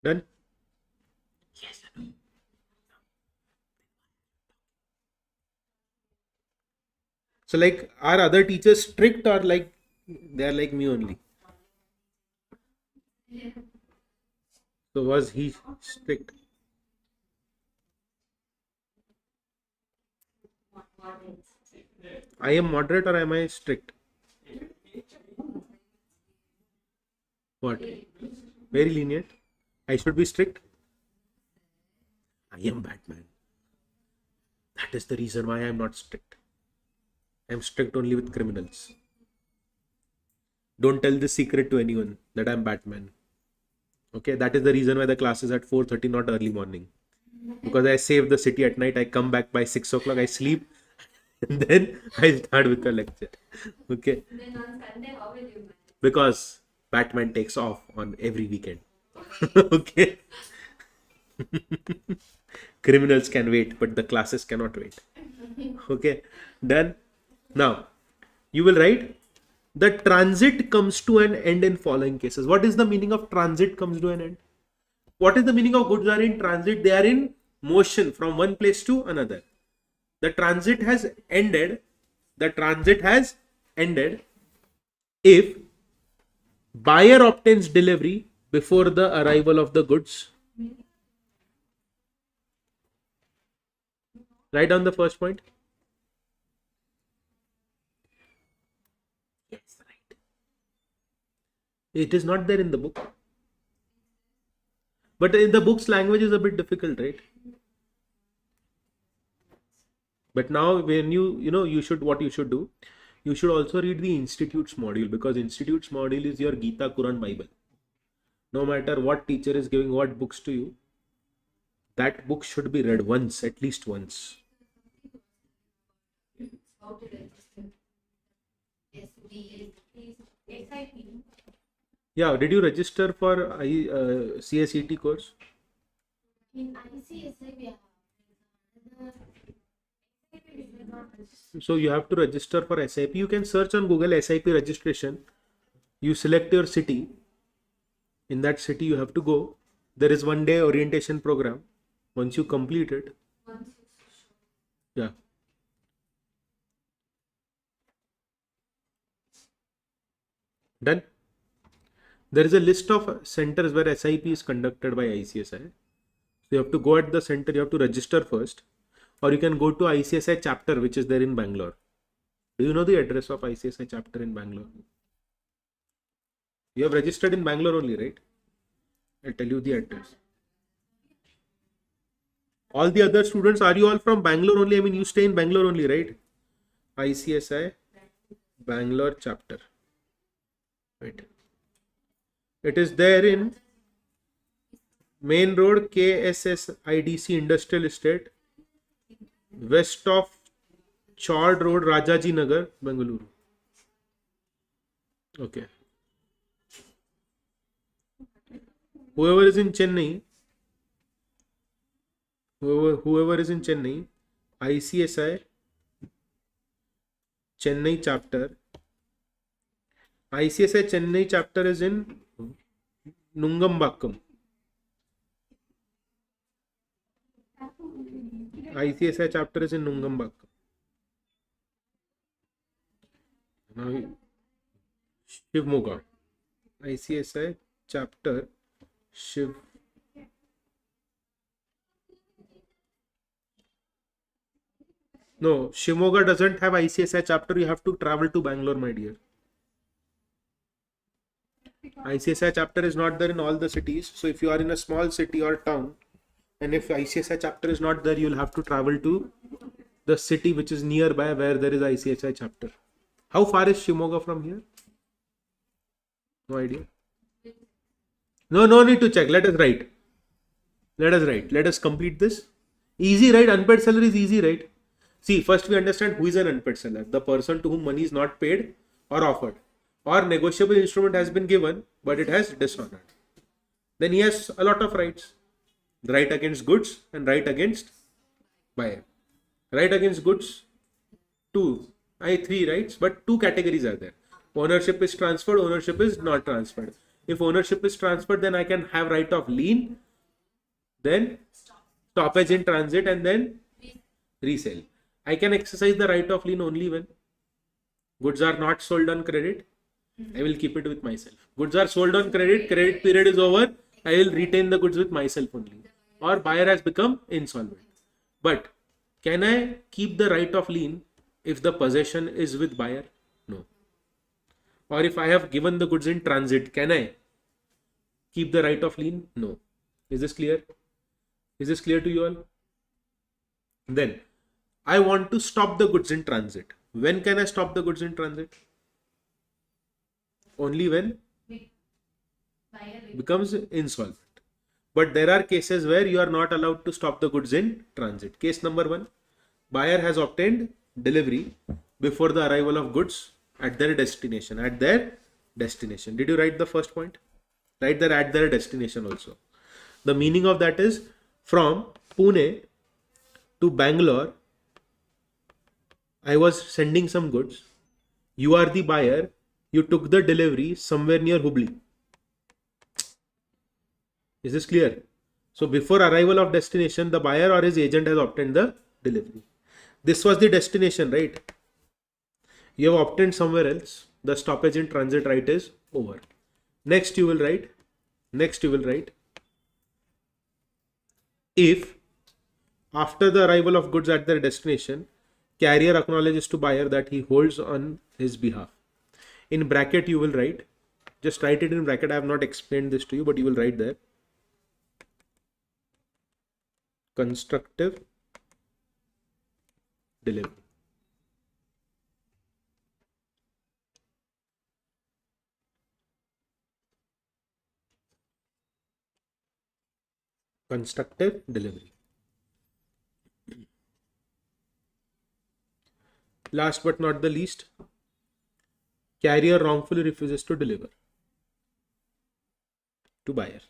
Done? Yes. So like, are other teachers strict or like they are like me only? So was he strict? I am moderate or am I strict? What? Very lenient. I should be strict. I am Batman. That is the reason why I am not strict. I am strict only with criminals. Don't tell this secret to anyone that I am Batman. Okay, that is the reason why the class is at 4:30, not early morning. Because I save the city at night. I come back by 6 o'clock. I sleep, and then I start with the lecture. Okay. Then on Sunday, how will you manage? Because Batman takes off on every weekend. Okay. Criminals can wait, but the classes cannot wait. Okay. Done. Now, you will write the transit comes to an end in following cases. What is the meaning of transit comes to an end? What is the meaning of goods are in transit? They are in motion from one place to another. The transit has ended. The transit has ended if buyer obtains delivery before the arrival of the goods. Write down the first point. Yes, right. It is not there in the book. But in the book's language is a bit difficult, right? But now when you should, what you should do, you should also read the Institutes module, because Institutes module is your Gita, Quran, Bible. No matter what teacher is giving what books to you, that book should be read once, at least once. How to register? Yes, please excite me. Yeah, did you register for CSEET course? In ICSA, we have the SIP we did not register. So you have to register for SIP. You can search on Google SIP registration. You select your city. In that city, you have to go. There is 1 day orientation program. Once you complete it, Once you yeah. Done. There is a list of centers where SIP is conducted by ICSI. So you have to go at the center, you have to register first, or you can go to ICSI chapter, which is there in Bangalore. Do you know the address of ICSI chapter in Bangalore? You have registered in Bangalore only, right? I'll tell you the address. All the other students, are you all from Bangalore only? I mean, you stay in Bangalore only, right? ICSI Bangalore chapter. Right. It is there in Main Road, KSSIDC Industrial Estate, west of Chord Road, Rajaji Nagar, Bengaluru. Okay. Whoever is in Chennai, ICSI Chennai chapter. ICSI Chennai chapter is in Nungambakkam. ICSI chapter is in Nungambakkam. Now, Shivmoga. ICSI chapter Shiv. No, Shimoga doesn't have ICSI chapter. You have to travel to Bangalore, my dear. ICSI chapter is not there in all the cities. So if you are in a small city or town, and if ICSI chapter is not there, you'll have to travel to the city which is nearby where there is ICSI chapter. How far is Shimoga from here? No idea. No need to check. Let us write. Let us complete this. Easy, right? Unpaid seller is easy, right? See, first we understand who is an unpaid seller. The person to whom money is not paid or offered, or negotiable instrument has been given, but it has dishonored. Then he has a lot of rights. Right against goods and right against buyer. Right against goods, three rights, but two categories are there. Ownership is transferred, ownership is not transferred. If ownership is transferred, then I can have right of lien, then stoppage in transit, and then resale. I can exercise the right of lien only when goods are not sold on credit. I will keep it with myself. Goods are sold on credit, credit period is over, I will retain the goods with myself only. Or buyer has become insolvent. But can I keep the right of lien if the possession is with buyer? No. Or if I have given the goods in transit, can I keep the right of lien? No. Is this clear? Is this clear to you all? Then I want to stop the goods in transit. When can I stop the goods in transit? Only when becomes insolvent. But there are cases where you are not allowed to stop the goods in transit. Case number 1, buyer has obtained delivery before the arrival of goods at their destination. Did you write the first point? Write there at their destination also. The meaning of that is from Pune to Bangalore, I was sending some goods. You are the buyer. You took the delivery somewhere near Hubli. Is this clear? So before arrival of destination, the buyer or his agent has obtained the delivery. This was the destination, right? You have obtained somewhere else. The stoppage in transit right is over. Next you will write. If after the arrival of goods at their destination, carrier acknowledges to buyer that he holds on his behalf. In bracket you will write. Just write it in bracket. I have not explained this to you, but you will write there. Constructive delivery. Constructive delivery. Last but not the least, carrier wrongfully refuses to deliver to buyer.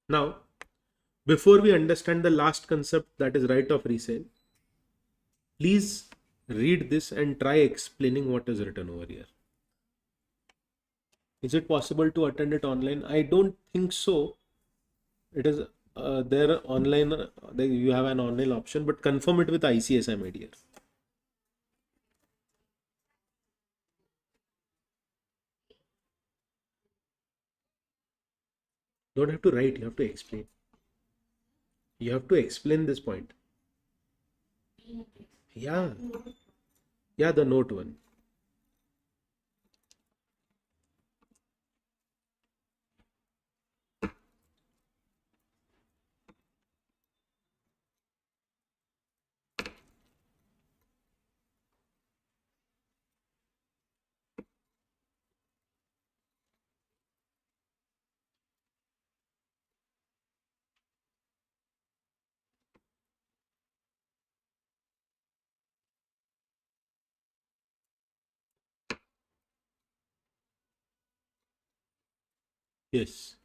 Now, before we understand the last concept, that is right of resale, please read this and try explaining what is written over here. Is it possible to attend it online? I don't think so. It is there online. You have an online option, but confirm it with ICSI, my dear. Don't have to write. You have to explain. You have to explain this point. Yeah. Yeah, the note one. Yes.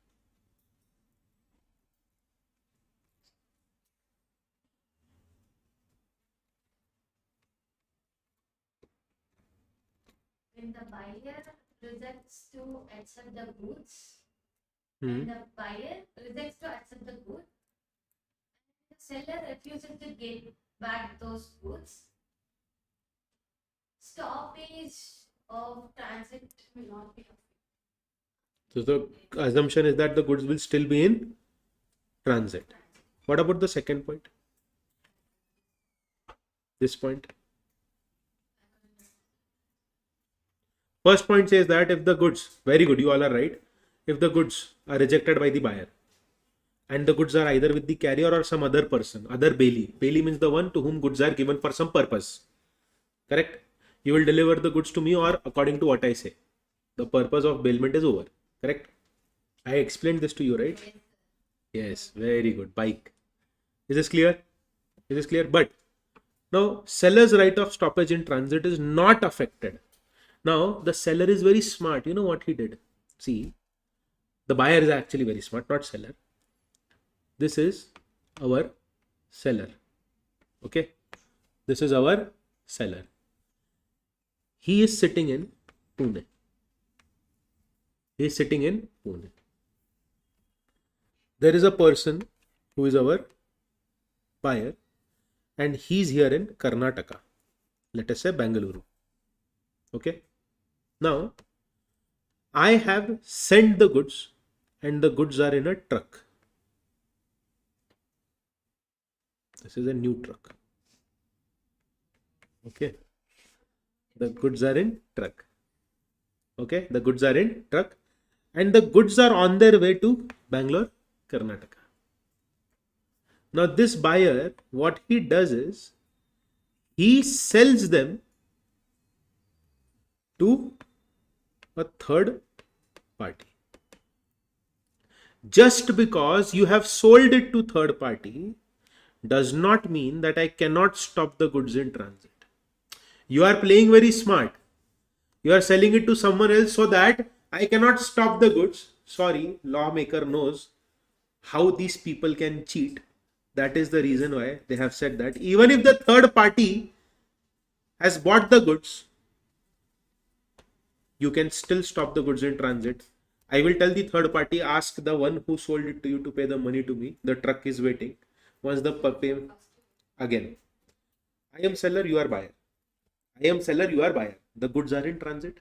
When the buyer rejects to accept the goods, Hmm. and the buyer rejects to accept the good, the seller refuses to get back those goods, stoppage of transit will not be So the assumption is that the goods will still be in transit. What about the second point? This point. First point says that if the goods, very good, you all are right. If the goods are rejected by the buyer and the goods are either with the carrier or some other person, other bailee. Bailee means the one to whom goods are given for some purpose. Correct? You will deliver the goods to me or according to what I say. The purpose of bailment is over. Correct? I explained this to you, right? Yes, very good. Bike. Is this clear? Is this clear? But now seller's right of stoppage in transit is not affected. Now the seller is very smart. You know what he did? See, the buyer is actually very smart, not seller. This is our seller. Okay. This is our seller. He is sitting in Pune. He is sitting in Pune. There is a person who is our buyer and he's here in Karnataka. Let us say Bengaluru. Okay. Now, I have sent the goods and the goods are in a truck. This is a new truck. Okay. The goods are in truck. Okay. The goods are in truck and the goods are on their way to Bangalore, Karnataka. Now this buyer, what he does is, he sells them to a third party. Just because you have sold it to third party does not mean that I cannot stop the goods in transit. You are playing very smart. You are selling it to someone else so that I cannot stop the goods. Sorry, lawmaker knows how these people can cheat. That is the reason why they have said that even if the third party has bought the goods, you can still stop the goods in transit. I will tell the third party, ask the one who sold it to you to pay the money to me. The truck is waiting. Once the payment, again, I am seller, you are buyer. I am seller, you are buyer. The goods are in transit.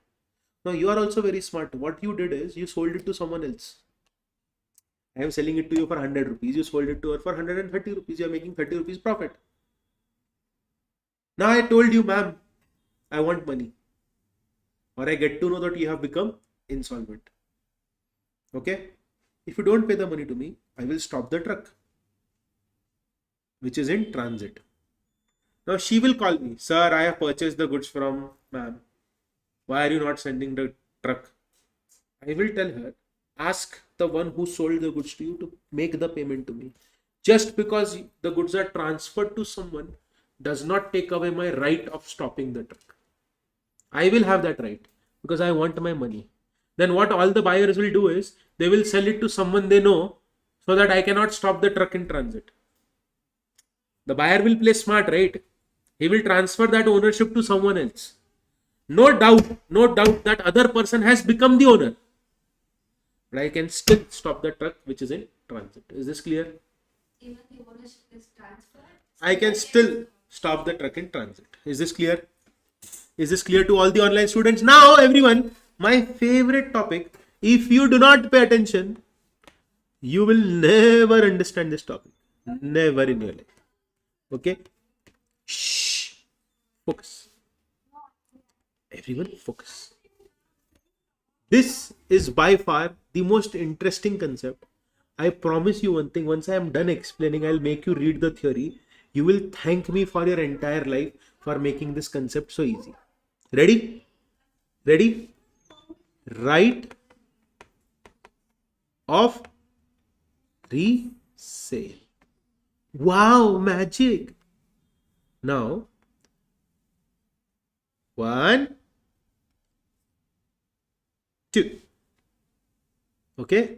Now you are also very smart. What you did is you sold it to someone else. I am selling it to you for 100 rupees. You sold it to her for 130 rupees. You are making 30 rupees profit. Now I told you, ma'am, I want money. Or I get to know that you have become insolvent. Okay? If you don't pay the money to me, I will stop the truck, which is in transit. Now she will call me, sir, I have purchased the goods from ma'am. Why are you not sending the truck? I will tell her, ask the one who sold the goods to you to make the payment to me. Just because the goods are transferred to someone does not take away my right of stopping the truck. I will have that right because I want my money. Then what all the buyers will do is they will sell it to someone they know so that I cannot stop the truck in transit. The buyer will play smart, right? He will transfer that ownership to someone else. No doubt that other person has become the owner. But I can still stop the truck which is in transit. Is this clear? Even the ownership is transferred. I can still stop the truck in transit. Is this clear? Is this clear to all the online students? Now, everyone, my favorite topic. If you do not pay attention, you will never understand this topic. Never in your life. Okay? Shh. Focus. Everyone, focus. This is by far the most interesting concept. I promise you one thing. Once I am done explaining, I'll make you read the theory. You will thank me for your entire life for making this concept so easy. Ready? Ready? Right of resale. Wow, magic. Now, 1, 2. Okay?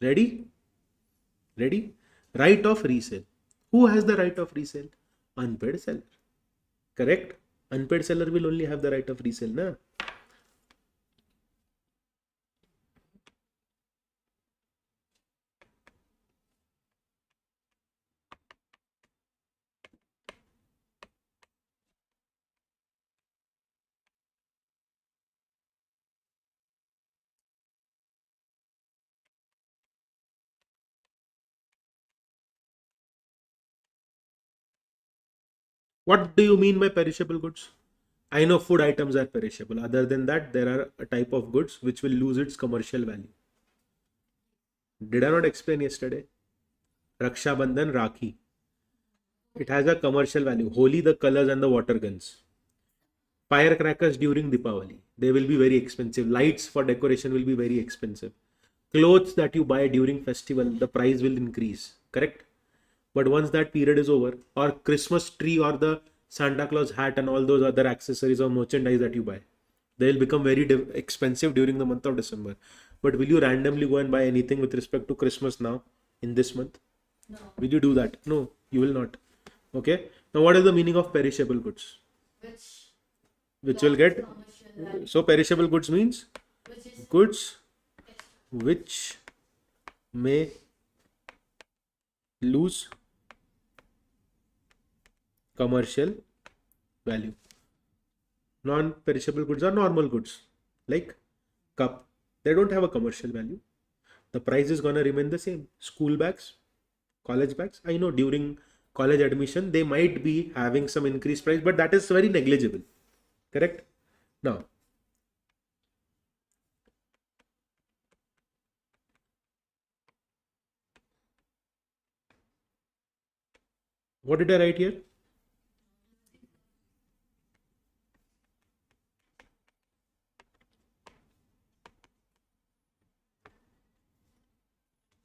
Ready? Ready? Right of resale. Who has the right of resale? Unpaid seller. Correct? Unpaid seller will only have the right of resale, na? What do you mean by perishable goods? I know food items are perishable. Other than that, there are a type of goods which will lose its commercial value. Did I not explain yesterday? Raksha Bandhan Rakhi. It has a commercial value. Holi, the colors and the water guns. Firecrackers during Deepavali. They will be very expensive. Lights for decoration will be very expensive. Clothes that you buy during festival, the price will increase. Correct? But once that period is over, or Christmas tree or the Santa Claus hat and all those other accessories or merchandise that you buy, they will become very expensive during the month of December. But will you randomly go and buy anything with respect to Christmas now in this month? No. Will you do that? No, you will not. Okay. Now, what is the meaning of perishable goods? Which will get. So, perishable goods means goods which may lose commercial value. Non-perishable goods are normal goods like cup. They don't have a commercial value. The price is gonna remain the same. School bags, college bags. I know during college admission they might be having some increased price, but that is very negligible. Correct? Now, what did I write here?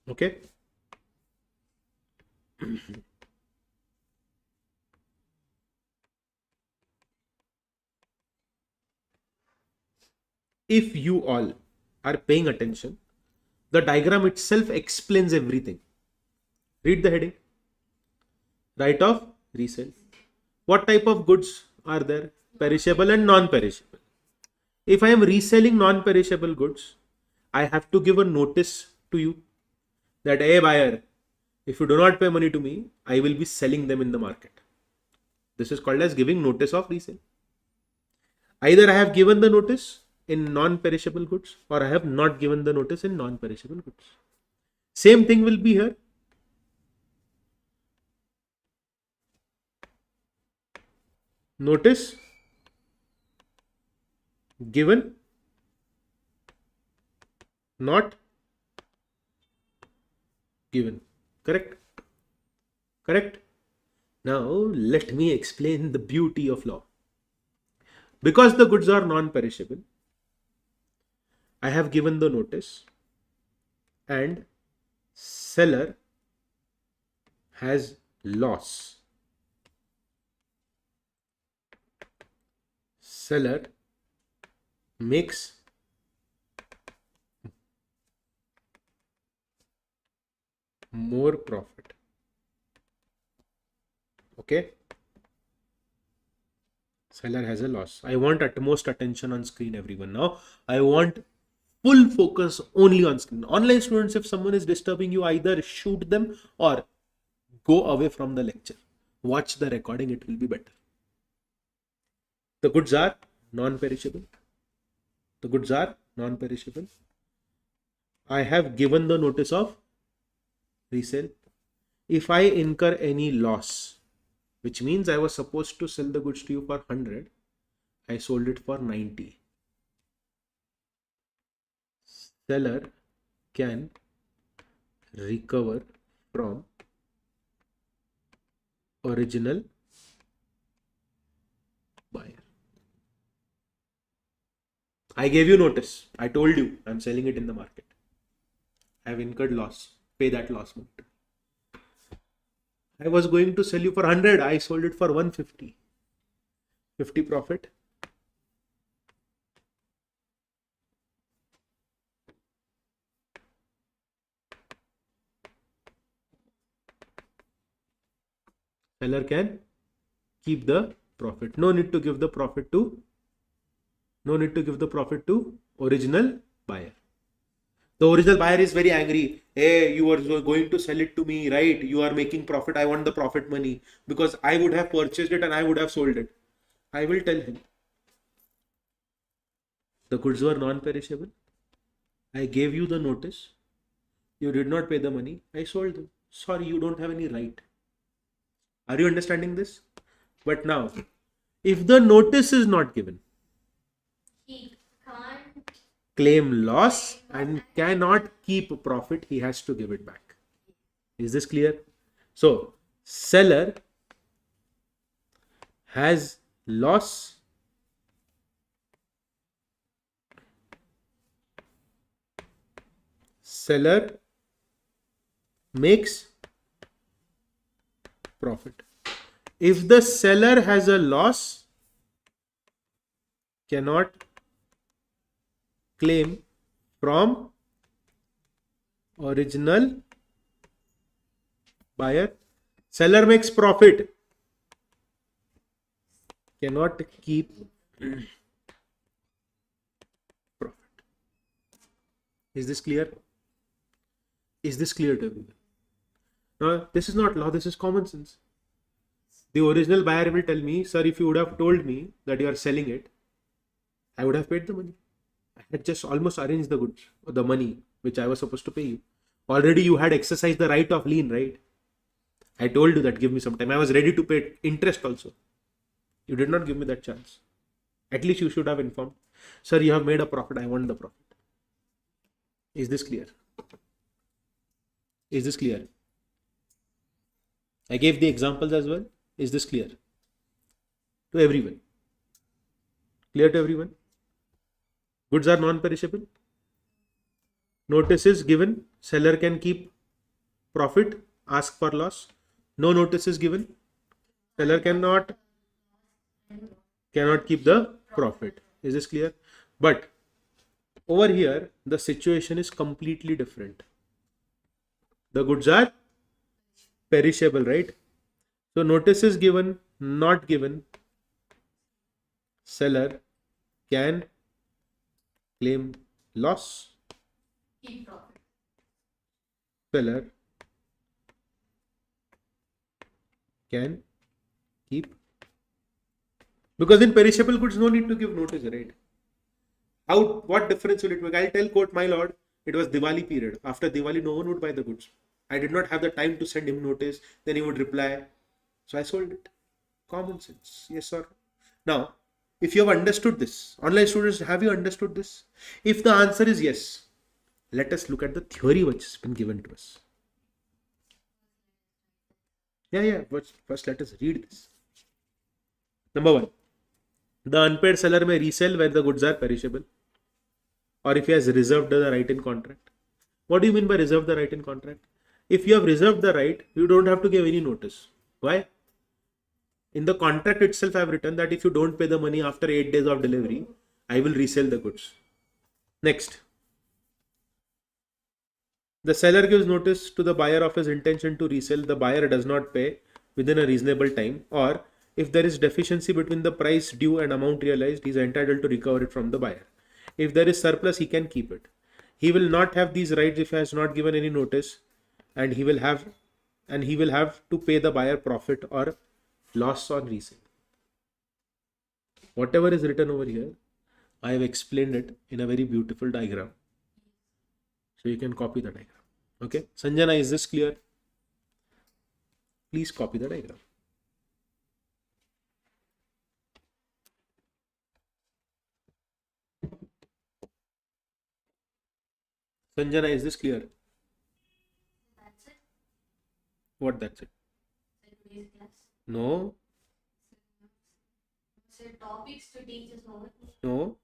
Okay. If you all are paying attention, the diagram itself explains everything. Read the heading. Right of resale. What type of goods are there? Perishable and non-perishable. If I am reselling non-perishable goods, I have to give a notice to you that, hey buyer, if you do not pay money to me, I will be selling them in the market. This is called as giving notice of resale. Either I have given the notice in non-perishable goods or I have not given the notice in non-perishable goods. Same thing will be here. Notice given, not given. Correct? Correct? Now, let me explain the beauty of law. Because the goods are non-perishable, I have given the notice and seller has loss. Seller makes more profit. Okay. Seller has a loss. I want utmost attention on screen, everyone. Now, I want full focus only on screen. Online students, if someone is disturbing you, either shoot them or go away from the lecture. Watch the recording, it will be better. The goods are non-perishable. The goods are non-perishable. I have given the notice of resale. If I incur any loss, which means I was supposed to sell the goods to you for 100, I sold it for 90. Seller can recover from original buyer. I gave you notice. I told you I'm selling it in the market. I have incurred loss. Pay that loss amount. I was going to sell you for 100. I sold it for 150. 50 profit. Seller can keep the profit. No need to give the profit to original buyer. The original buyer is very angry. Hey, you are going to sell it to me, right? You are making profit. I want the profit money because I would have purchased it and I would have sold it. I will tell him. The goods were non-perishable. I gave you the notice. You did not pay the money. I sold them. Sorry, you don't have any right. Are you understanding this? But now, if the notice is not given, He can't claim loss and cannot keep profit, he has to give it back. Is this clear? So, seller has loss, seller makes profit. If the seller has a loss, cannot claim from original buyer. Seller makes profit, cannot keep profit. Is this clear? Is this clear to everyone? Now, this is not law, this is common sense. The original buyer will tell me, sir, if you would have told me that you are selling it, I would have paid the money. I had just almost arranged the goods, or the money which I was supposed to pay you. Already you had exercised the right of lien, right? I told you that give me some time. I was ready to pay interest also. You did not give me that chance. At least you should have informed. Sir, you have made a profit. I want the profit. Is this clear? Is this clear? I gave the examples as well. Is this clear? To everyone. Clear to everyone? Goods are non-perishable. Notice is given. Seller can keep profit, ask for loss. No notice is given. Seller cannot keep the profit. Is this clear? But over here, the situation is completely different. The goods are perishable, right? So notice is given, not given. Seller can claim loss. keep profit. Seller can keep, because in perishable goods no need to give notice, right? What difference will it make? I'll tell court, my lord, it was Diwali period. After Diwali, no one would buy the goods. I did not have the time to send him notice. Then he would reply. So I sold it. Common sense. Yes or no? Now, if you have understood this, online students, have you understood this? If the answer is yes, let us look at the theory which has been given to us. But first let us read this. Number 1. The unpaid seller may resell where the goods are perishable, or if he has reserved the right in contract. What do you mean by reserve the right in contract? If you have reserved the right, you don't have to give any notice. Why? In the contract itself, I have written that if you don't pay the money after 8 days of delivery, I will resell the goods. Next. The seller gives notice to the buyer of his intention to resell. The buyer does not pay within a reasonable time, or if there is deficiency between the price due and amount realized, he is entitled to recover it from the buyer. If there is surplus, he can keep it. He will not have these rights if he has not given any notice, and he will have to pay the buyer profit or loss on resale. Whatever is written over here, I have explained it in a very beautiful diagram. So you can copy the diagram. Okay. Sanjana, is this clear? Please copy the diagram. Sanjana, is this clear? That's it. What that's it? Today's class. No. So topics to teach us over. No.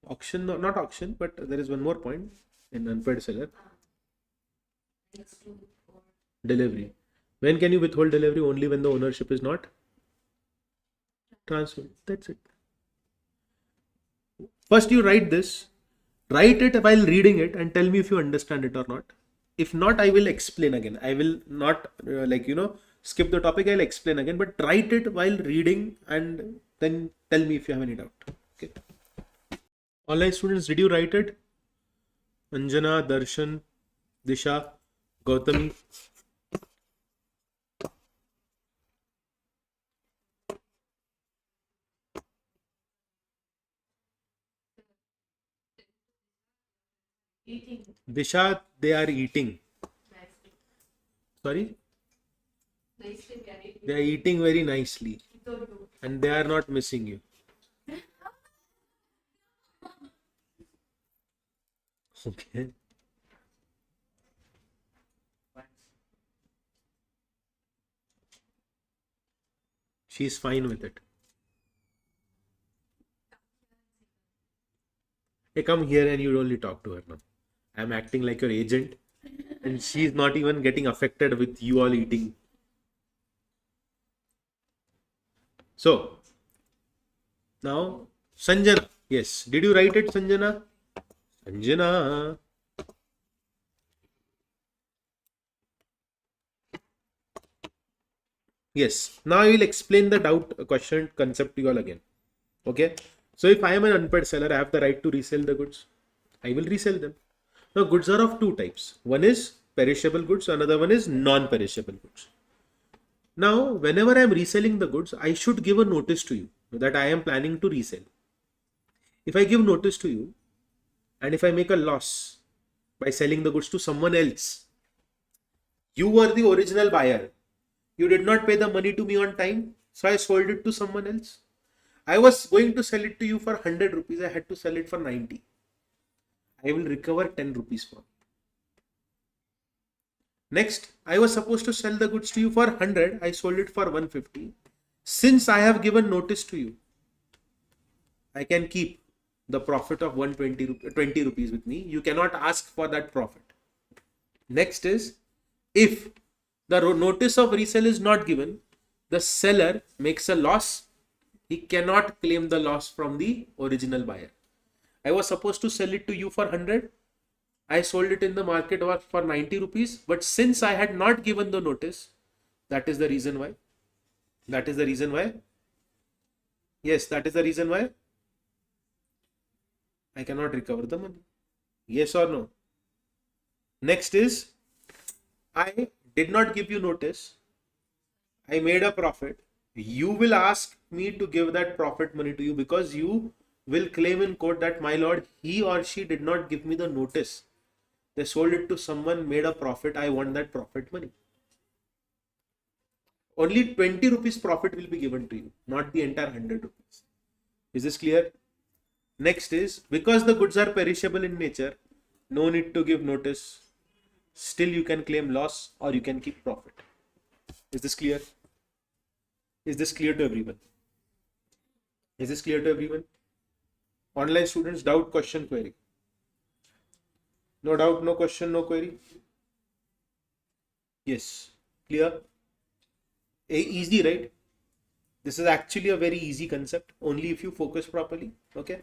Auction, no, not auction, but there is one more point in unpaid seller. Next to Delivery. When can you withhold delivery? Only when the ownership is not transferred. That's it. First you write this. Write it while reading it and tell me if you understand it or not. If not, I will explain again. I will not skip the topic. I'll explain again, but write it while reading and then tell me if you have any doubt. Okay. Online students, did you write it? Anjana, Darshan, Disha, Gautami. eating. Disha, they are eating. Nicely. Sorry? Nicely we are eating. They are eating very nicely So do. and they are not missing you. Okay. She's fine with it. Hey, come here and you only talk to her now. I'm acting like your agent and she's not even getting affected with you all eating. So, now Sanjana. Yes. Did you write it, Sanjana? Sanjana. Yes. Now I will explain the doubt question concept to you all again. Okay. So if I am an unpaid seller, I have the right to resell the goods. I will resell them. Now goods are of two types. One is perishable goods, another one is non-perishable goods. Now, whenever I am reselling the goods, I should give a notice to you that I am planning to resell. If I give notice to you and if I make a loss by selling the goods to someone else, you were the original buyer. You did not pay the money to me on time, so I sold it to someone else. I was going to sell it to you for 100 rupees. I had to sell it for 90. I will recover 10 rupees from you. Next, I was supposed to sell the goods to you for 100. I sold it for 150. Since I have given notice to you, I can keep the profit of 20 rupees with me. You cannot ask for that profit. Next is, if the notice of resale is not given, the seller makes a loss. He cannot claim the loss from the original buyer. I was supposed to sell it to you for 100. I sold it in the market for 90 rupees. But since I had not given the notice, that is the reason why. That is the reason why. Yes, that is the reason why I cannot recover the money. Yes or no? Next is, I did not give you notice. I made a profit. You will ask me to give that profit money to you because you will claim in court that, my lord, he or she did not give me the notice. They sold it to someone, made a profit. I want that profit money. Only 20 rupees profit will be given to you, not the entire 100 rupees. Is this clear? Next is, because the goods are perishable in nature, no need to give notice. Still you can claim loss or you can keep profit. Is this clear? Is this clear to everyone? Is this clear to everyone? Online students, doubt, question, query. No doubt, no question, no query. Yes. Clear? Easy, right? This is actually a very easy concept, only if you focus properly. Okay.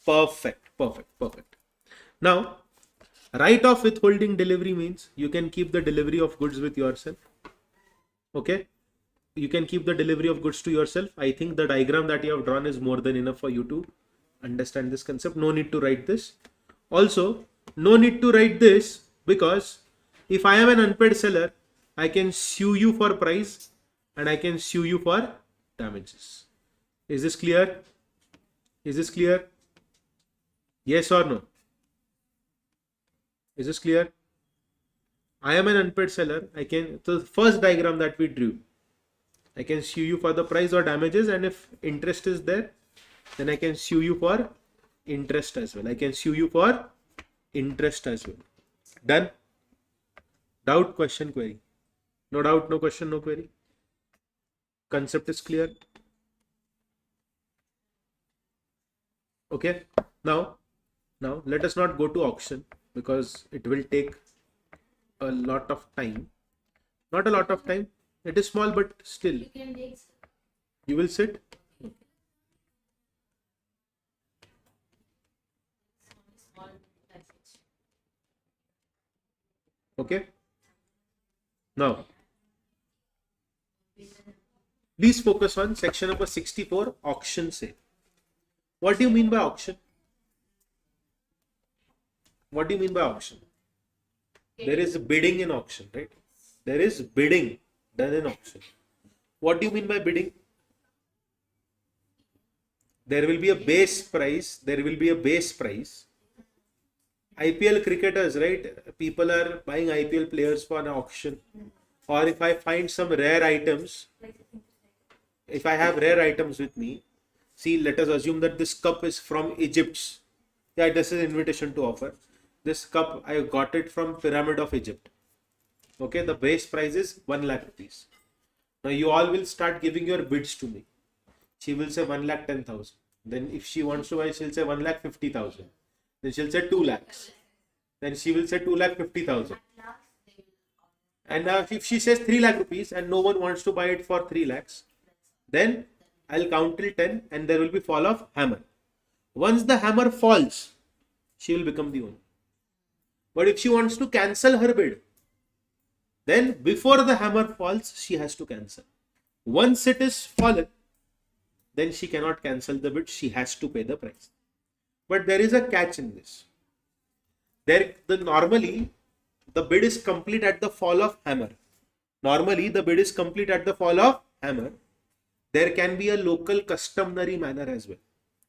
Perfect. Perfect. Perfect. Now, right of withholding delivery means you can keep the delivery of goods with yourself. Okay, you can keep the delivery of goods to yourself. I think the diagram that you have drawn is more than enough for you to understand this concept. No need to write this. Also, no need to write this because if I am an unpaid seller, I can sue you for price and I can sue you for damages. Is this clear? Is this clear? Yes or no? Is this clear? I am an unpaid seller. I can, the first diagram that we drew, I can sue you for the price or damages, and if interest is there, then I can sue you for interest as well. I can sue you for interest as well. Done? Doubt, question, query? No doubt, no question, no query? Concept is clear? Okay. Now let us not go to auction because it will take a lot of time. Not a lot of time. It is small, but still. You can take. You will sit? Small passage. Okay. Now, please focus on section number 64, auction sale. What do you mean by auction? What do you mean by auction? There is bidding in auction, right? There is bidding done in auction. What do you mean by bidding? There will be a base price. There will be a base price. IPL cricketers, right? People are buying IPL players for an auction. Or if I find some rare items, if I have rare items with me, see, let us assume that this cup is from Egypt. Yeah, this is an invitation to offer. This cup, I got it from Pyramid of Egypt. Okay, the base price is 1 lakh rupees. Now you all will start giving your bids to me. She will say 1,10,000. Then if she wants to buy, she'll say 1,50,000. Then she'll say 2 lakhs. Then she will say 2,50,000. And now if she says 3 lakh rupees and no one wants to buy it for 3 lakhs, then I'll count till 10 and there will be fall of hammer. Once the hammer falls, she will become the owner. But if she wants to cancel her bid, then before the hammer falls, she has to cancel. Once it is fallen, then she cannot cancel the bid. She has to pay the price. But there is a catch in this. Normally, the bid is complete at the fall of hammer. Normally, the bid is complete at the fall of hammer. There can be a local customary manner as well.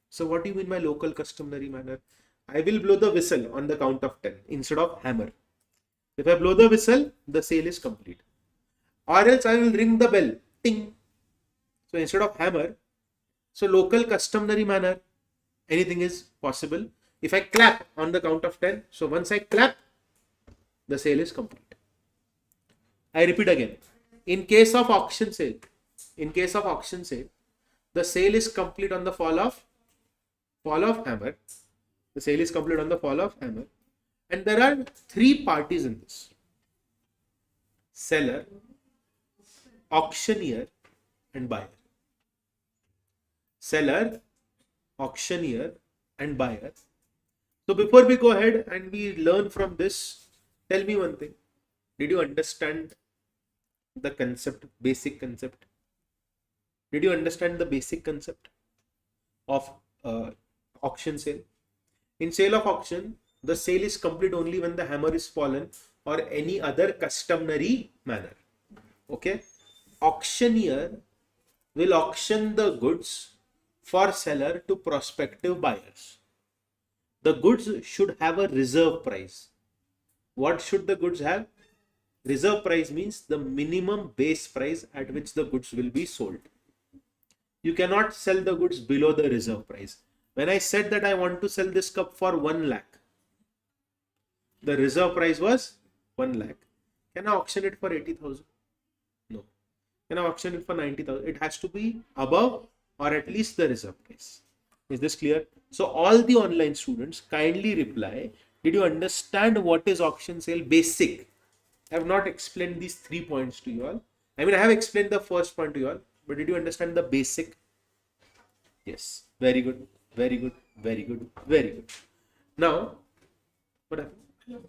So what do you mean by local customary manner? I will blow the whistle on the count of 10 instead of hammer. If I blow the whistle, the sale is complete. Or else I will ring the bell. Ting. So instead of hammer, so local customary manner, anything is possible. If I clap on the count of 10, so once I clap, the sale is complete. I repeat again. In case of auction sale, the sale is complete on the fall of hammer. The sale is complete on the fall of hammer. And there are 3 parties in this: seller, auctioneer, and buyer. Seller, auctioneer, and buyer. So before we go ahead and we learn from this, tell me one thing. Did you understand the concept, basic concept? Did you understand the basic concept of auction sale? In sale of auction, the sale is complete only when the hammer is fallen or any other customary manner. Okay? Auctioneer will auction the goods for seller to prospective buyers. The goods should have a reserve price. What should the goods have? Reserve price means the minimum base price at which the goods will be sold. You cannot sell the goods below the reserve price. When I said that I want to sell this cup for 1 lakh, the reserve price was 1 lakh. Can I auction it for 80,000? No. Can I auction it for 90,000? It has to be above or at least the reserve price. Is this clear? So all the online students, kindly reply, did you understand what is auction sale? Basic. I have not explained these 3 points to you all. I mean, I have explained the first point to you all, but did you understand the basic? Yes. Very good. Very good. Very good. Very good. Now, What happened?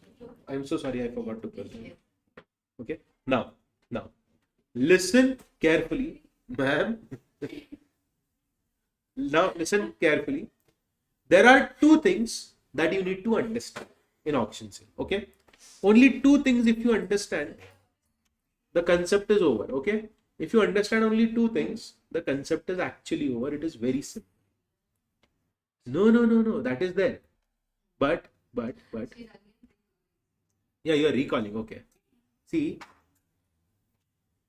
I'm so sorry, I forgot to close it. Okay. Now, listen carefully, ma'am. Now, listen carefully. There are two things that you need to understand in auction sale. Okay. Only two things. If you understand, the concept is over. Okay. If you understand only two things, the concept is actually over. It is very simple. No. That is there. But. Yeah, you are recalling. Okay. See,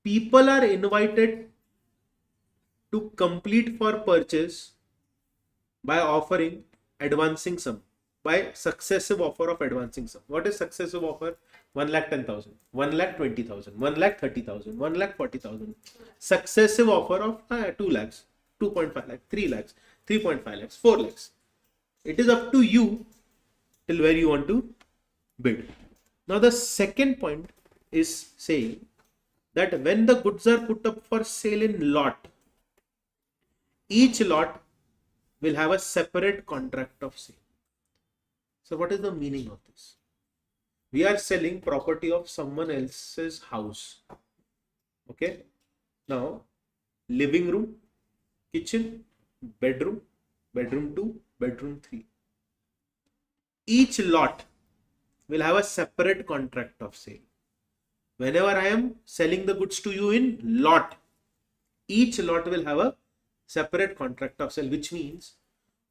people are invited to complete for purchase by offering advancing sum, by successive offer of advancing sum. What is successive offer? 1,10,000, 1,20,000, 1,30,000, 1,40,000. Successive offer of 2 lakhs, 2.5 lakhs, 3 lakhs, 3.5 lakhs, 4 lakhs. It is up to you till where you want to bid. Now the second point is saying that when the goods are put up for sale in lot, each lot will have a separate contract of sale. So what is the meaning of this? We are selling property of someone else's house. Okay. Now, living room, kitchen, bedroom, bedroom 2, bedroom 3. Each lot will have a separate contract of sale. Whenever I am selling the goods to you in lot, each lot will have a separate contract of sale, which means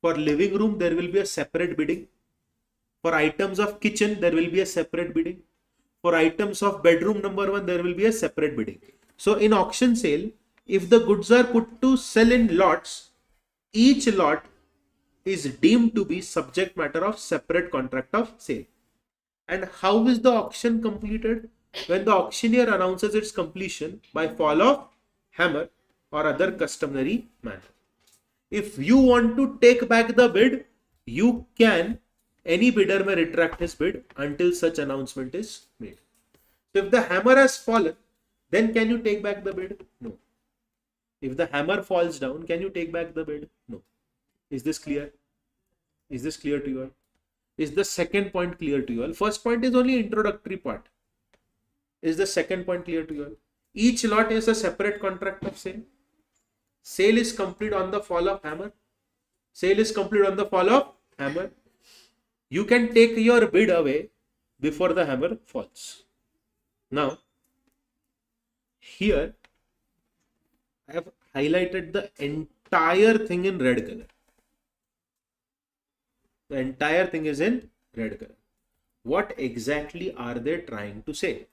for living room, there will be a separate bidding. For items of kitchen, there will be a separate bidding. For items of bedroom number 1, there will be a separate bidding. So in auction sale, if the goods are put to sell in lots, each lot is deemed to be subject matter of separate contract of sale. And how is the auction completed? When the auctioneer announces its completion by fall of hammer or other customary manner. If you want to take back the bid, you can. Any bidder may retract his bid until such announcement is made. So if the hammer has fallen, then can you take back the bid? No. If the hammer falls down, can you take back the bid? No. Is this clear? Is this clear to you all? Is the second point clear to you all? First point is only introductory part. Is the second point clear to you all? Each lot is a separate contract of sale. Sale is complete on the fall of hammer. Sale is complete on the fall of hammer. You can take your bid away before the hammer falls. Now, here I have highlighted the entire thing in red color. The entire thing is in red color. What exactly are they trying to say?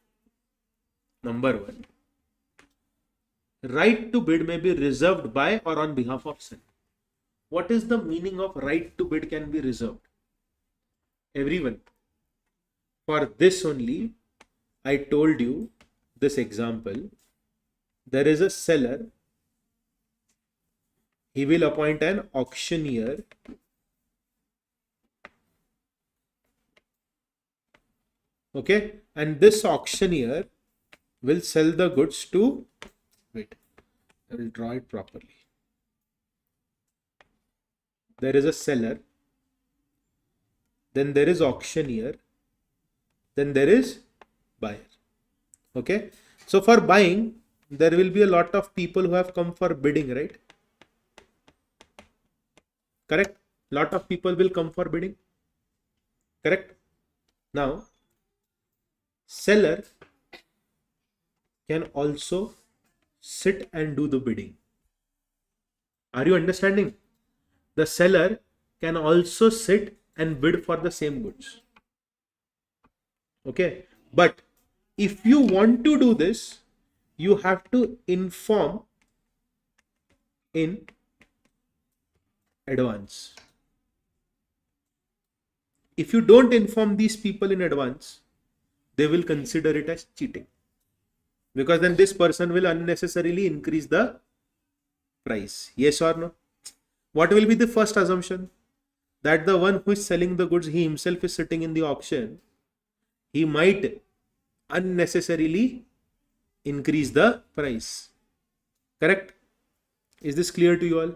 Number 1, right to bid may be reserved by or on behalf of seller. What is the meaning of right to bid can be reserved? Everyone, for this only, I told you this example. There is a seller. He will appoint an auctioneer. Okay. And this auctioneer will sell the goods to, wait, I will draw it properly. There is a seller. Then there is auctioneer. Then there is buyer. Okay. So for buying, there will be a lot of people who have come for bidding, right? Correct. Lot of people will come for bidding. Correct. Now, seller can also sit and do the bidding. Are you understanding? The seller can also sit and bid for the same goods. Okay. But if you want to do this, you have to inform in advance. If you don't inform these people in advance, they will consider it as cheating. Because then this person will unnecessarily increase the price. Yes or no? What will be the first assumption? That the one who is selling the goods, he himself is sitting in the auction. He might unnecessarily increase the price. Correct? Is this clear to you all?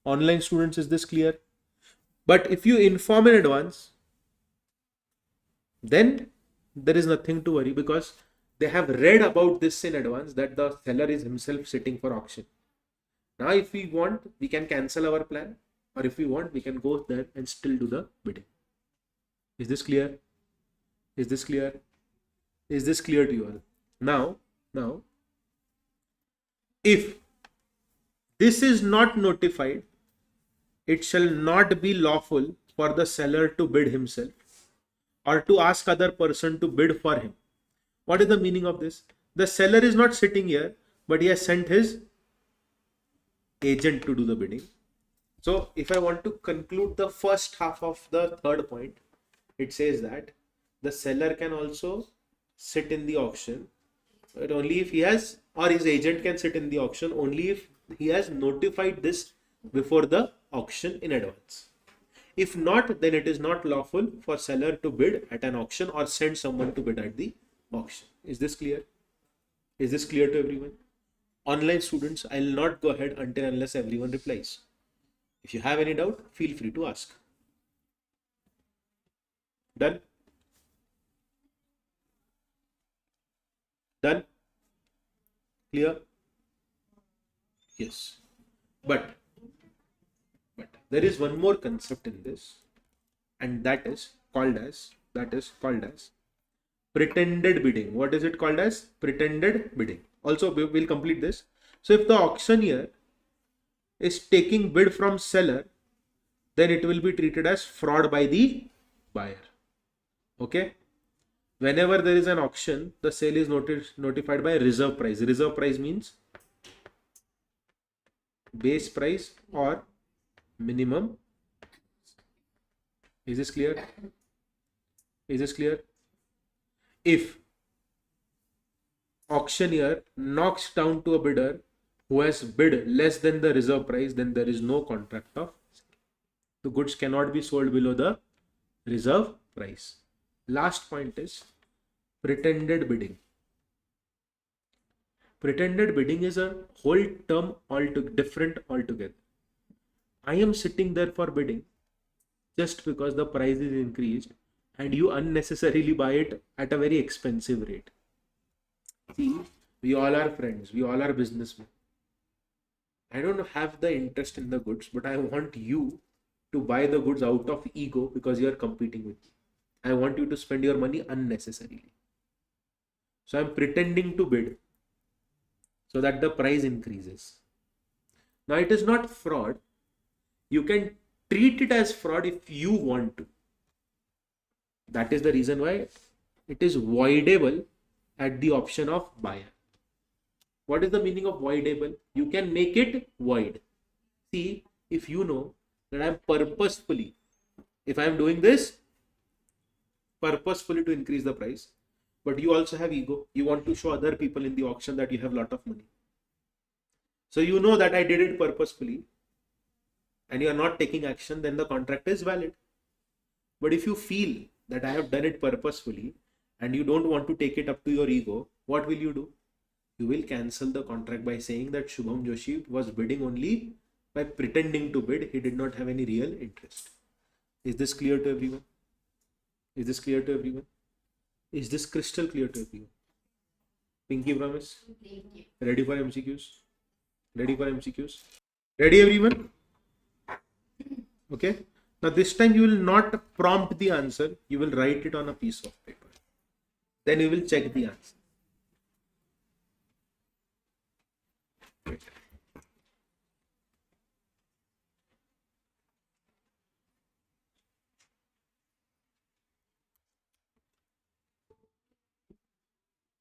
Online students, is this clear? But if you inform in advance, then there is nothing to worry because they have read about this in advance that the seller is himself sitting for auction. Now, if we want, we can cancel our plan, or if we want, we can go there and still do the bidding. Is this clear? Is this clear? Is this clear to you all? Now, if this is not notified, it shall not be lawful for the seller to bid himself or to ask other person to bid for him. What is the meaning of this? The seller is not sitting here, but he has sent his agent to do the bidding. So if I want to conclude the first half of the third point, it says that the seller can also sit in the auction, but only if he has, or his agent can sit in the auction only if he has notified this before the auction in advance. If not, then it is not lawful for seller to bid at an auction or send someone to bid at the auction. Is this clear? Is this clear to everyone? Online students, I will not go ahead until unless everyone replies. If you have any doubt, feel free to ask. Done? Done? Clear? Yes. But there is one more concept in this, and that is called as pretended bidding. What is it called as? Pretended bidding. Also, we will complete this. So if the auctioneer is taking bid from seller, then it will be treated as fraud by the buyer. Okay. Whenever there is an auction, the sale is notified by reserve price. Reserve price means base price or minimum. Is this clear? Is this clear? If auctioneer knocks down to a bidder who has bid less than the reserve price, then there is no contract of sale. The goods cannot be sold below the reserve price. Last point is pretended bidding. Pretended bidding is a whole term different altogether. I am sitting there for bidding just because the price is increased and you unnecessarily buy it at a very expensive rate. See, we all are friends, we all are businessmen. I don't have the interest in the goods, but I want you to buy the goods out of ego because you are competing with me. I want you to spend your money unnecessarily. So I'm pretending to bid so that the price increases. Now it is not fraud. You can treat it as fraud if you want to. That is the reason why it is voidable at the option of buyer. What is the meaning of voidable? You can make it void. See, if you know that I am purposefully, if I am doing this purposefully to increase the price, but you also have ego, you want to show other people in the auction that you have a lot of money. So you know that I did it purposefully and you are not taking action, then the contract is valid. But if you feel that I have done it purposefully and you don't want to take it up to your ego, what will you do? You will cancel the contract by saying that Shubham Joshi was bidding only by pretending to bid. He did not have any real interest. Is this clear to everyone? Is this clear to everyone? Is this crystal clear to everyone? Pinky promise? Ready for MCQs? Ready for MCQs? Ready everyone? Okay. Now this time you will not prompt the answer. You will write it on a piece of paper. Then you will check the answer. Wait.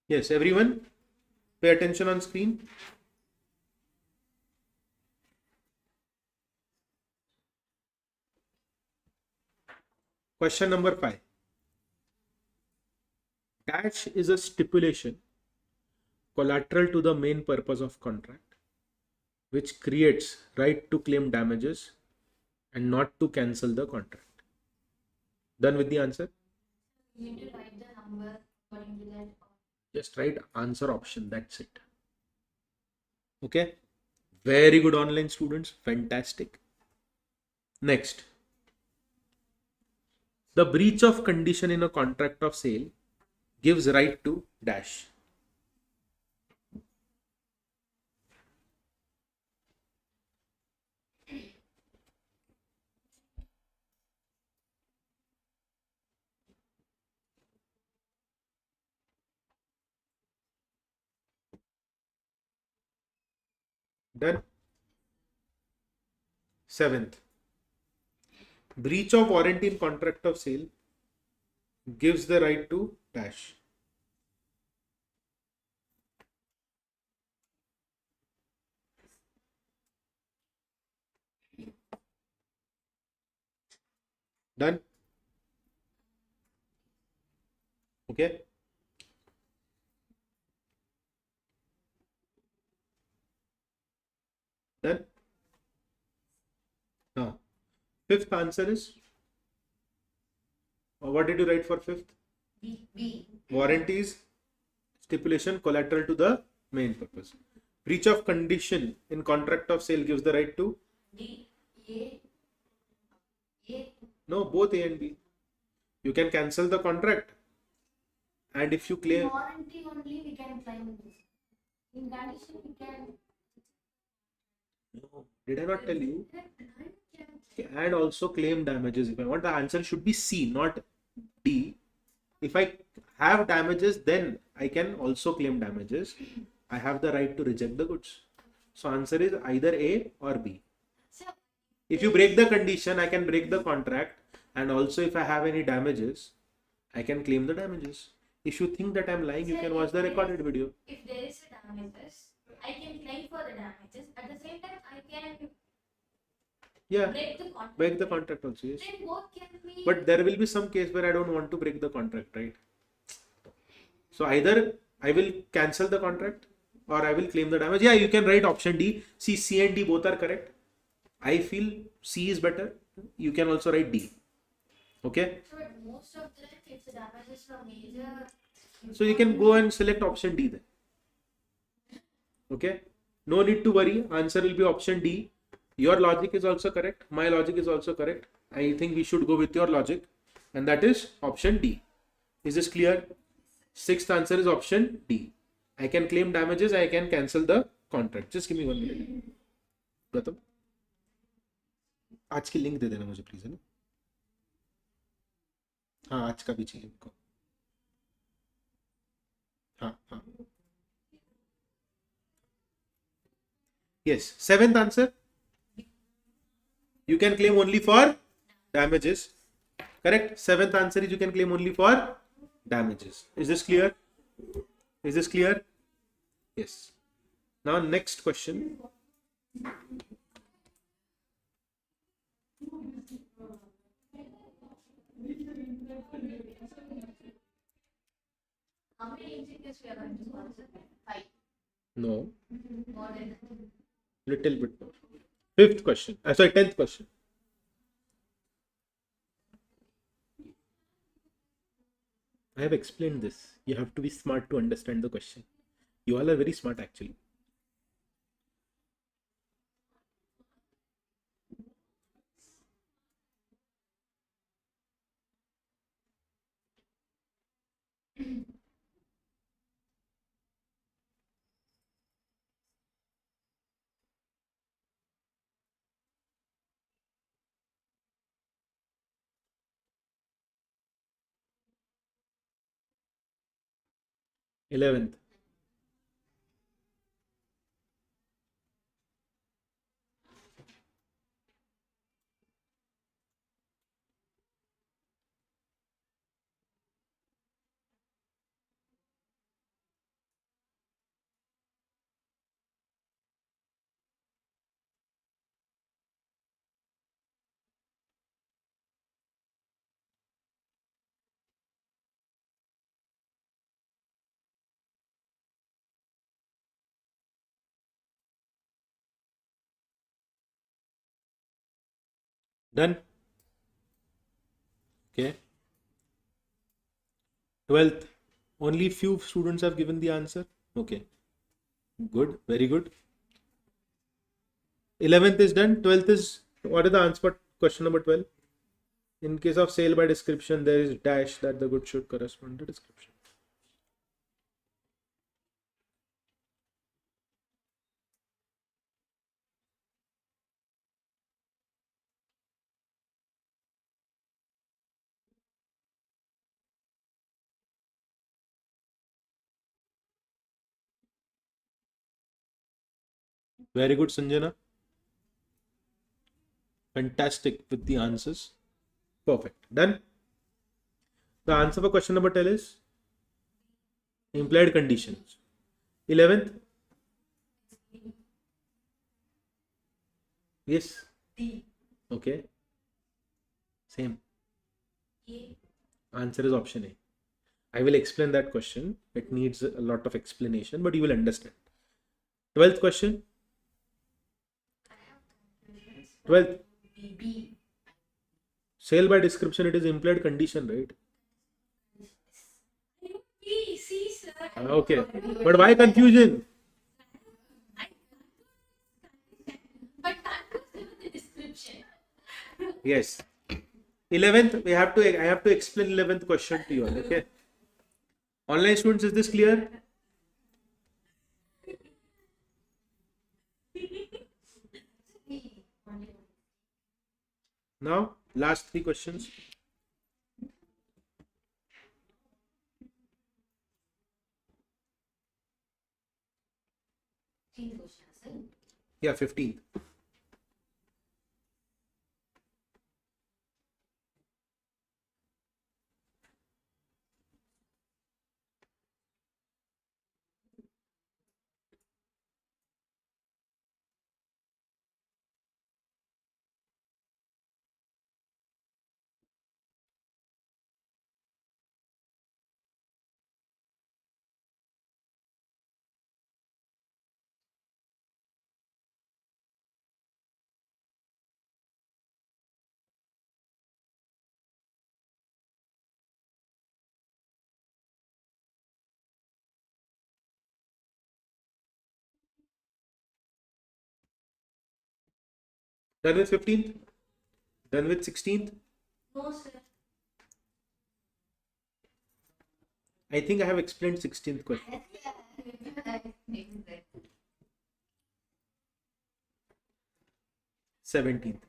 Yes, everyone, pay attention on screen. Question number 5. Dash is a stipulation collateral to the main purpose of contract, which creates right to claim damages and not to cancel the contract. Done with the answer? You need to write the number according to that. Just write answer option, that's it. Okay, very good online students, fantastic. Next, The breach of condition in a contract of sale gives right to dash. Done. 7th, breach of warranty in contract of sale gives the right to dash. Done. Okay. Done. Now, fifth answer is, what did you write for fifth? B. Warranties, stipulation, collateral to the main purpose. Breach of condition in contract of sale gives the right to D. A. no, both A and B. You can cancel the contract, and if you claim Warranty only we can claim this. In condition we can. no, did I not tell you? And also claim damages if I want. The answer should be C, not D. If I have damages, then I can also claim damages. I have the right to reject the goods. So answer is either A or B. So, If you break the condition, I can break the contract, and also if I have any damages, I can claim the damages. If you think that I'm lying, you can watch the recorded video. if there is a damages, I can claim for the damages. At the same time, I can Yeah, break the contract. break the contract also, yes. Then both can be. But there will be some case where I don't want to break the contract, right? So either I will cancel the contract or I will claim the damage. Yeah, you can write option D. See, C and D both are correct. I feel C is better. You can also write D. Okay. So most of the time, if the damages are major. So you can go and select option D then. Okay. No need to worry. Answer will be option D. Your logic is also correct. My logic is also correct. I think we should go with your logic. And that is option D. Is this clear? Sixth answer is option D. I can claim damages. I can cancel the contract. Just give me 1 minute. Pratham, आज की link दे देना मुझे please, है ना? हाँ, आज का भी चाहिए हमको. हाँ. Yes. Seventh answer. You can claim only for damages. Correct. Seventh answer is you can claim only for damages. Is this clear? Is this clear? Yes. Now next question. How many incidents we are going to answer? 5. No. More than that. Little bit more. Fifth question. Sorry, 10th question. I have explained this. You have to be smart to understand the question. You all are very smart actually. Eleventh. Done. Okay. 12th. Only few students have given the answer. Okay. Good. Very good. 11th is done. 12th is, what is the answer for question number 12? In case of sale by description, there is dash that the goods should correspond to description. Very good, Sanjana. Fantastic with the answers. Perfect. Done. The answer for question number 10 is implied conditions. 11th. Yes. D. Okay. Same. A. Answer is option A. I will explain that question. It needs a lot of explanation, but you will understand. 12th question. 12th. B. Sale by description, it is implied condition, right? B. C, sir. Okay. But why confusion? But that was given the description. Yes. 11th, I have to explain 11th question to you all, okay? Online students, is this clear? Now, last 3 questions. Yeah, 15th. Done with 15th? Done with 16th? No, sir. I think I have explained 16th question. 17th.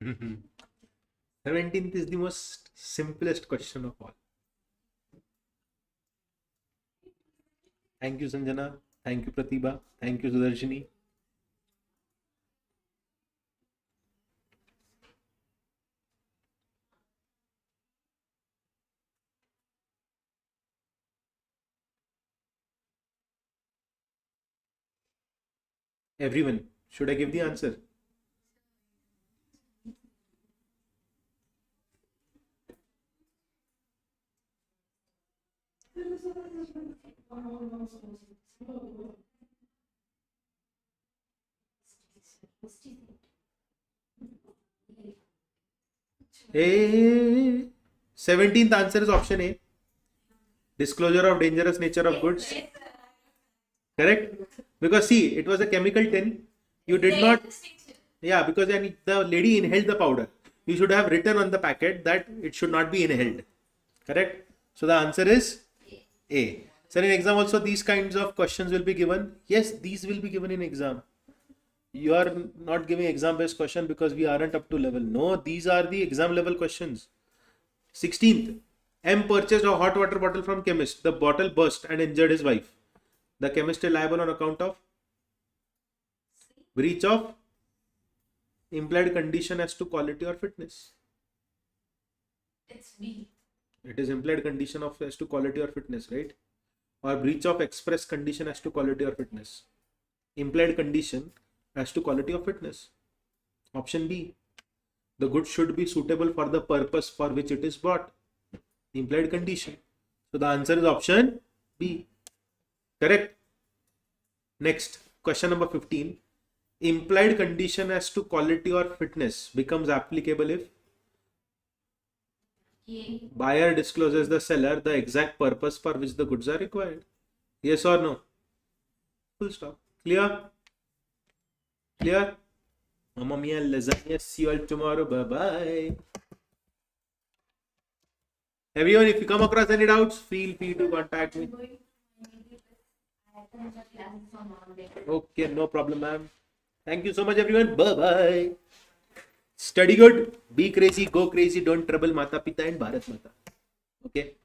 Mhm. 17th is the most simplest question of all. Thank you, Sanjana. Thank you, Pratibha. Thank you, Sudarshini. Everyone, should I give the answer? A. 17th answer is option A. Disclosure of dangerous nature of goods. Correct? Because see, it was a chemical tin. You did not. Yeah, because then the lady inhaled the powder. You should have written on the packet that it should not be inhaled. Correct? So the answer is A. So in exam also these kinds of questions will be given. Yes, these will be given in exam. You are not giving exam based question because we aren't up to level. No, these are the exam level questions. 16th. M purchased a hot water bottle from chemist. The bottle burst and injured his wife. The chemist is liable on account of breach of implied condition as to quality or fitness. It's B. It is implied condition of as to quality or fitness, right? Or breach of express condition as to quality or fitness. Implied condition as to quality or fitness. Option B. The goods should be suitable for the purpose for which it is bought. Implied condition. So the answer is option B. Correct. Next, question number 15. Implied condition as to quality or fitness becomes applicable if buyer discloses the seller the exact purpose for which the goods are required. Yes or no? Full stop. Clear? Clear? Mamma mia, lasagna. See you all tomorrow. Bye bye. Everyone, if you come across any doubts, feel free to contact me. Okay, no problem, ma'am. Thank you so much, everyone. Bye bye. Study good, be crazy, go crazy, don't trouble Mata Pita and Bharat Mata. Okay.